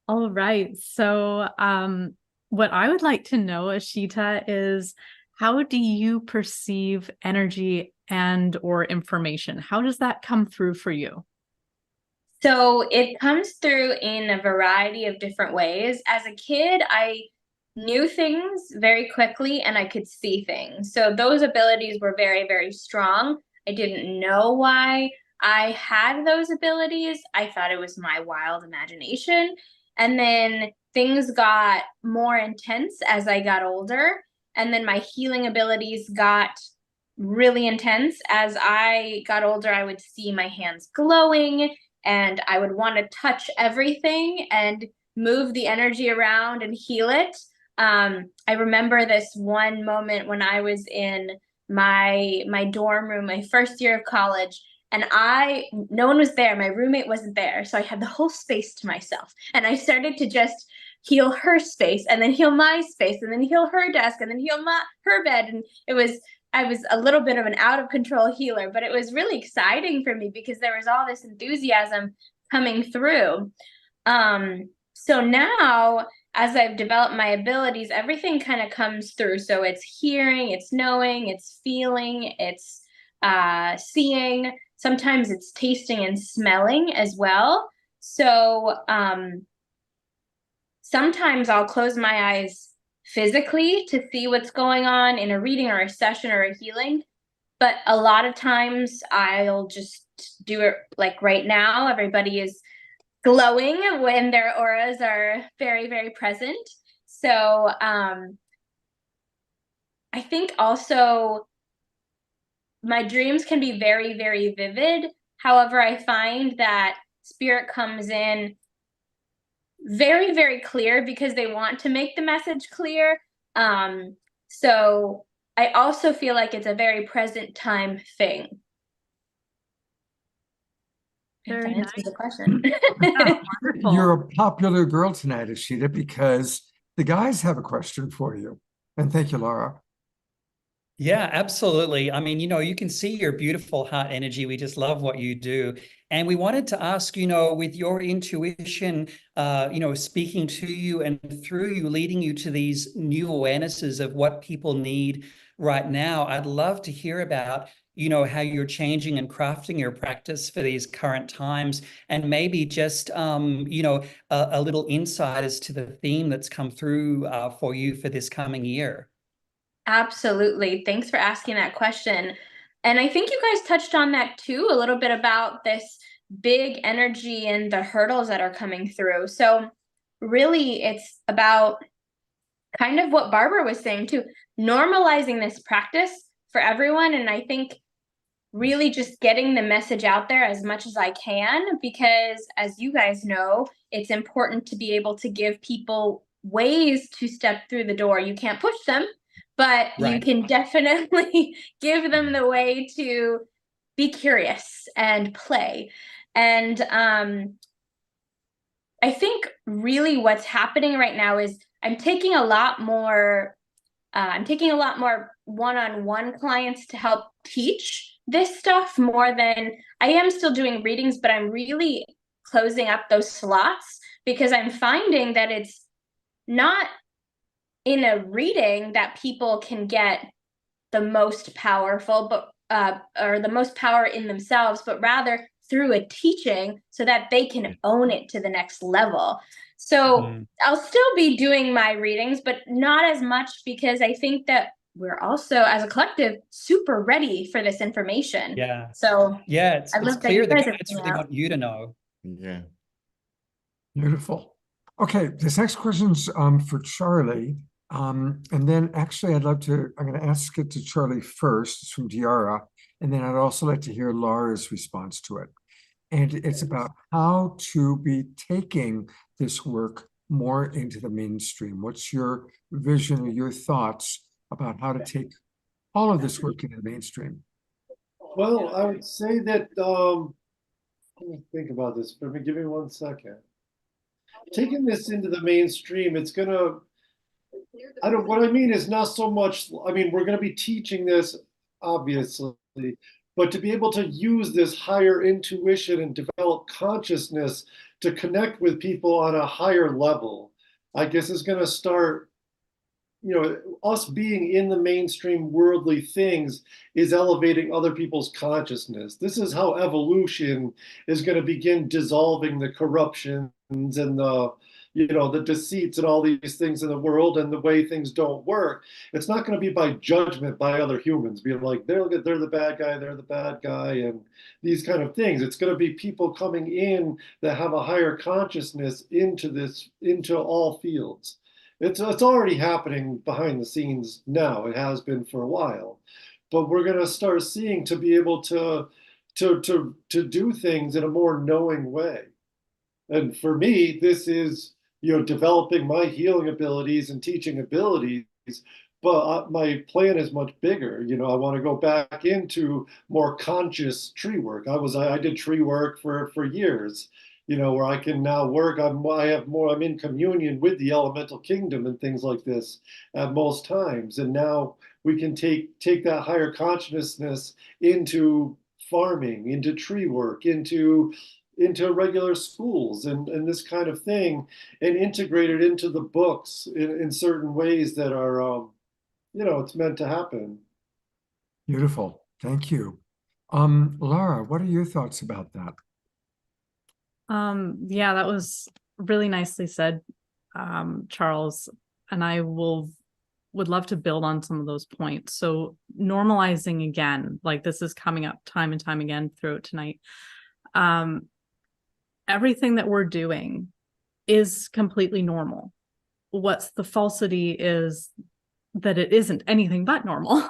All right. So, what I would like to know, Ashita, is how do you perceive energy and or information? How does that come through for you? So it comes through in a variety of different ways. As a kid, I knew things very quickly and I could see things. So those abilities were very, very strong. I didn't know why I had those abilities. I thought it was my wild imagination. And then things got more intense as I got older. And then my healing abilities got really intense. As I got older, I would see my hands glowing and I would want to touch everything and move the energy around and heal it. I remember this one moment when I was in my dorm room, my first year of college, and no one was there. My roommate wasn't there, so I had the whole space to myself, and I started to just heal her space, and then heal my space, and then heal her desk, and then heal her bed, and I was a little bit of an out of control healer, but it was really exciting for me because there was all this enthusiasm coming through. So now, as I've developed my abilities, everything kind of comes through. So it's hearing, it's knowing, it's feeling, it's seeing. Sometimes it's tasting and smelling as well. So sometimes I'll close my eyes physically to see what's going on in a reading or a session or a healing. But a lot of times I'll just do it like right now. Everybody is glowing when their auras are very, very present. So I think also my dreams can be very, very vivid. However, I find that spirit comes in very, very clear because they want to make the message clear. So I also feel like it's a very present time thing. Very If that answers nice. the question. Yeah, wonderful. You're a popular girl tonight, Ashita, because the guys have a question for you. And thank you, Laura. Yeah, absolutely. I mean, you can see your beautiful heart energy. We just love what you do. And we wanted to ask, with your intuition, speaking to you and through you, leading you to these new awarenesses of what people need right now. I'd love to hear about, how you're changing and crafting your practice for these current times, and maybe just, a little insight as to the theme that's come through for you for this coming year. Absolutely. Thanks for asking that question. And I think you guys touched on that too, a little bit about this big energy and the hurdles that are coming through. So really it's about kind of what Barbara was saying too, normalizing this practice for everyone. And I think really just getting the message out there as much as I can, because as you guys know, it's important to be able to give people ways to step through the door. You can't push them, but you can definitely give them the way to be curious and play. And I think really what's happening right now is I'm taking a lot more one-on-one clients to help teach this stuff more than I am still doing readings, but I'm really closing up those slots because I'm finding that it's not in a reading that people can get the most powerful, but or the most power in themselves, but rather through a teaching so that they can own it to the next level. So I'll still be doing my readings, but not as much because I think that we're also, as a collective, super ready for this information. Yeah. So Yeah, I it's love that clear you the guys are guides coming really out. want you to know. Yeah. Beautiful. Okay, this next question's for Charlie. And then actually I'm going to ask it to Charlie first. It's from Diara. And then I'd also like to hear Laura's response to it. And it's about how to be taking this work more into the mainstream. What's your vision or your thoughts about how to take all of this work into the mainstream? Well, I would say that, let me think about this. Give me 1 second. Taking this into the mainstream, it's gonna, what I mean is not so much, I mean, we're gonna be teaching this, obviously, but to be able to use this higher intuition and develop consciousness to connect with people on a higher level, I guess is gonna start, us being in the mainstream worldly things is elevating other people's consciousness. This is how evolution is going to begin dissolving the corruptions and the deceits and all these things in the world and the way things don't work. It's not going to be by judgment by other humans, being like, they're the bad guy, they're the bad guy, and these kind of things. It's going to be people coming in that have a higher consciousness into all fields. It's already happening behind the scenes now. It has been for a while, but we're going to start seeing to be able to do things in a more knowing way. And for me, this is developing my healing abilities and teaching abilities. But my plan is much bigger. I want to go back into more conscious tree work. I did tree work for years. Where I can now work. I'm in communion with the elemental kingdom and things like this at most times. And now we can take that higher consciousness into farming, into tree work, into regular schools and this kind of thing, and integrate it into the books in certain ways that are, it's meant to happen. Beautiful. Thank you. Laura, what are your thoughts about that? Yeah, that was really nicely said, Charles, and I would love to build on some of those points. So normalizing again, like this is coming up time and time again throughout tonight. Everything that we're doing is completely normal. What's the falsity is that it isn't anything but normal.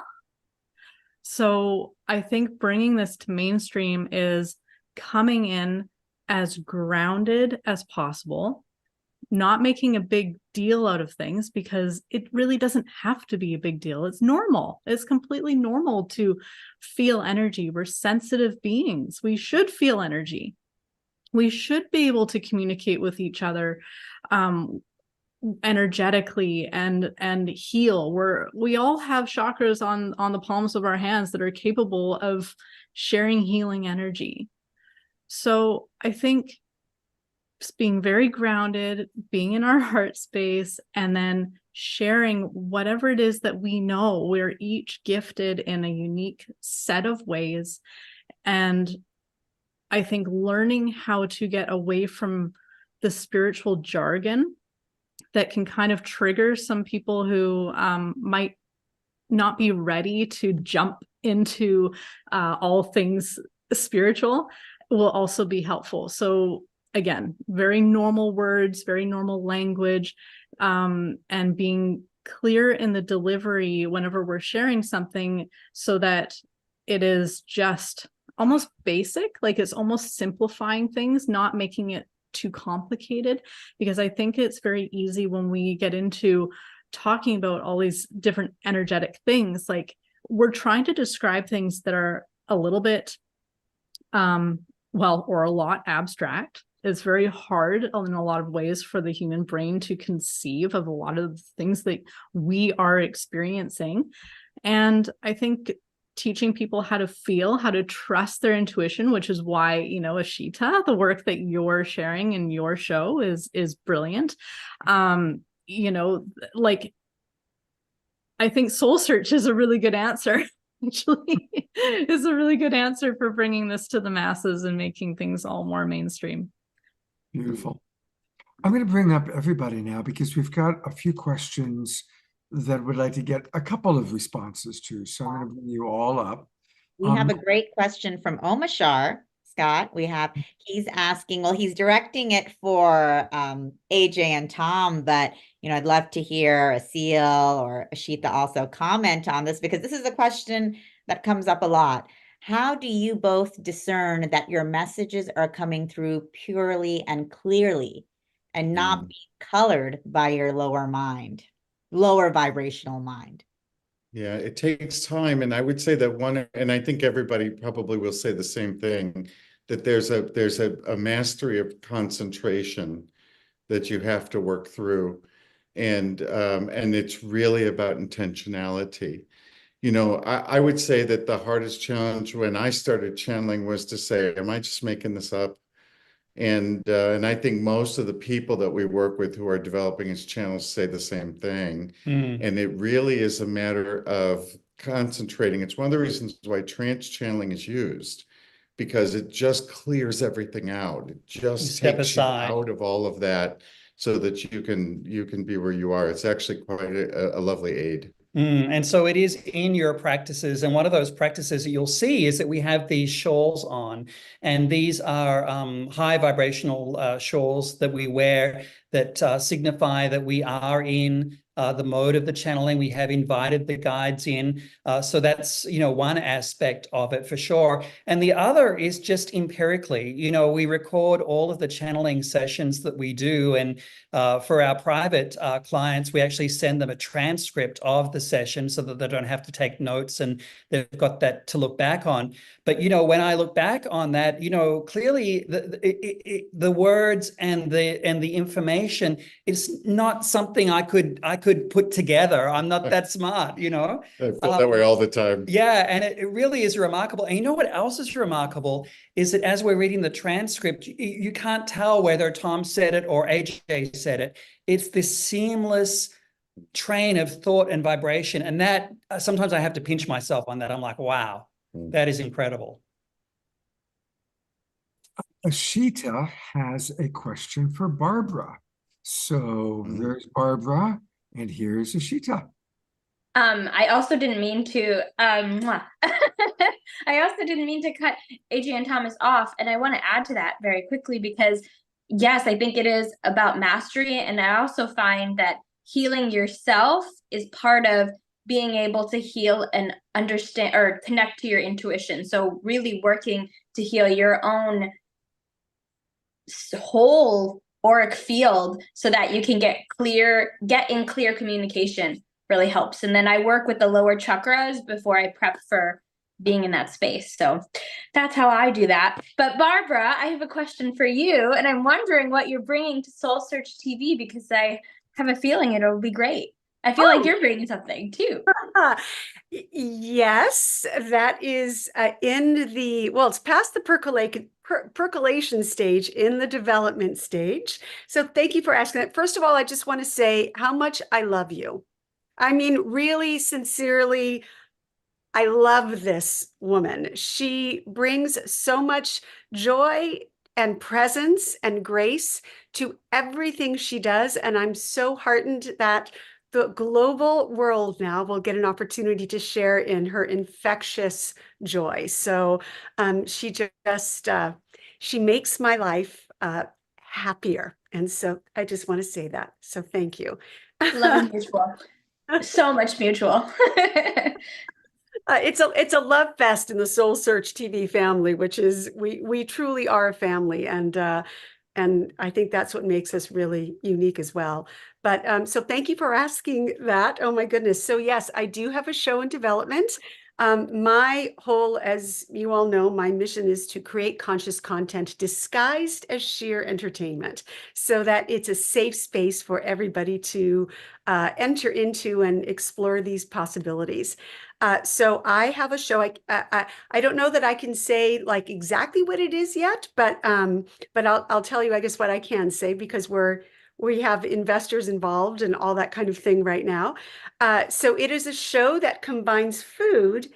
So I think bringing this to mainstream is coming in as grounded as possible, not making a big deal out of things because it really doesn't have to be a big deal. It's normal. It's completely normal to feel energy. We're sensitive beings. We should feel energy. We should be able to communicate with each other energetically and heal. We all have chakras on the palms of our hands that are capable of sharing healing energy. So I think just being very grounded, being in our heart space, and then sharing whatever it is that we know. We're each gifted in a unique set of ways. And I think learning how to get away from the spiritual jargon that can kind of trigger some people who might not be ready to jump into all things spiritual will also be helpful. So again, very normal words, very normal language, and being clear in the delivery whenever we're sharing something so that it is just almost basic, like it's almost simplifying things, not making it too complicated, because I think it's very easy when we get into talking about all these different energetic things, like we're trying to describe things that are a little bit or a lot abstract. It's very hard in a lot of ways for the human brain to conceive of a lot of things that we are experiencing. And I think teaching people how to feel, how to trust their intuition, which is why, you know, Ashita, the work that you're sharing in your show is brilliant. You know, like, I think Soul Search is a really good answer. Actually, is a really good answer for bringing this to the masses and making things all more mainstream. Beautiful. I'm going to bring up everybody now because we've got a few questions that we'd like to get a couple of responses to. So I'm going to bring you all up. We have a great question from Omashar, Scott. He's asking, well, he's directing it for AJ and Tom, but you know, I'd love to hear Asil or Ashita also comment on this, because this is a question that comes up a lot. How do you both discern that your messages are coming through purely and clearly and not being colored by your lower vibrational mind? Yeah, it takes time. And I would say that and I think everybody probably will say the same thing, that there's a mastery of concentration that you have to work through. And it's really about intentionality. You know, I would say that the hardest challenge when I started channeling was to say, am I just making this up? And I think most of the people that we work with who are developing as channels say the same thing. And it really is a matter of concentrating. It's one of the reasons why trance channeling is used, because it just clears everything out. It just takes you out of all of that so that you can be where you are. It's actually quite a lovely aid. And so it is in your practices. And one of those practices that you'll see is that we have these shawls on. And these are high vibrational shawls that we wear that signify that we are in the mode of the channeling. We have invited the guides in. So that's, you know, one aspect of it for sure. And the other is just empirically, you know, we record all of the channeling sessions that we do. And for our private clients, we actually send them a transcript of the session so that they don't have to take notes and they've got that to look back on. But, you know, when I look back on that, you know, clearly the words and the information is not something I could put together. I'm not that smart, you know. I feel that way all the time. Yeah, and it really is remarkable. And you know what else is remarkable is that as we're reading the transcript, you can't tell whether Tom said it or AJ said it. It's this seamless train of thought and vibration. And that sometimes I have to pinch myself on that. I'm like, wow, that is incredible. Ashita has a question for Barbara. So there's Barbara, and here's Ashita. I also didn't mean to I also didn't mean to cut AJ and Thomas off, and I want to add to that very quickly, because yes, I think it is about mastery, and I also find that healing yourself is part of being able to heal and understand or connect to your intuition. So really working to heal your own whole auric field so that you can get in clear communication really helps. And then I work with the lower chakras before I prep for being in that space. So that's how I do that. But Barbara, I have a question for you, and I'm wondering what you're bringing to Soul Search TV, because I have a feeling it'll be great. I feel like you're bringing something too. Yes, that is it's past the percolation stage, in the development stage. So thank you for asking that. First of all, I just want to say how much I love you. I mean, really, sincerely, I love this woman. She brings so much joy and presence and grace to everything she does. And I'm so heartened that the global world now will get an opportunity to share in her infectious joy. So she makes my life happier. And so I just want to say that. So thank you. Love is mutual. So much mutual. It's a love fest in the Soul Search TV family, which is we truly are a family, and I think that's what makes us really unique as well. But so thank you for asking that. Oh my goodness. So yes, I do have a show in development. My whole, as you all know, my mission is to create conscious content disguised as sheer entertainment so that it's a safe space for everybody to enter into and explore these possibilities. So I have a show. I don't know that I can say like exactly what it is yet, but I'll tell you, I guess, what I can say, because we have investors involved and all that kind of thing right now. So it is a show that combines food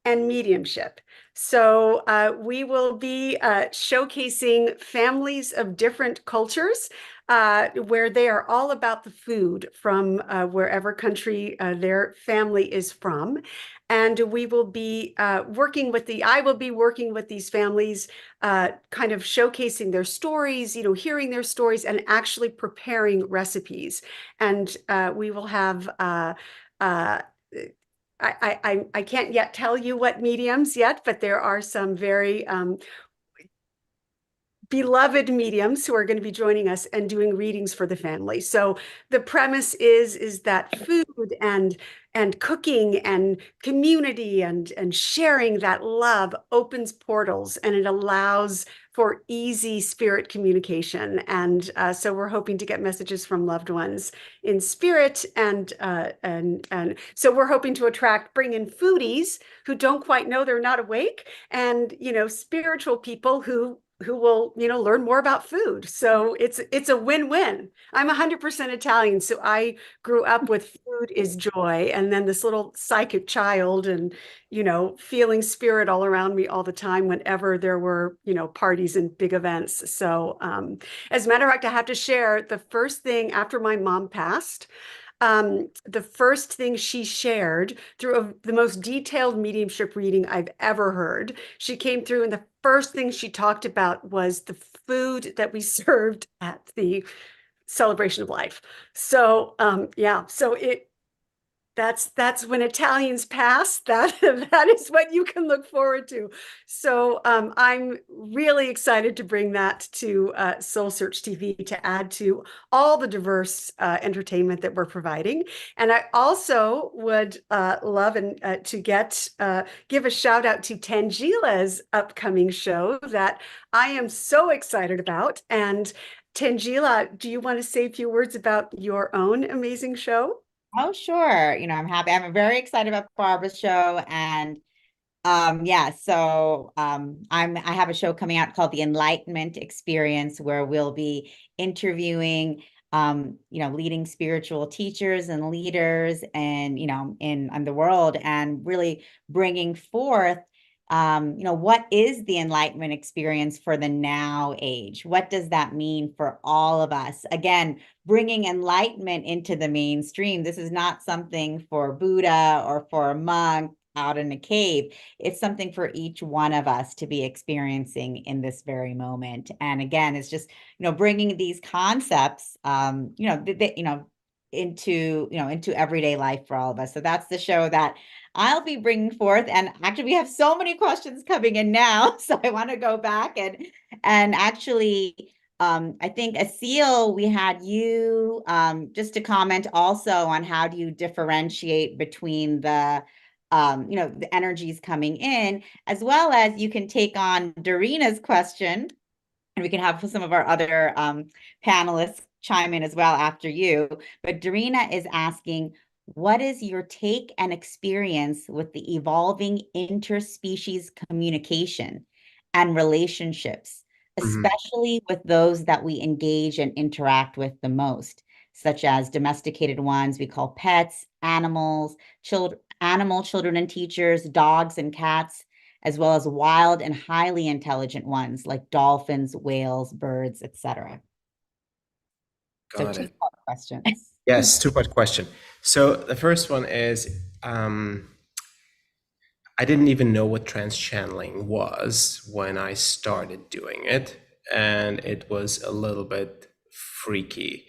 and mediumship. So we will be showcasing families of different cultures where they are all about the food from wherever country their family is from. And we will be I will be working with these families, kind of showcasing their stories, hearing their stories and actually preparing recipes. And we will have I can't yet tell you what mediums yet, but there are some very beloved mediums who are going to be joining us and doing readings for the family. So the premise is that food and cooking and community and sharing that love opens portals, and it allows for easy spirit communication. And so we're hoping to get messages from loved ones in spirit, and so we're hoping to bring in foodies who don't quite know they're not awake, and spiritual people who will learn more about food. So it's a win-win. I'm 100% Italian, so I grew up with food is joy, and then this little psychic child, and feeling spirit all around me all the time whenever there were parties and big events. So as a matter of fact, I have to share the first thing after my mom passed. The first thing she shared through the most detailed mediumship reading I've ever heard. She came through, and the first thing she talked about was the food that we served at the celebration of life. So yeah, so that's when Italians pass. That is what you can look forward to. So I'm really excited to bring that to Soul Search TV to add to all the diverse entertainment that we're providing. And I also would love to give a shout out to Tangila's upcoming show that I am so excited about. And Tangila, do you want to say a few words about your own amazing show? Oh, sure. I'm happy. I'm very excited about Barbara's show. And yeah, so I have a show coming out called The Enlightenment Experience, where we'll be interviewing leading spiritual teachers and leaders and in the world, and really bringing forth what is the enlightenment experience for the now age? What does that mean for all of us? Again, bringing enlightenment into the mainstream. This is not something for Buddha or for a monk out in a cave. It's something for each one of us to be experiencing in this very moment. And again, it's just, bringing these concepts, into everyday life for all of us. So that's the show that I'll be bringing forth. And actually, we have so many questions coming in now. So I want to go back and actually, I think Asil, we had you just to comment also on how do you differentiate between the energies coming in, as well as you can take on Darina's question, and we can have some of our other panelists chime in as well after you. But Darina is asking, what is your take and experience with the evolving interspecies communication and relationships, especially with those that we engage and interact with the most, such as domesticated ones we call pets, animals, children and teachers, dogs and cats, as well as wild and highly intelligent ones like dolphins, whales, birds, etc. So two-part question. Yes, two-part question. So the first one is, I didn't even know what trans-channeling was when I started doing it, and it was a little bit freaky.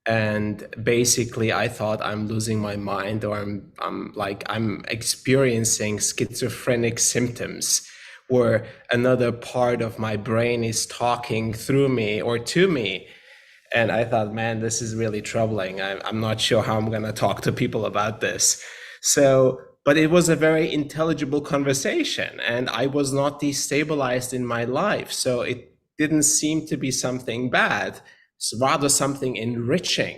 And basically, I thought I'm losing my mind, or I'm experiencing schizophrenic symptoms, where another part of my brain is talking through me or to me. And I thought, man, this is really troubling. I'm not sure how I'm going to talk to people about this. So but it was a very intelligible conversation, and I was not destabilized in my life. So it didn't seem to be something bad, it's rather something enriching.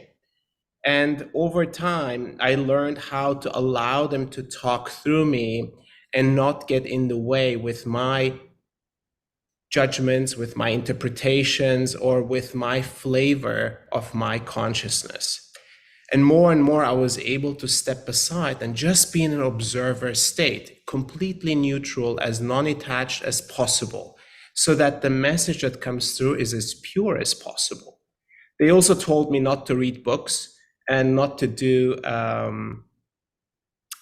And over time, I learned how to allow them to talk through me and not get in the way with my judgments, with my interpretations, or with my flavor of my consciousness. And more, I was able to step aside and just be in an observer state, completely neutral, as non-attached as possible, so that the message that comes through is as pure as possible. They also told me not to read books and not to do,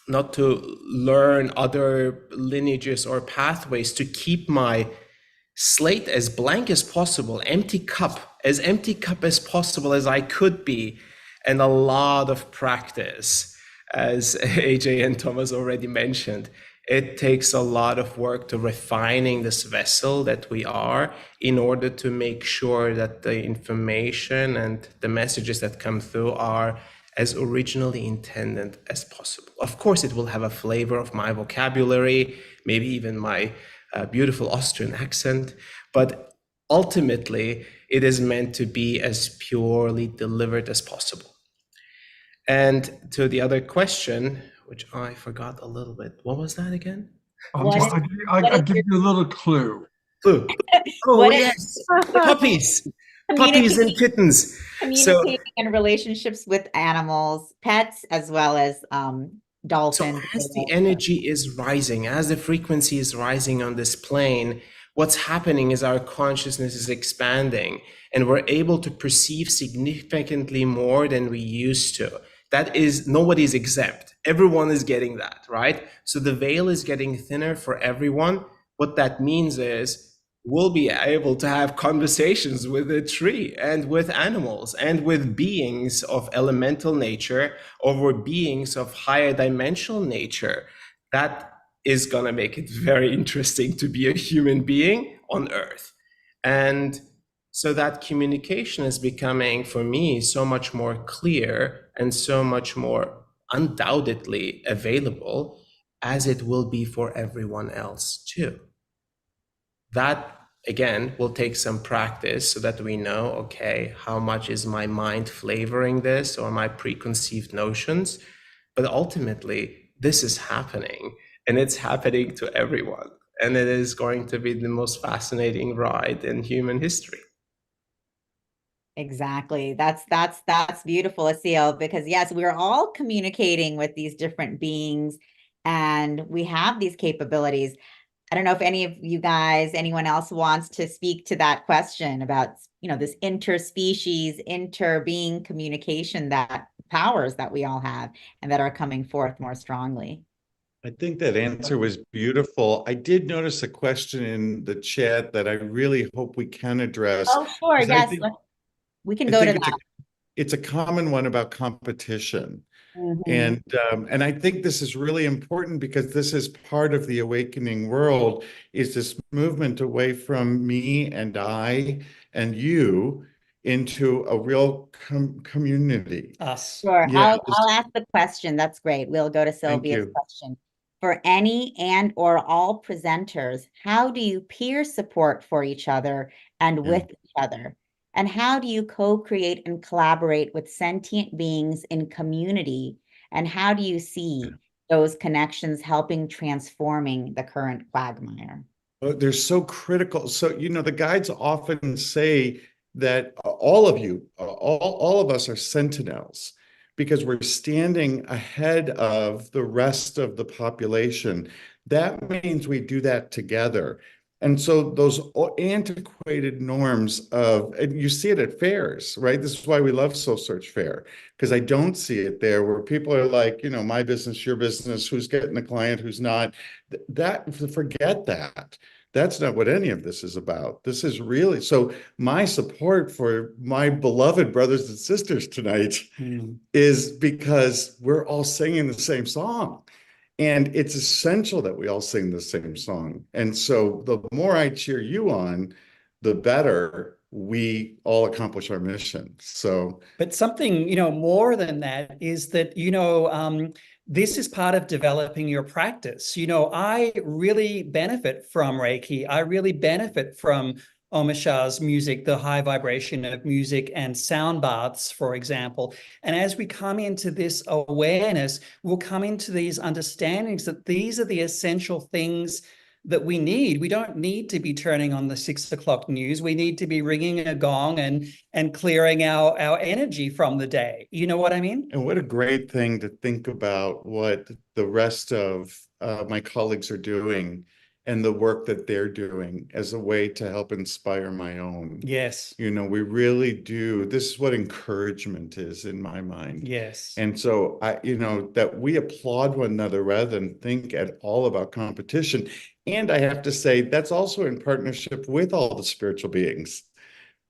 not to learn other lineages or pathways, to keep my slate as blank as possible, empty cup as possible as I could be, and a lot of practice. As AJ and Thomas already mentioned, it takes a lot of work to refining this vessel that we are, in order to make sure that the information and the messages that come through are as originally intended as possible. Of course, it will have a flavor of my vocabulary, maybe even my beautiful Austrian accent, but ultimately it is meant to be as purely delivered as possible. And to the other question, which I forgot a little bit, what was that again? I'll give you a little clue. Clue. Oh, yes, puppies, puppies and kittens. Communicating in relationships with animals, pets, as well as dolphins. So as the energy is rising, as the frequency is rising on this plane, what's happening is our consciousness is expanding, and we're able to perceive significantly more than we used to. That is, nobody's exempt. Everyone is getting that, right? So the veil is getting thinner for everyone. What that means is we'll be able to have conversations with a tree and with animals and with beings of elemental nature, or beings of higher dimensional nature. That is going to make it very interesting to be a human being on Earth. And so that communication is becoming, for me, so much more clear and so much more undoubtedly available, as it will be for everyone else too. That, again, will take some practice so that we know, okay, how much is my mind flavoring this, or my preconceived notions? But ultimately, this is happening, and it's happening to everyone. And it is going to be the most fascinating ride in human history. Exactly. That's beautiful, Asil, because yes, we're all communicating with these different beings, and we have these capabilities. I don't know if any of you guys, anyone else wants to speak to that question about, this interspecies, interbeing communication, that powers that we all have and that are coming forth more strongly. I think that answer was beautiful. I did notice a question in the chat that I really hope we can address. Oh, sure. Yes. We can go to that. It's a common one about competition. Mhm. And I think this is really important, because this is part of the awakening world, is this movement away from me and I and you into a real community. Us. Sure. Yeah, I'll ask the question. That's great. We'll go to Sylvia's you. question. For any and or all presenters, how do you peer support for each other and with each other? And how do you co-create and collaborate with sentient beings in community? And how do you see those connections helping transforming the current quagmire? They're so critical. So, the guides often say that all of you, all of us are sentinels, because we're standing ahead of the rest of the population. That means we do that together. And so those antiquated norms and you see it at fairs, right? This is why we love Soul Search Fair, because I don't see it there, where people are like, my business, your business, who's getting the client, who's not. Forget that. That's not what any of this is about. This is really, so my support for my beloved brothers and sisters tonight is because we're all singing the same song. And it's essential that we all sing the same song. And so the more I cheer you on, the better we all accomplish our mission. So, but something, more than that is that, this is part of developing your practice. You know, I really benefit from Reiki. I really benefit from Om Asha's music, the high vibration of music and sound baths, for example. And as we come into this awareness, we'll come into these understandings that these are the essential things that we need. We don't need to be turning on the 6 o'clock news. We need to be ringing a gong and clearing our energy from the day. You know what I mean? And what a great thing to think about what the rest of my colleagues are doing and the work that they're doing as a way to help inspire my own. Yes. You know, we really do. This is what encouragement is in my mind. Yes. And so you know, that we applaud one another rather than think at all about competition. And I have to say, that's also in partnership with all the spiritual beings,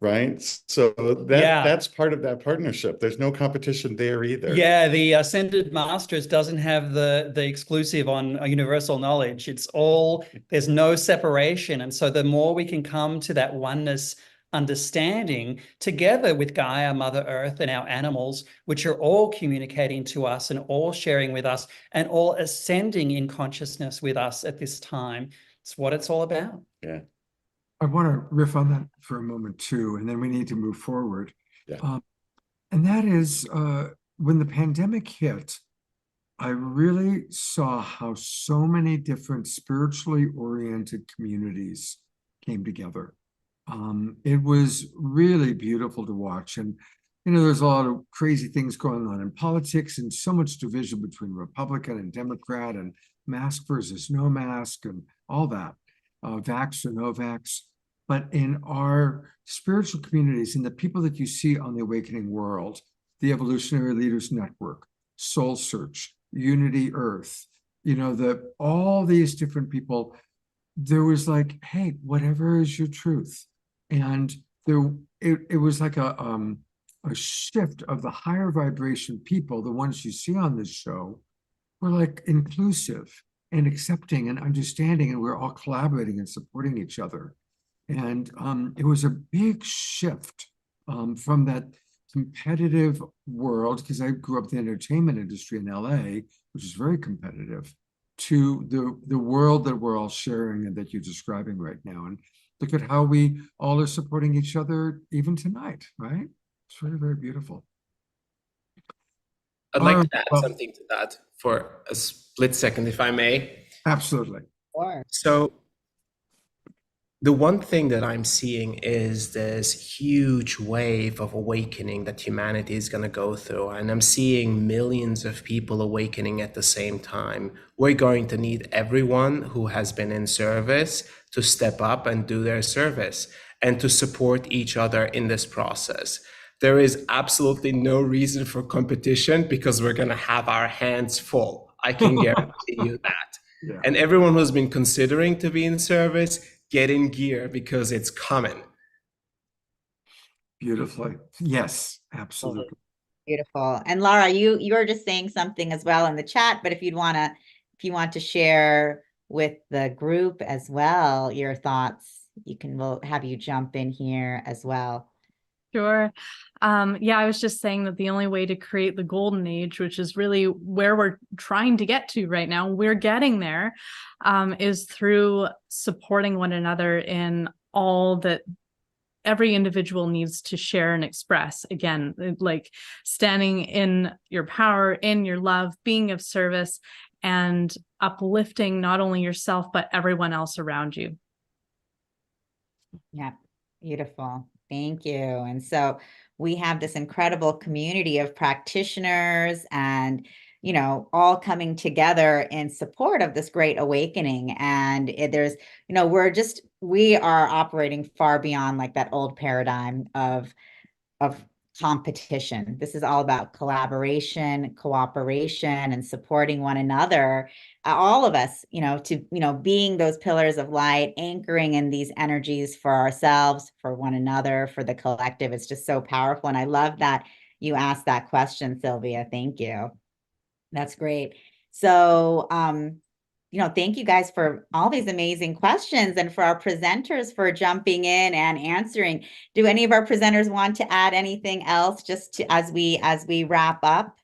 right? So that's part of that partnership. There's no competition there either. Yeah, the Ascended Masters doesn't have the exclusive on universal knowledge. It's all, there's no separation. And so the more we can come to that oneness understanding together with Gaia, Mother Earth, and our animals, which are all communicating to us and all sharing with us and all ascending in consciousness with us at this time, it's what it's all about. Yeah. I want to riff on that for a moment too, and then we need to move forward. Yeah. And that is when the pandemic hit, I really saw how so many different spiritually oriented communities came together. It was really beautiful to watch. And, you know, there's a lot of crazy things going on in politics and so much division between Republican and Democrat and mask versus no mask and all that, vax or no vax. But in our spiritual communities and the people that you see on the Awakening World, the Evolutionary Leaders Network, Soul Search, Unity Earth, you know, all these different people, there was like, hey, whatever is your truth. And it was like a shift of the higher vibration people, the ones you see on this show, were like inclusive and accepting and understanding, and we're all collaborating and supporting each other. And it was a big shift from that competitive world, because I grew up in the entertainment industry in LA, which is very competitive, to the world that we're all sharing and that you're describing right now. And look at how we all are supporting each other even tonight, right? It's very, very beautiful. I'd like to add something to that for a split second, if I may. Absolutely. Sure. So the one thing that I'm seeing is this huge wave of awakening that humanity is going to go through. And I'm seeing millions of people awakening at the same time. We're going to need everyone who has been in service to step up and do their service and to support each other in this process. There is absolutely no reason for competition because we're going to have our hands full. I can guarantee you that. Yeah. And everyone who's been considering to be in service, get in gear because it's coming. Beautifully. Yes, absolutely. Beautiful. And Laura, you were just saying something as well in the chat, but if you want to share with the group as well, your thoughts, we'll have you jump in here as well. Sure. Yeah, I was just saying that the only way to create the golden age, which is really where we're trying to get to right now, we're getting there, is through supporting one another in all that every individual needs to share and express. Again, like standing in your power, in your love, being of service, and uplifting not only yourself, but everyone else around you. Yeah, beautiful. Thank you. And so we have this incredible community of practitioners and, you know, all coming together in support of this great awakening. And there's, you know, we are operating far beyond like that old paradigm of competition. This is all about collaboration, cooperation, and supporting one another. All of us, you know, being those pillars of light, anchoring in these energies for ourselves, for one another, for the collective. It's just so powerful. And I love that you asked that question, Sylvia. Thank you. That's great. So, you know, thank you guys for all these amazing questions and for our presenters for jumping in and answering. Do any of our presenters want to add anything else just to as we wrap up?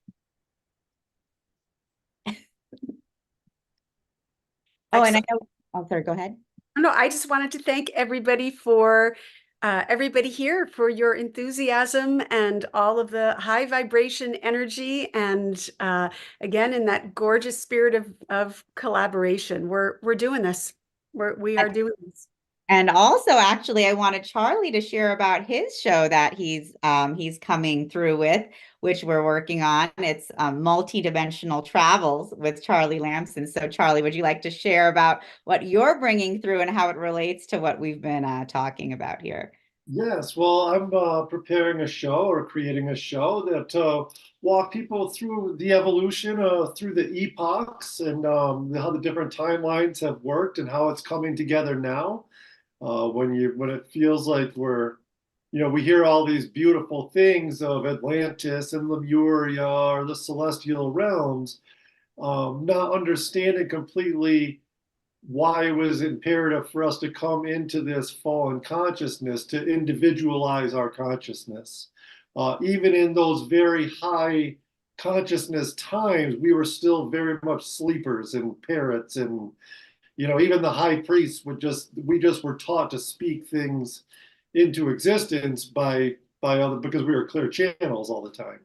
Oh, and I know, oh, sorry, go ahead. No, I just wanted to thank everybody for everybody here for your enthusiasm and all of the high vibration energy, and again in that gorgeous spirit of collaboration. We're doing this. We are doing this. And also, actually, I wanted Charlie to share about his show that he's coming through with, which we're working on. It's Multidimensional Travels with Charlie Lamson. So, Charlie, would you like to share about what you're bringing through and how it relates to what we've been talking about here? Yes, well, I'm preparing a show or creating a show that walk people through the evolution through the epochs and how the different timelines have worked and how it's coming together now. When it feels like we hear all these beautiful things of Atlantis and Lemuria or the celestial realms, not understanding completely why it was imperative for us to come into this fallen consciousness to individualize our consciousness. Even in those very high consciousness times, we were still very much sleepers and parrots, and even the high priests we just were taught to speak things into existence by other, because we were clear channels all the time.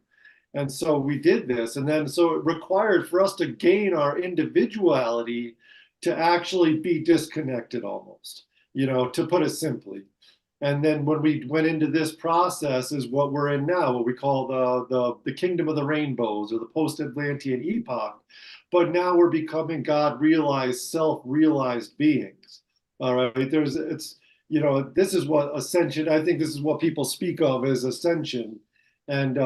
And so we did this, and then so it required for us to gain our individuality to actually be disconnected almost, to put it simply. And then when we went into this process is what we're in now, what we call the kingdom of the rainbows or the post-Atlantean epoch. But now we're becoming God-realized, self-realized beings. All right, this is what ascension, I think this is what people speak of as ascension. And,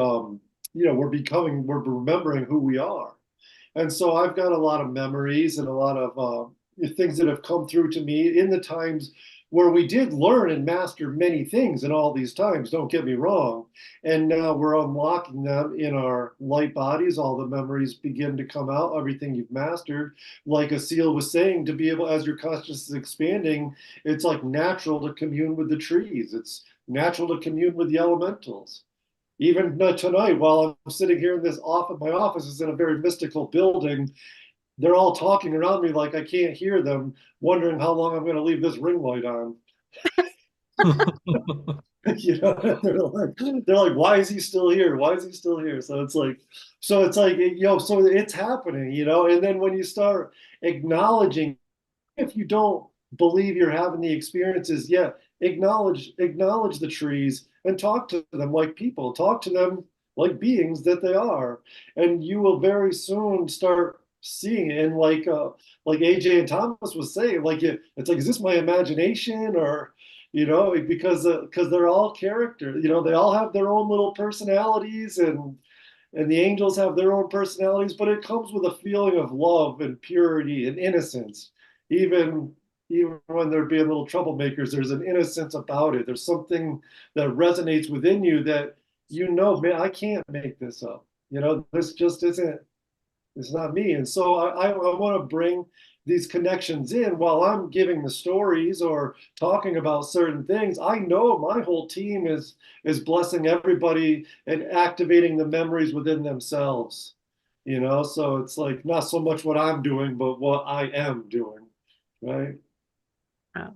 we're remembering who we are. And so I've got a lot of memories and a lot of things that have come through to me in the times where we did learn and master many things in all these times, don't get me wrong. And now we're unlocking them in our light bodies. All the memories begin to come out, everything you've mastered. Like Asil was saying, to be able, as your consciousness is expanding, it's like natural to commune with the trees. It's natural to commune with the elementals. Even tonight, while I'm sitting here in my office is in a very mystical building, they're all talking around me like I can't hear them, wondering how long I'm going to leave this ring light on. They're like, why is he still here? Why is he still here? So it's like, so it's happening, and then when you start acknowledging, if you don't believe you're having the experiences yet, acknowledge the trees and talk to them like people, talk to them like beings that they are, and you will very soon start seeing it. And like AJ and Thomas was saying, it's like, is this my imagination, or because they're all character, they all have their own little personalities, and the angels have their own personalities, but it comes with a feeling of love and purity and innocence. Even when they're being little troublemakers, there's an innocence about it. There's something that resonates within you that, man, I can't make this up. This just isn't, it's not me. And so I want to bring these connections in while I'm giving the stories or talking about certain things. I know my whole team is blessing everybody and activating the memories within themselves. So it's like not so much what I'm doing, but what I am doing, right? Oh,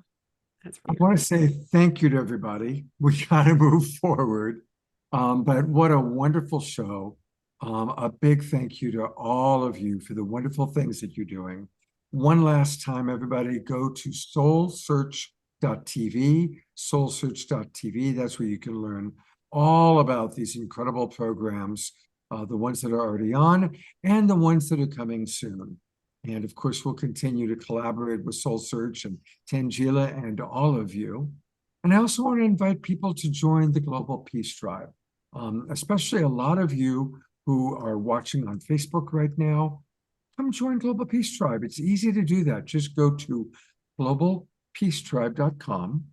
that's I want to say thank you to everybody. We got to move forward. But what a wonderful show. A big thank you to all of you for the wonderful things that you're doing. One last time, everybody, go to SoulSearch.tv, SoulSearch.tv. That's where you can learn all about these incredible programs, the ones that are already on and the ones that are coming soon. And of course, we'll continue to collaborate with Soul Search and Tangela and all of you. And I also want to invite people to join the Global Peace Tribe, especially a lot of you who are watching on Facebook right now. Come join Global Peace Tribe. It's easy to do that. Just go to globalpeacetribe.com,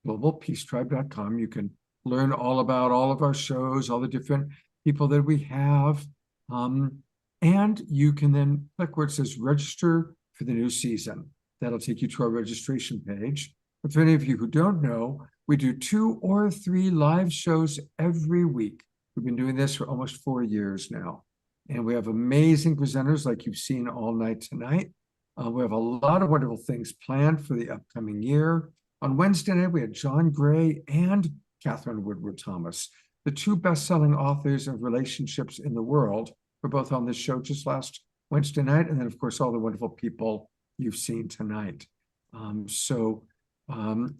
globalpeacetribe.com. You can learn all about all of our shows, all the different people that we have. And you can then click where it says register for the new season. That'll take you to our registration page. But for any of you who don't know, we do 2 or 3 live shows every week. We've been doing this for almost 4 years now. And we have amazing presenters like you've seen all night tonight. We have a lot of wonderful things planned for the upcoming year. On Wednesday night, we had John Gray and Catherine Woodward Thomas, the two best-selling authors of relationships in the world, were both on this show just last Wednesday night. And then, of course, all the wonderful people you've seen tonight.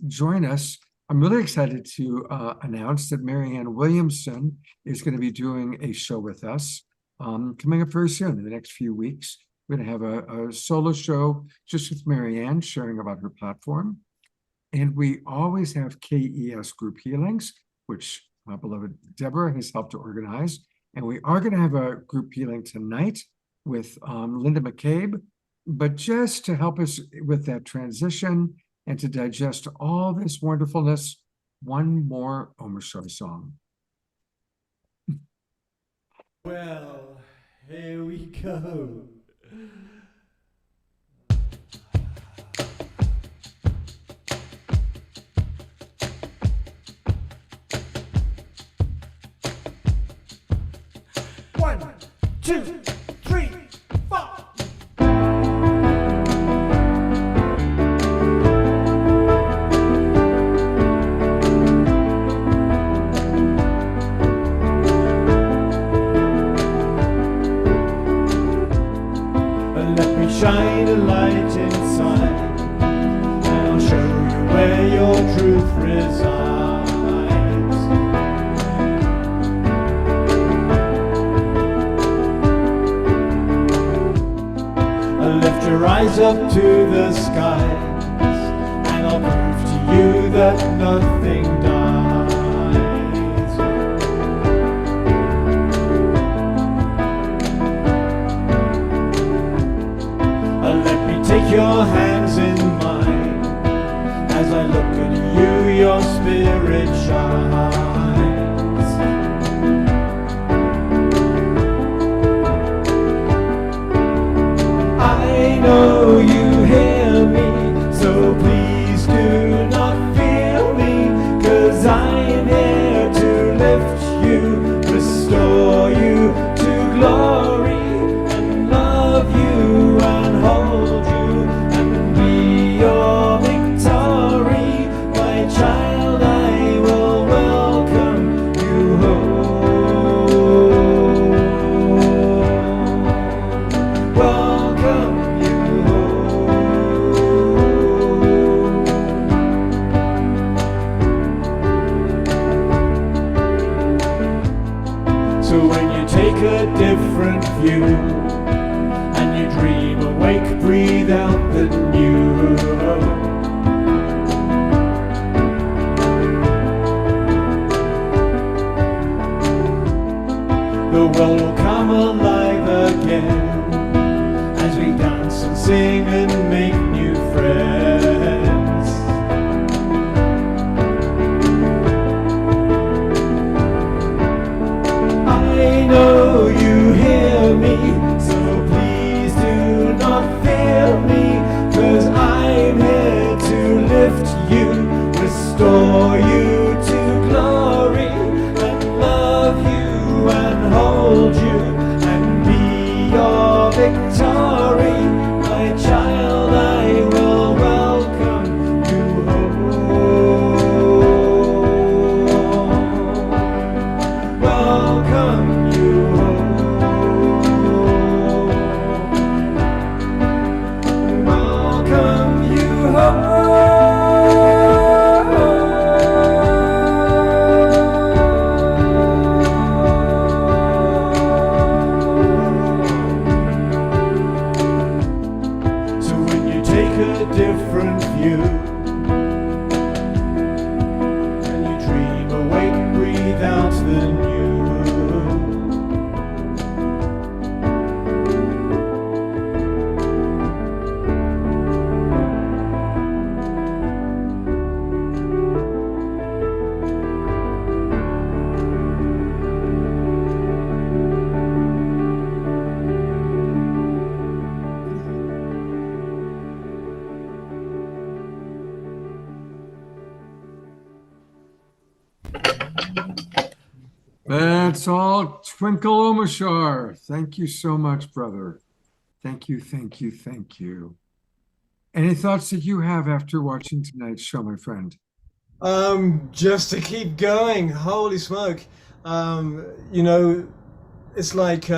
Join us. I'm really excited to announce that Marianne Williamson is going to be doing a show with us coming up very soon in the next few weeks. We're going to have a solo show just with Marianne sharing about her platform. And we always have KES group healings, which my beloved Deborah has helped to organize. And we are going to have a group healing tonight with Linda McCabe. But just to help us with that transition and to digest all this wonderfulness, one more Omashar song. Well, here we go. One, two, three, four. Let me shine a light inside, and I'll show you where your truth resides. I'll lift your eyes up to the skies, and I'll prove to you that nothing dies. Let me take your hands in mine. As I look at you, your spirit shines. I know you hear me, so please do not fear me, 'cause I'm here to lift you, restore you to glory, and love you and hold you and be your victory. My child, I will welcome you home. Welcome you home. So when you take a different view and you dream awake, breathe out the new. The world will come alive again as we dance and sing and make new friends. I know you hear me, so please do not fear me, 'cause I'm here to lift you, restore you to glory, and love you and hold you and be your victory. My child, I will welcome you home. Welcome you home. Welcome you home. So when you take a different view and you dream awake, breathe out the new. That's all Twinkle Omashar. Thank you so much, brother. Thank you, thank you, thank you. Any thoughts that you have after watching tonight's show, my friend? Just to keep going. Holy smoke. You know, it's like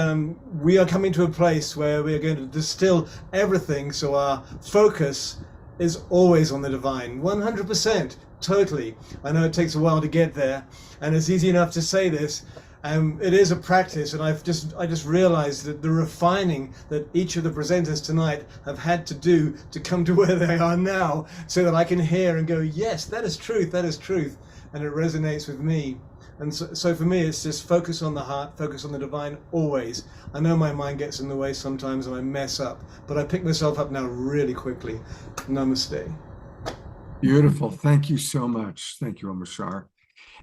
we are coming to a place where we are going to distill everything, so our focus is always on the divine. 100%, totally. I know it takes a while to get there, and it's easy enough to say this. It is a practice, and I just realized that the refining that each of the presenters tonight have had to do to come to where they are now, so that I can hear and go, yes, that is truth, and it resonates with me. And so for me, it's just focus on the heart, focus on the divine always. I know my mind gets in the way sometimes and I mess up, but I pick myself up now really quickly. Namaste. Beautiful. Thank you so much. Thank you, Omashar.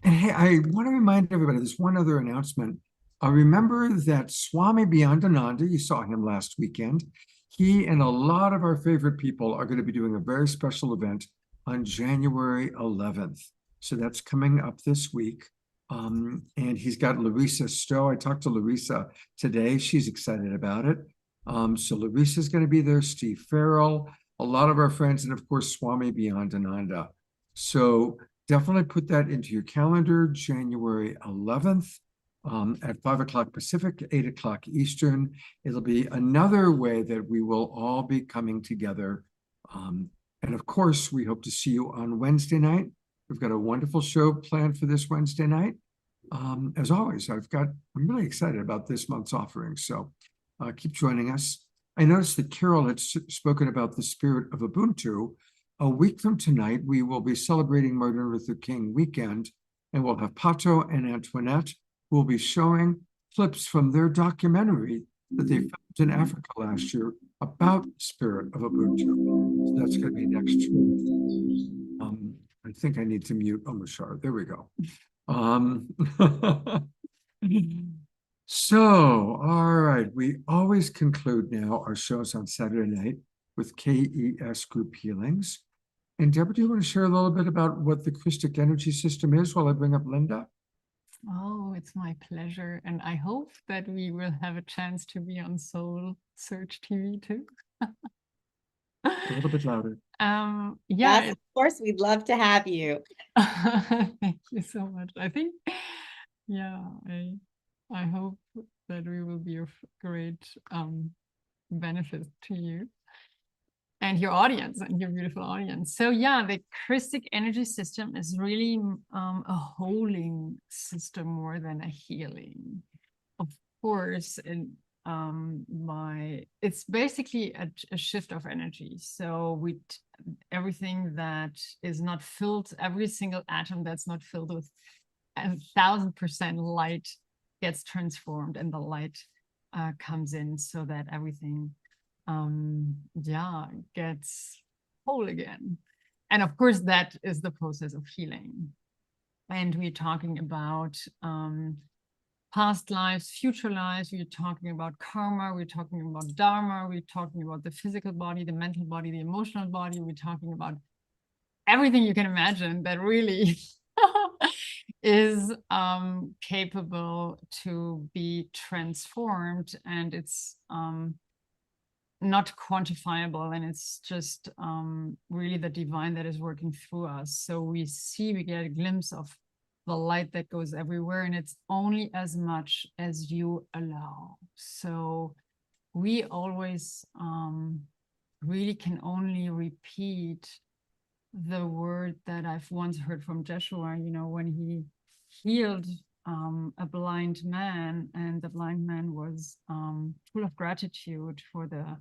And hey, I want to remind everybody, there's one other announcement. Remember that Swami Beyondananda, you saw him last weekend. He and a lot of our favorite people are going to be doing a very special event on January 11th. So that's coming up this week. And he's got Larissa Stowe. I talked to Larissa today. She's excited about it. So Larissa's going to be there, Steve Farrell, a lot of our friends, and of course, Swami Beyondananda. So definitely put that into your calendar, January 11th at 5 o'clock Pacific, 8 o'clock Eastern. It'll be another way that we will all be coming together. And of course, we hope to see you on Wednesday night. We've got a wonderful show planned for this Wednesday night. As always, I'm really excited about this month's offering. So keep joining us. I noticed that Carol had spoken about the spirit of Ubuntu. A week from tonight, we will be celebrating Martin Luther King weekend, and we'll have Pato and Antoinette who will be showing clips from their documentary that they filmed in Africa last year about the spirit of Ubuntu. So that's going to be next week. I think I need to mute Omashar. There we go. So, all right, we always conclude now our shows on Saturday night with KES group healings. And Deborah, do you want to share a little bit about what the Christic energy system is while I bring up Linda? Oh, it's my pleasure. And I hope that we will have a chance to be on SoulSearchTV too. A little bit louder. Yeah, yes, of course, we'd love to have you. Thank you so much. I think, yeah, I hope that we will be of great benefit to you and your audience and your beautiful audience. So yeah, the Christic energy system is really a holding system more than a healing. Of course, and it's basically a shift of energy. So everything that is not filled, every single atom that's not filled with 1,000% light gets transformed, and the light comes in, so that everything gets whole again. And of course, that is the process of healing. And we're talking about past lives, future lives, we're talking about karma, we're talking about dharma, we're talking about the physical body, the mental body, the emotional body, we're talking about everything you can imagine that really is capable to be transformed, and it's not quantifiable, and it's just really the divine that is working through us. So we get a glimpse of the light that goes everywhere, and it's only as much as you allow. So we always really can only repeat the word that I've once heard from Joshua, when he healed a blind man, and the blind man was full of gratitude for the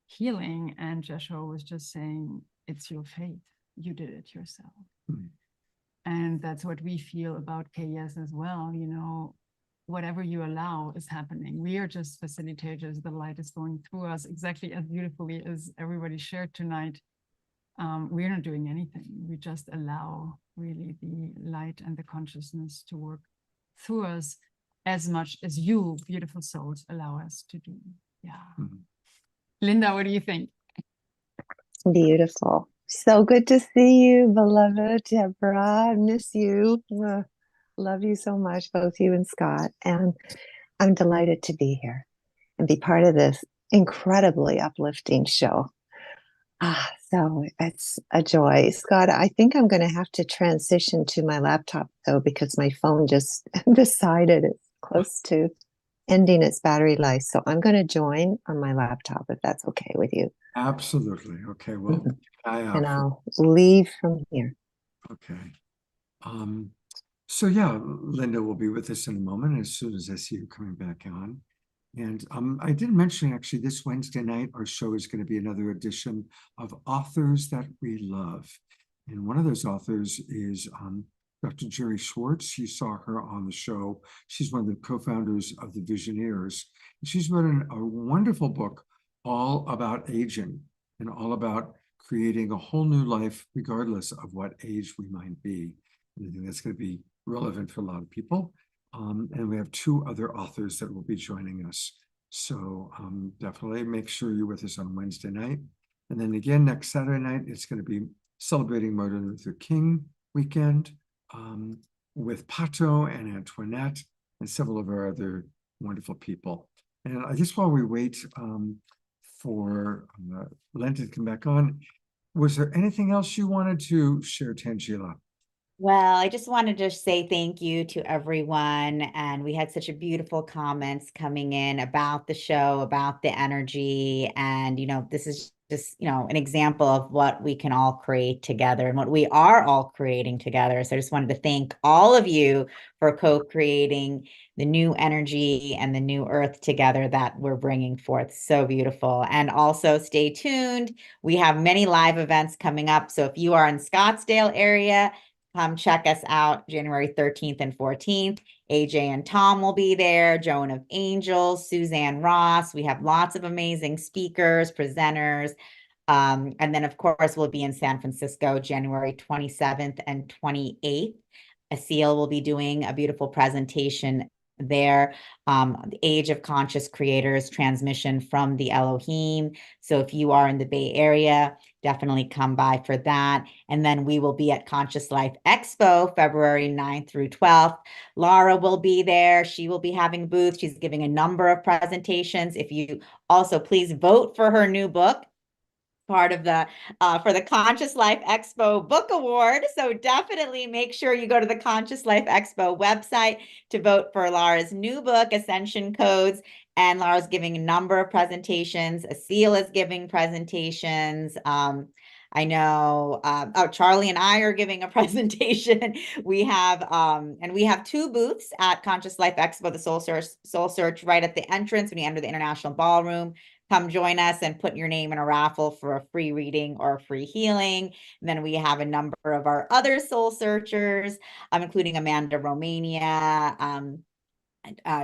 healing, and Joshua was just saying, it's your faith, you did it yourself. Mm-hmm. And that's what we feel about KES as well. Whatever you allow is happening. We are just facilitators. The light is going through us exactly as beautifully as everybody shared tonight. We're not doing anything. We just allow really the light and the consciousness to work through us as much as you, beautiful souls, allow us to do. Yeah. Mm-hmm. Linda, what do you think? Beautiful. So good to see you, beloved Deborah. I miss you. Love you so much, both you and Scott. And I'm delighted to be here and be part of this incredibly uplifting show. So it's a joy. Scott, I think I'm going to have to transition to my laptop though, because my phone just decided it's close to ending its battery life. So I'm going to join on my laptop if that's okay with you. Absolutely. Okay. Well, And I'll leave from here. Okay. So yeah, Linda will be with us in a moment as soon as I see you coming back on. And I did mention actually this Wednesday night, our show is going to be another edition of Authors That We Love. And one of those authors is Dr. Jerry Schwartz. You saw her on the show. She's one of the co-founders of the Visioneers. She's written a wonderful book all about aging and all about creating a whole new life, regardless of what age we might be. And I think that's going to be relevant for a lot of people. And we have two other authors that will be joining us. So definitely make sure you're with us on Wednesday night. And then again, next Saturday night, it's going to be celebrating Martin Luther King weekend with Pato and Antoinette and several of our other wonderful people. And I guess while we wait for Len to come back on, was there anything else you wanted to share, Tangela? Well, I just wanted to say thank you to everyone. And we had such a beautiful comments coming in about the show, about the energy. And, this is just, an example of what we can all create together and what we are all creating together. So I just wanted to thank all of you for co-creating the new energy and the new earth together that we're bringing forth. So beautiful. And also stay tuned. We have many live events coming up. So if you are in Scottsdale area, come check us out January 13th and 14th. AJ and Tom will be there, Joan of Angels, Suzanne Ross. We have lots of amazing speakers, presenters. And then, of course, we'll be in San Francisco January 27th and 28th. Asil will be doing a beautiful presentation there, the Age of Conscious Creators transmission from the Elohim. So if you are in the Bay Area, definitely come by for that. And then we will be at Conscious Life Expo, February 9th through 12th. Laura will be there. She will be having a booth. She's giving a number of presentations. If you also please vote for her new book, part of the for the Conscious Life Expo Book Award. So definitely make sure you go to the Conscious Life Expo website to vote for Laura's new book, Ascension Codes. And Laura's giving a number of presentations. Asil is giving presentations. I know, Charlie and I are giving a presentation. We have, and we have two booths at Conscious Life Expo, the Soul Search right at the entrance when you enter the International Ballroom. Come join us and put your name in a raffle for a free reading or a free healing. And then we have a number of our other soul searchers, including Amanda Romania,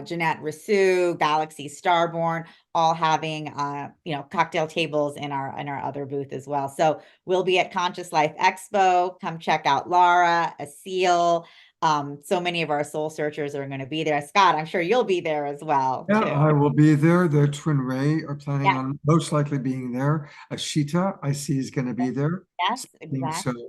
Jeanette Rousseau, Galaxy Starborn, all having cocktail tables in our other booth as well. So we'll be at Conscious Life Expo. Come check out Laura, Asil. So many of our soul searchers are going to be there. Scott, I'm sure you'll be there as well. Yeah, too. I will be there. The Twin Ray are planning on most likely being there. Ashita, I see, is going to be there. Yes, exactly.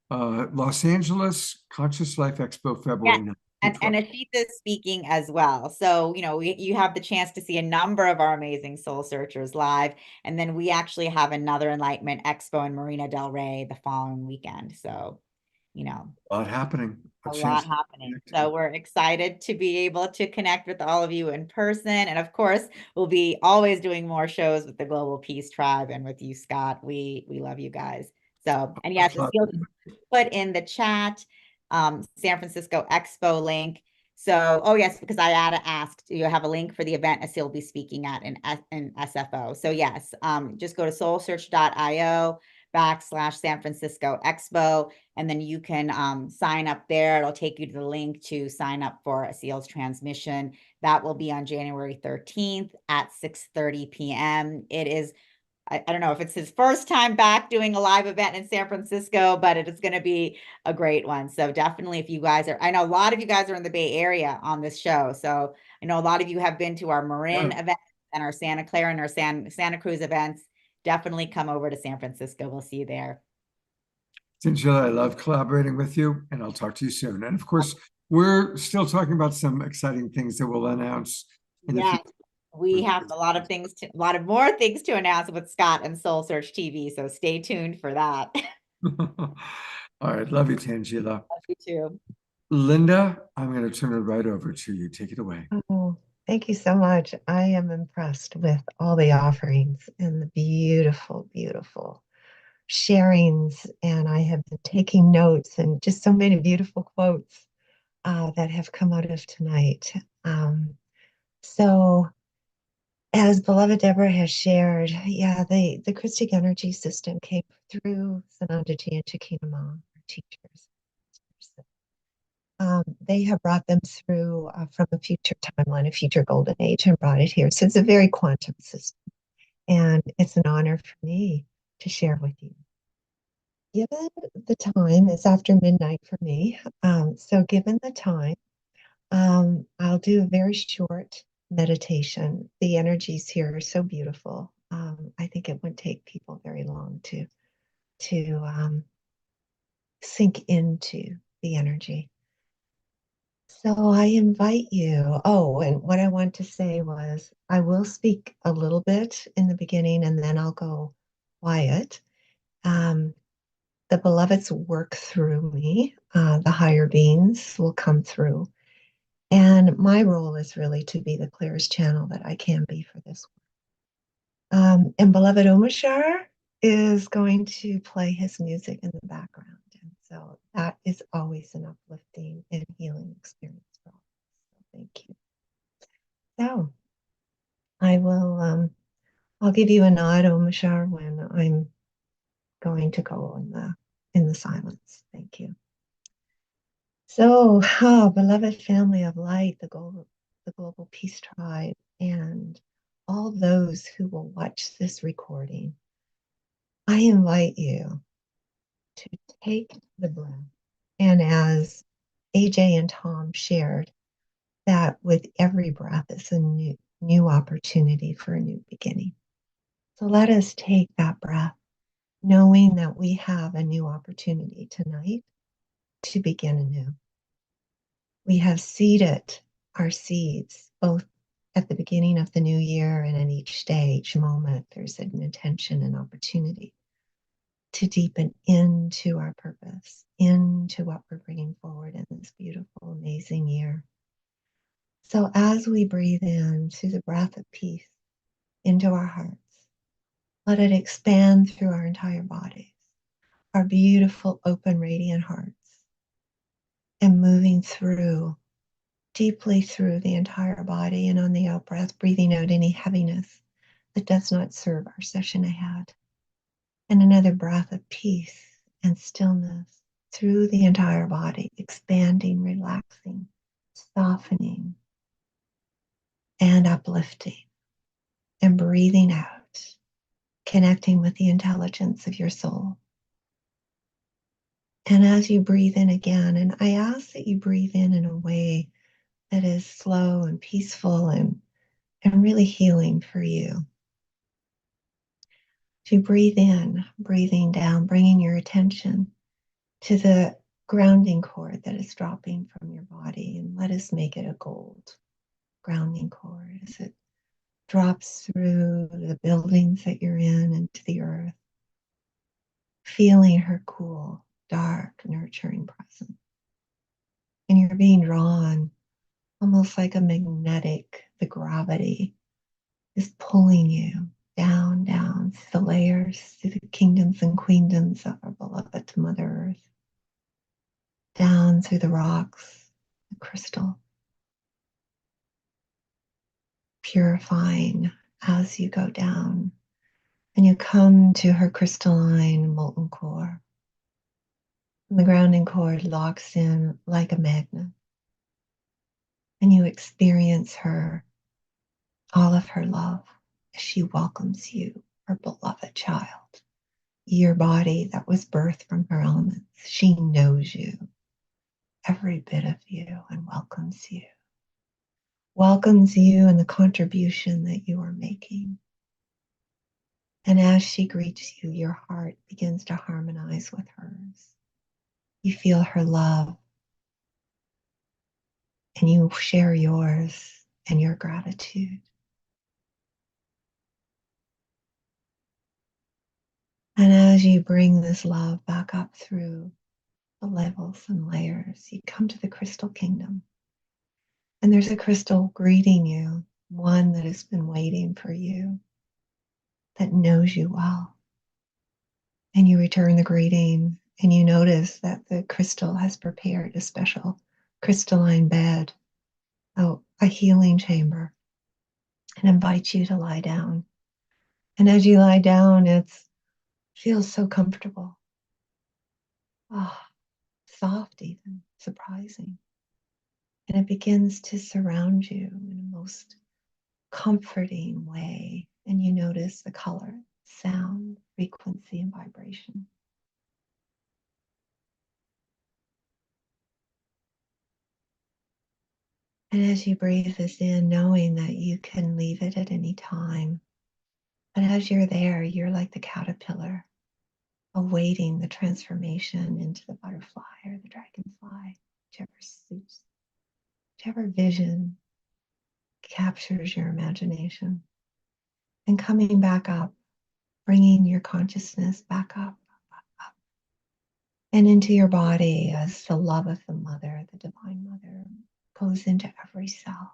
So Los Angeles Conscious Life Expo, February 9th. And Ashita is speaking as well. So, you have the chance to see a number of our amazing soul searchers live. And then we actually have another Enlightenment Expo in Marina del Rey the following weekend. So, a lot happening. A lot happening. So we're excited to be able to connect with all of you in person. And of course, we'll be always doing more shows with the Global Peace Tribe and with you, Scott. We love you guys. So, and yes, you'll put in the chat, San Francisco Expo link. So, oh yes, because I had asked, you have a link for the event Asil will be speaking at in SFO. So yes, just go to soulsearch.io/San Francisco Expo, and then you can sign up there. It'll take you to the link to sign up for Asil's transmission. That will be on January 13th at 6:30 p.m. It is, I don't know if it's his first time back doing a live event in San Francisco, but it is going to be a great one. So definitely, if you guys are, I know a lot of you guys are in the Bay Area on this show. So I know a lot of you have been to our Marin event and our Santa Clara and our Santa Cruz events. Definitely come over to San Francisco. We'll see you there. Angela, I love collaborating with you, and I'll talk to you soon. And of course, we're still talking about some exciting things that we'll announce in the future. we have a lot of more things to announce with Scott and Soul Search TV. So stay tuned for that. All right. Love you, Tangela. Love you too. Linda, I'm going to turn it right over to you. Take it away. Oh, thank you so much. I am impressed with all the offerings and the beautiful, beautiful sharings. And I have been taking notes and just so many beautiful quotes that have come out of tonight. So as beloved Deborah has shared, yeah, the Christic energy system came through Sanandaji and Chikinama, our teachers. They have brought them through from a future timeline, a future golden age, and brought it here. So it's a very quantum system. And it's an honor for me to share with you. Given the time, it's after midnight for me. So given the time, I'll do a very short meditation. The energies here are so beautiful. I think it wouldn't take people very long to sink into the energy. So I invite you. Oh, and what I want to say was I will speak a little bit in the beginning and then I'll go quiet. The beloveds work through me. The higher beings will come through. And my role is really to be the clearest channel that I can be for this work. And beloved Omashar is going to play his music in the background. And so that is always an uplifting and healing experience for all. So thank you. So I will, I'll give you a nod, Omashar, when I'm going to go in the silence. Thank you. So, beloved family of light, the global peace tribe, and all those who will watch this recording, I invite you to take the breath. And as AJ and Tom shared, that with every breath is a new opportunity for a new beginning. So let us take that breath, knowing that we have a new opportunity tonight to begin anew. We have seeded our seeds, both at the beginning of the new year and in each day, each moment, there's an intention and opportunity to deepen into our purpose, into what we're bringing forward in this beautiful, amazing year. So as we breathe in through the breath of peace into our hearts, let it expand through our entire bodies, our beautiful, open, radiant hearts, and moving through, deeply through the entire body, and on the out breath, breathing out any heaviness that does not serve our session ahead. And another breath of peace and stillness through the entire body, expanding, relaxing, softening, and uplifting, and breathing out, connecting with the intelligence of your soul. And as you breathe in again, and I ask that you breathe in a way that is slow and peaceful and really healing for you. To breathe in, breathing down, bringing your attention to the grounding cord that is dropping from your body, and let us make it a gold grounding cord as it drops through the buildings that you're in into the earth, feeling her cool, dark, nurturing presence. And you're being drawn almost like a magnetic, the gravity is pulling you down, down through the layers, through the kingdoms and queendoms of our beloved Mother Earth, down through the rocks, the crystal, purifying as you go down, and you come to her crystalline molten core. And the grounding cord locks in like a magnet, and you experience her, all of her love, as she welcomes you, her beloved child, your body that was birthed from her elements. She knows you, every bit of you, and welcomes you. Welcomes you and the contribution that you are making. And as she greets you, your heart begins to harmonize with hers. You feel her love, and you share yours and your gratitude. And as you bring this love back up through the levels and layers, you come to the crystal kingdom. And there's a crystal greeting you, one that has been waiting for you, that knows you well. And you return the greeting, and you notice that the crystal has prepared a special crystalline bed, a healing chamber, and invites you to lie down. And as you lie down, it feels so comfortable. Oh, soft even, surprising. And it begins to surround you in a most comforting way. And you notice the color, sound, frequency, and vibration. And as you breathe this in, knowing that you can leave it at any time, but as you're there, you're like the caterpillar, awaiting the transformation into the butterfly or the dragonfly, whichever suits, whichever vision captures your imagination. And coming back up, bringing your consciousness back up, and into your body as the love of the mother, the divine mother, goes into every cell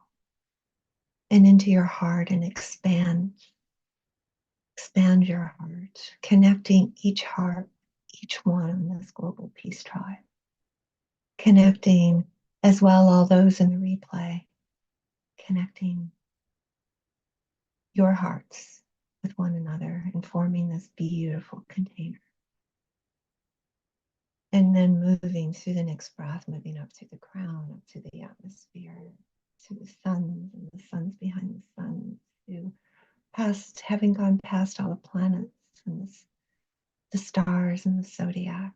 and into your heart and expand your heart, connecting each heart, each one in this global peace tribe, connecting as well all those in the replay, connecting your hearts with one another and forming this beautiful container. And then moving through the next breath, moving up through the crown, up through the atmosphere, to the suns and the suns behind the suns, to past, having gone past all the planets and the stars and the zodiac,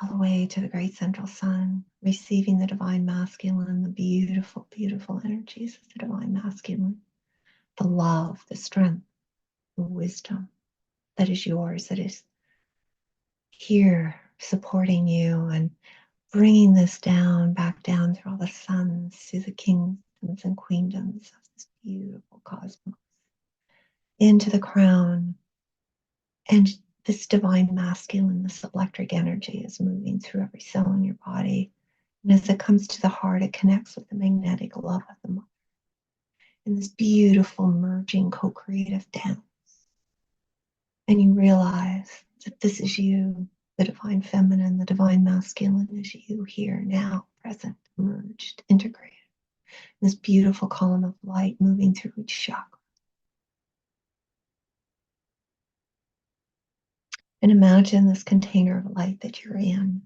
all the way to the great central sun, receiving the divine masculine, the beautiful, beautiful energies of the divine masculine, the love, the strength, the wisdom that is yours, that is here supporting you and bringing this down, back down through all the suns, through the kingdoms and queendoms of this beautiful cosmos, into the crown. And this divine masculine, this electric energy is moving through every cell in your body. And as it comes to the heart, it connects with the magnetic love of the mother in this beautiful merging co-creative dance. And you realize that this is you, the divine feminine, the divine masculine is you here, now, present, merged, integrated. This beautiful column of light moving through each chakra. And imagine this container of light that you're in,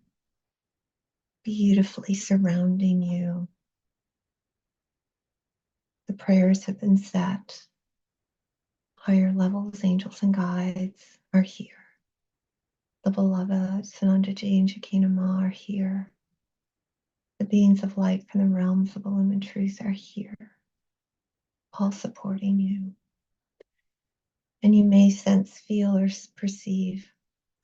beautifully surrounding you. The prayers have been set. Higher levels, angels and guides are here. The beloved Sanandaji and Shekinah Ma are here. The beings of light from the realms of illumined truth are here, all supporting you. And you may sense, feel, or perceive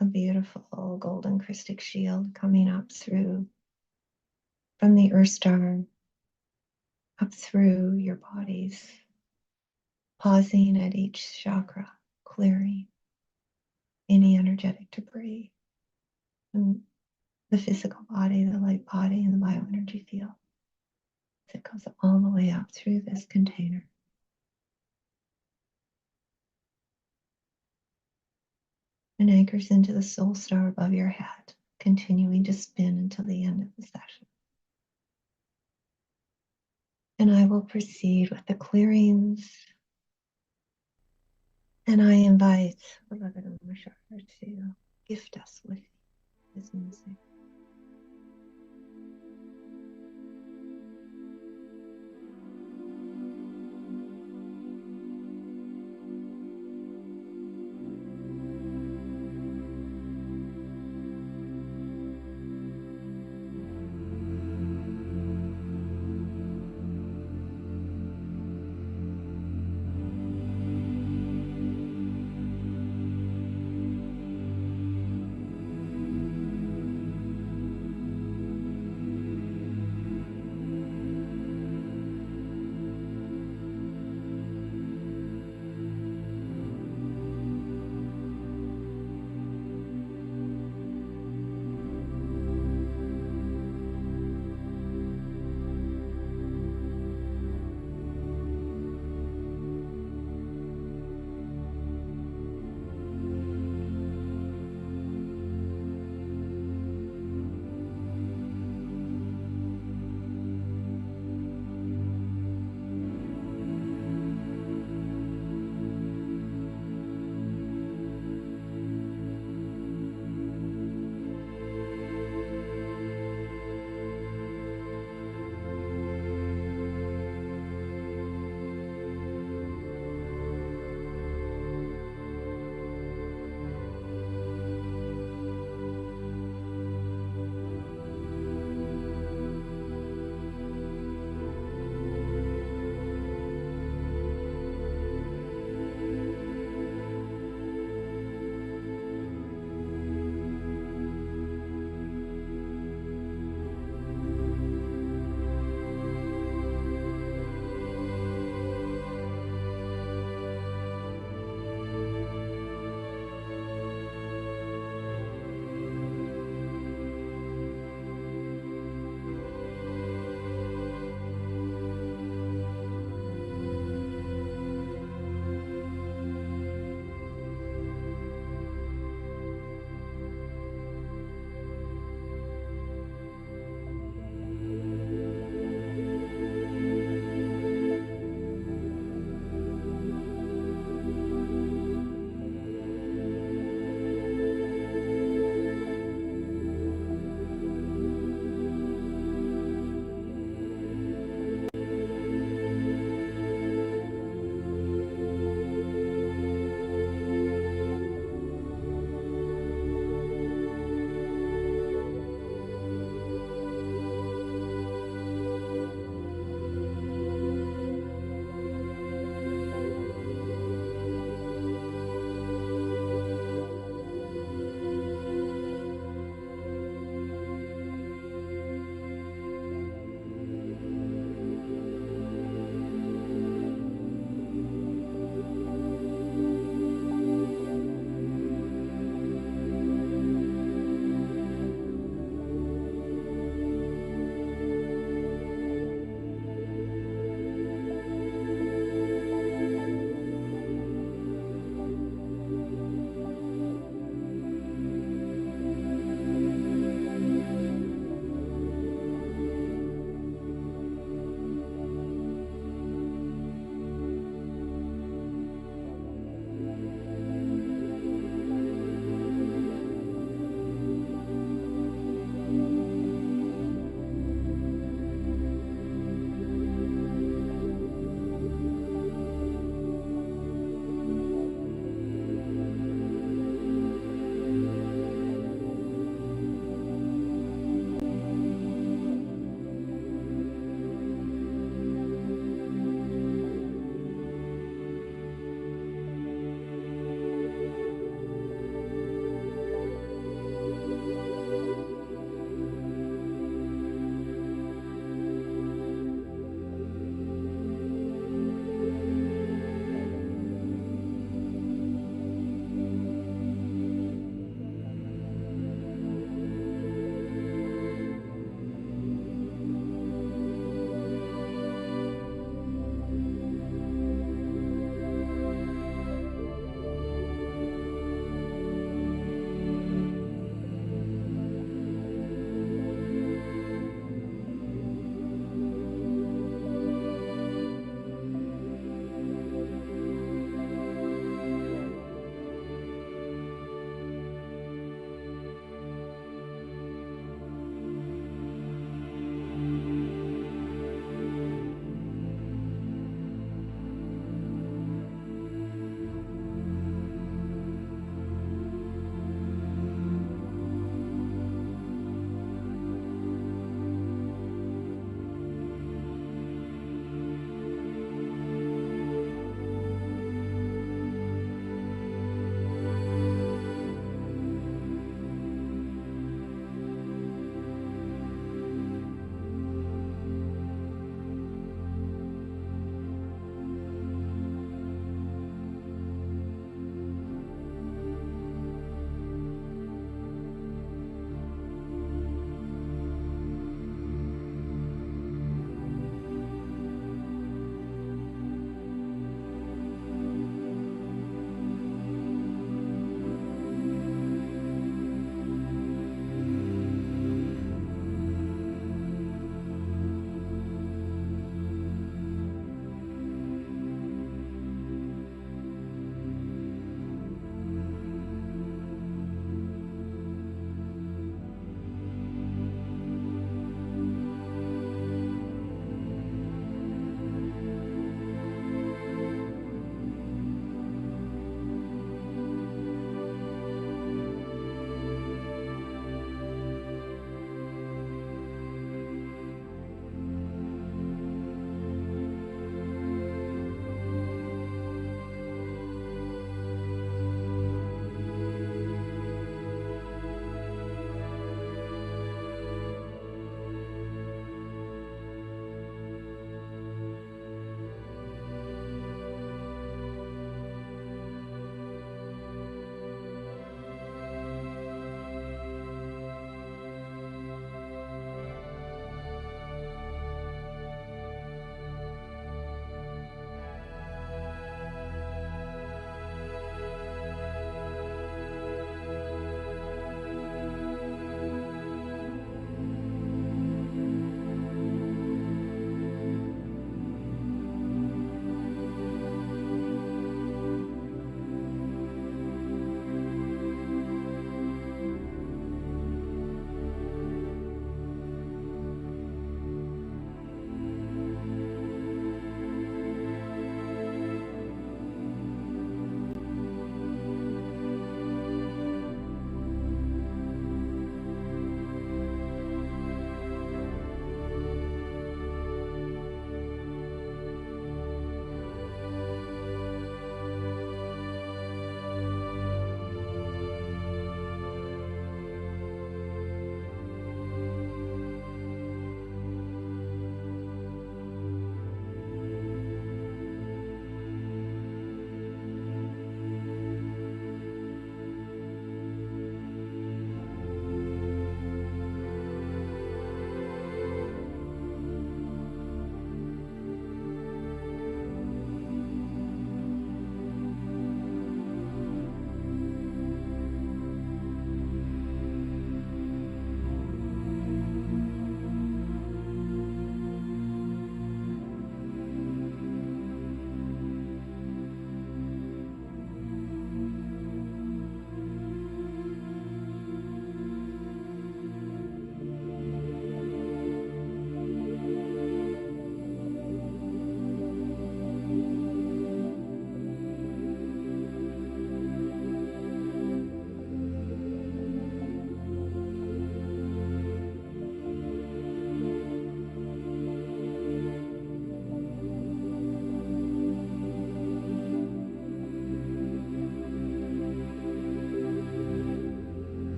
a beautiful golden crystal shield coming up through from the Earth Star up through your bodies, pausing at each chakra, clearing any energetic debris from the physical body, the light body, and the bioenergy field. It goes all the way up through this container. And anchors into the soul star above your head, continuing to spin until the end of the session. And I will proceed with the clearings. And I invite beloved Umashar to gift us with his music.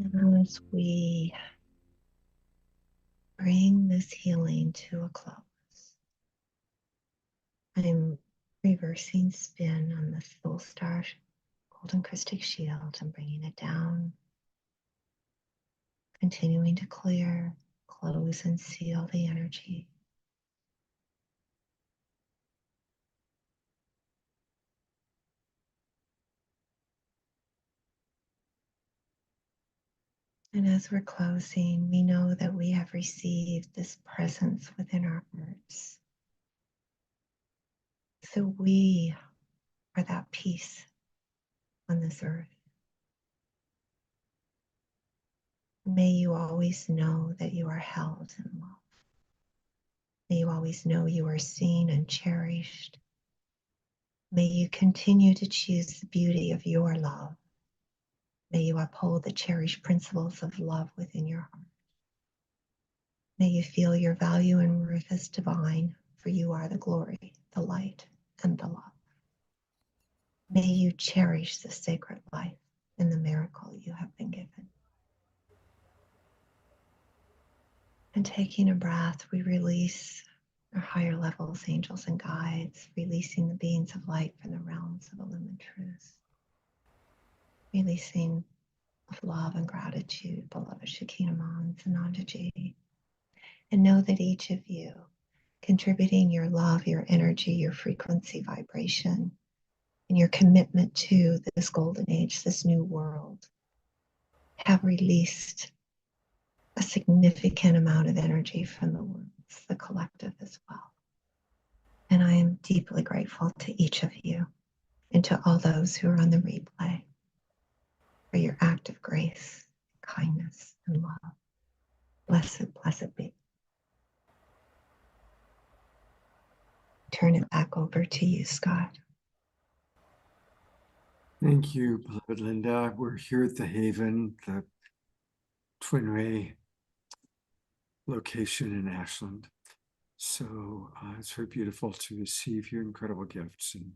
Now, as we bring this healing to a close, I'm reversing spin on the Soul Star Golden Christic Shield and bringing it down, continuing to clear, close, and seal the energy. And as we're closing, we know that we have received this presence within our hearts. So we are that peace on this earth. May you always know that you are held in love. May you always know you are seen and cherished. May you continue to choose the beauty of your love. May you uphold the cherished principles of love within your heart. May you feel your value and worth as divine, for you are the glory, the light, and the love. May you cherish the sacred life and the miracle you have been given. And taking a breath, we release our higher levels, angels and guides, releasing the beings of light from the realms of illumined truth, releasing of love and gratitude, beloved Shekinah Mons and Andaji. And know that each of you, contributing your love, your energy, your frequency, vibration, and your commitment to this golden age, this new world, have released a significant amount of energy from the worlds, the collective as well. And I am deeply grateful to each of you and to all those who are on the replay for your act of grace, kindness, and love. Blessed, blessed be. Turn it back over to you, Scott. Thank you, beloved Linda. We're here at the Haven, the Twin Ray location in Ashland. So it's very beautiful to receive your incredible gifts. And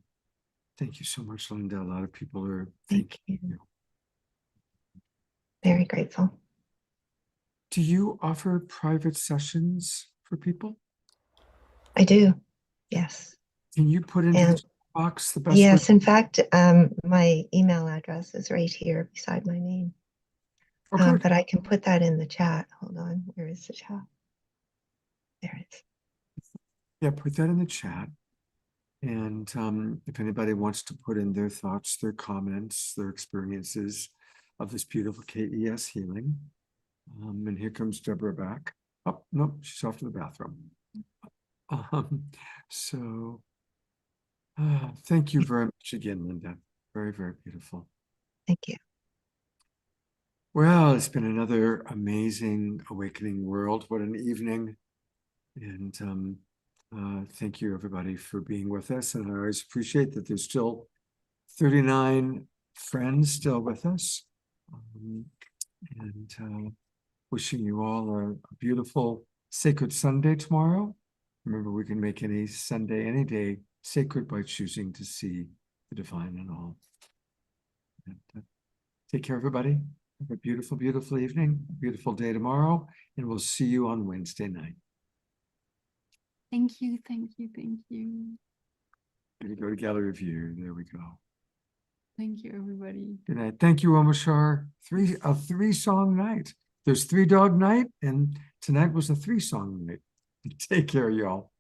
thank you so much, Linda. A lot of people are thanking you. Very grateful. Do you offer private sessions for people? I do, yes. Can you put into And the box the best yes, way? in fact, my email address is right here beside my name. Okay. But I can put that in the chat. Hold on, where is the chat? There it is. Yeah, put that in the chat. And if anybody wants to put in their thoughts, their comments, their experiences of this beautiful KES healing. And here comes Deborah back. Oh, no, she's off to the bathroom. So thank you very much again, Linda. Very, very beautiful. Thank you. Well, it's been another amazing awakening world. What an evening. And thank you, everybody, for being with us. And I always appreciate that there's still 39 friends still with us. And wishing you all a beautiful sacred Sunday tomorrow. Remember, we can make any Sunday, any day sacred by choosing to see the divine in all. And, take care, everybody. Have a beautiful, beautiful evening, beautiful day tomorrow, and we'll see you on Wednesday night. Thank you, thank you, thank you. Gonna go to gallery view. There we go. Thank you, everybody. Good night. Thank you, Omashar. A three-song night. There's 3 Dog Night, and tonight was a 3-song night. Take care, y'all.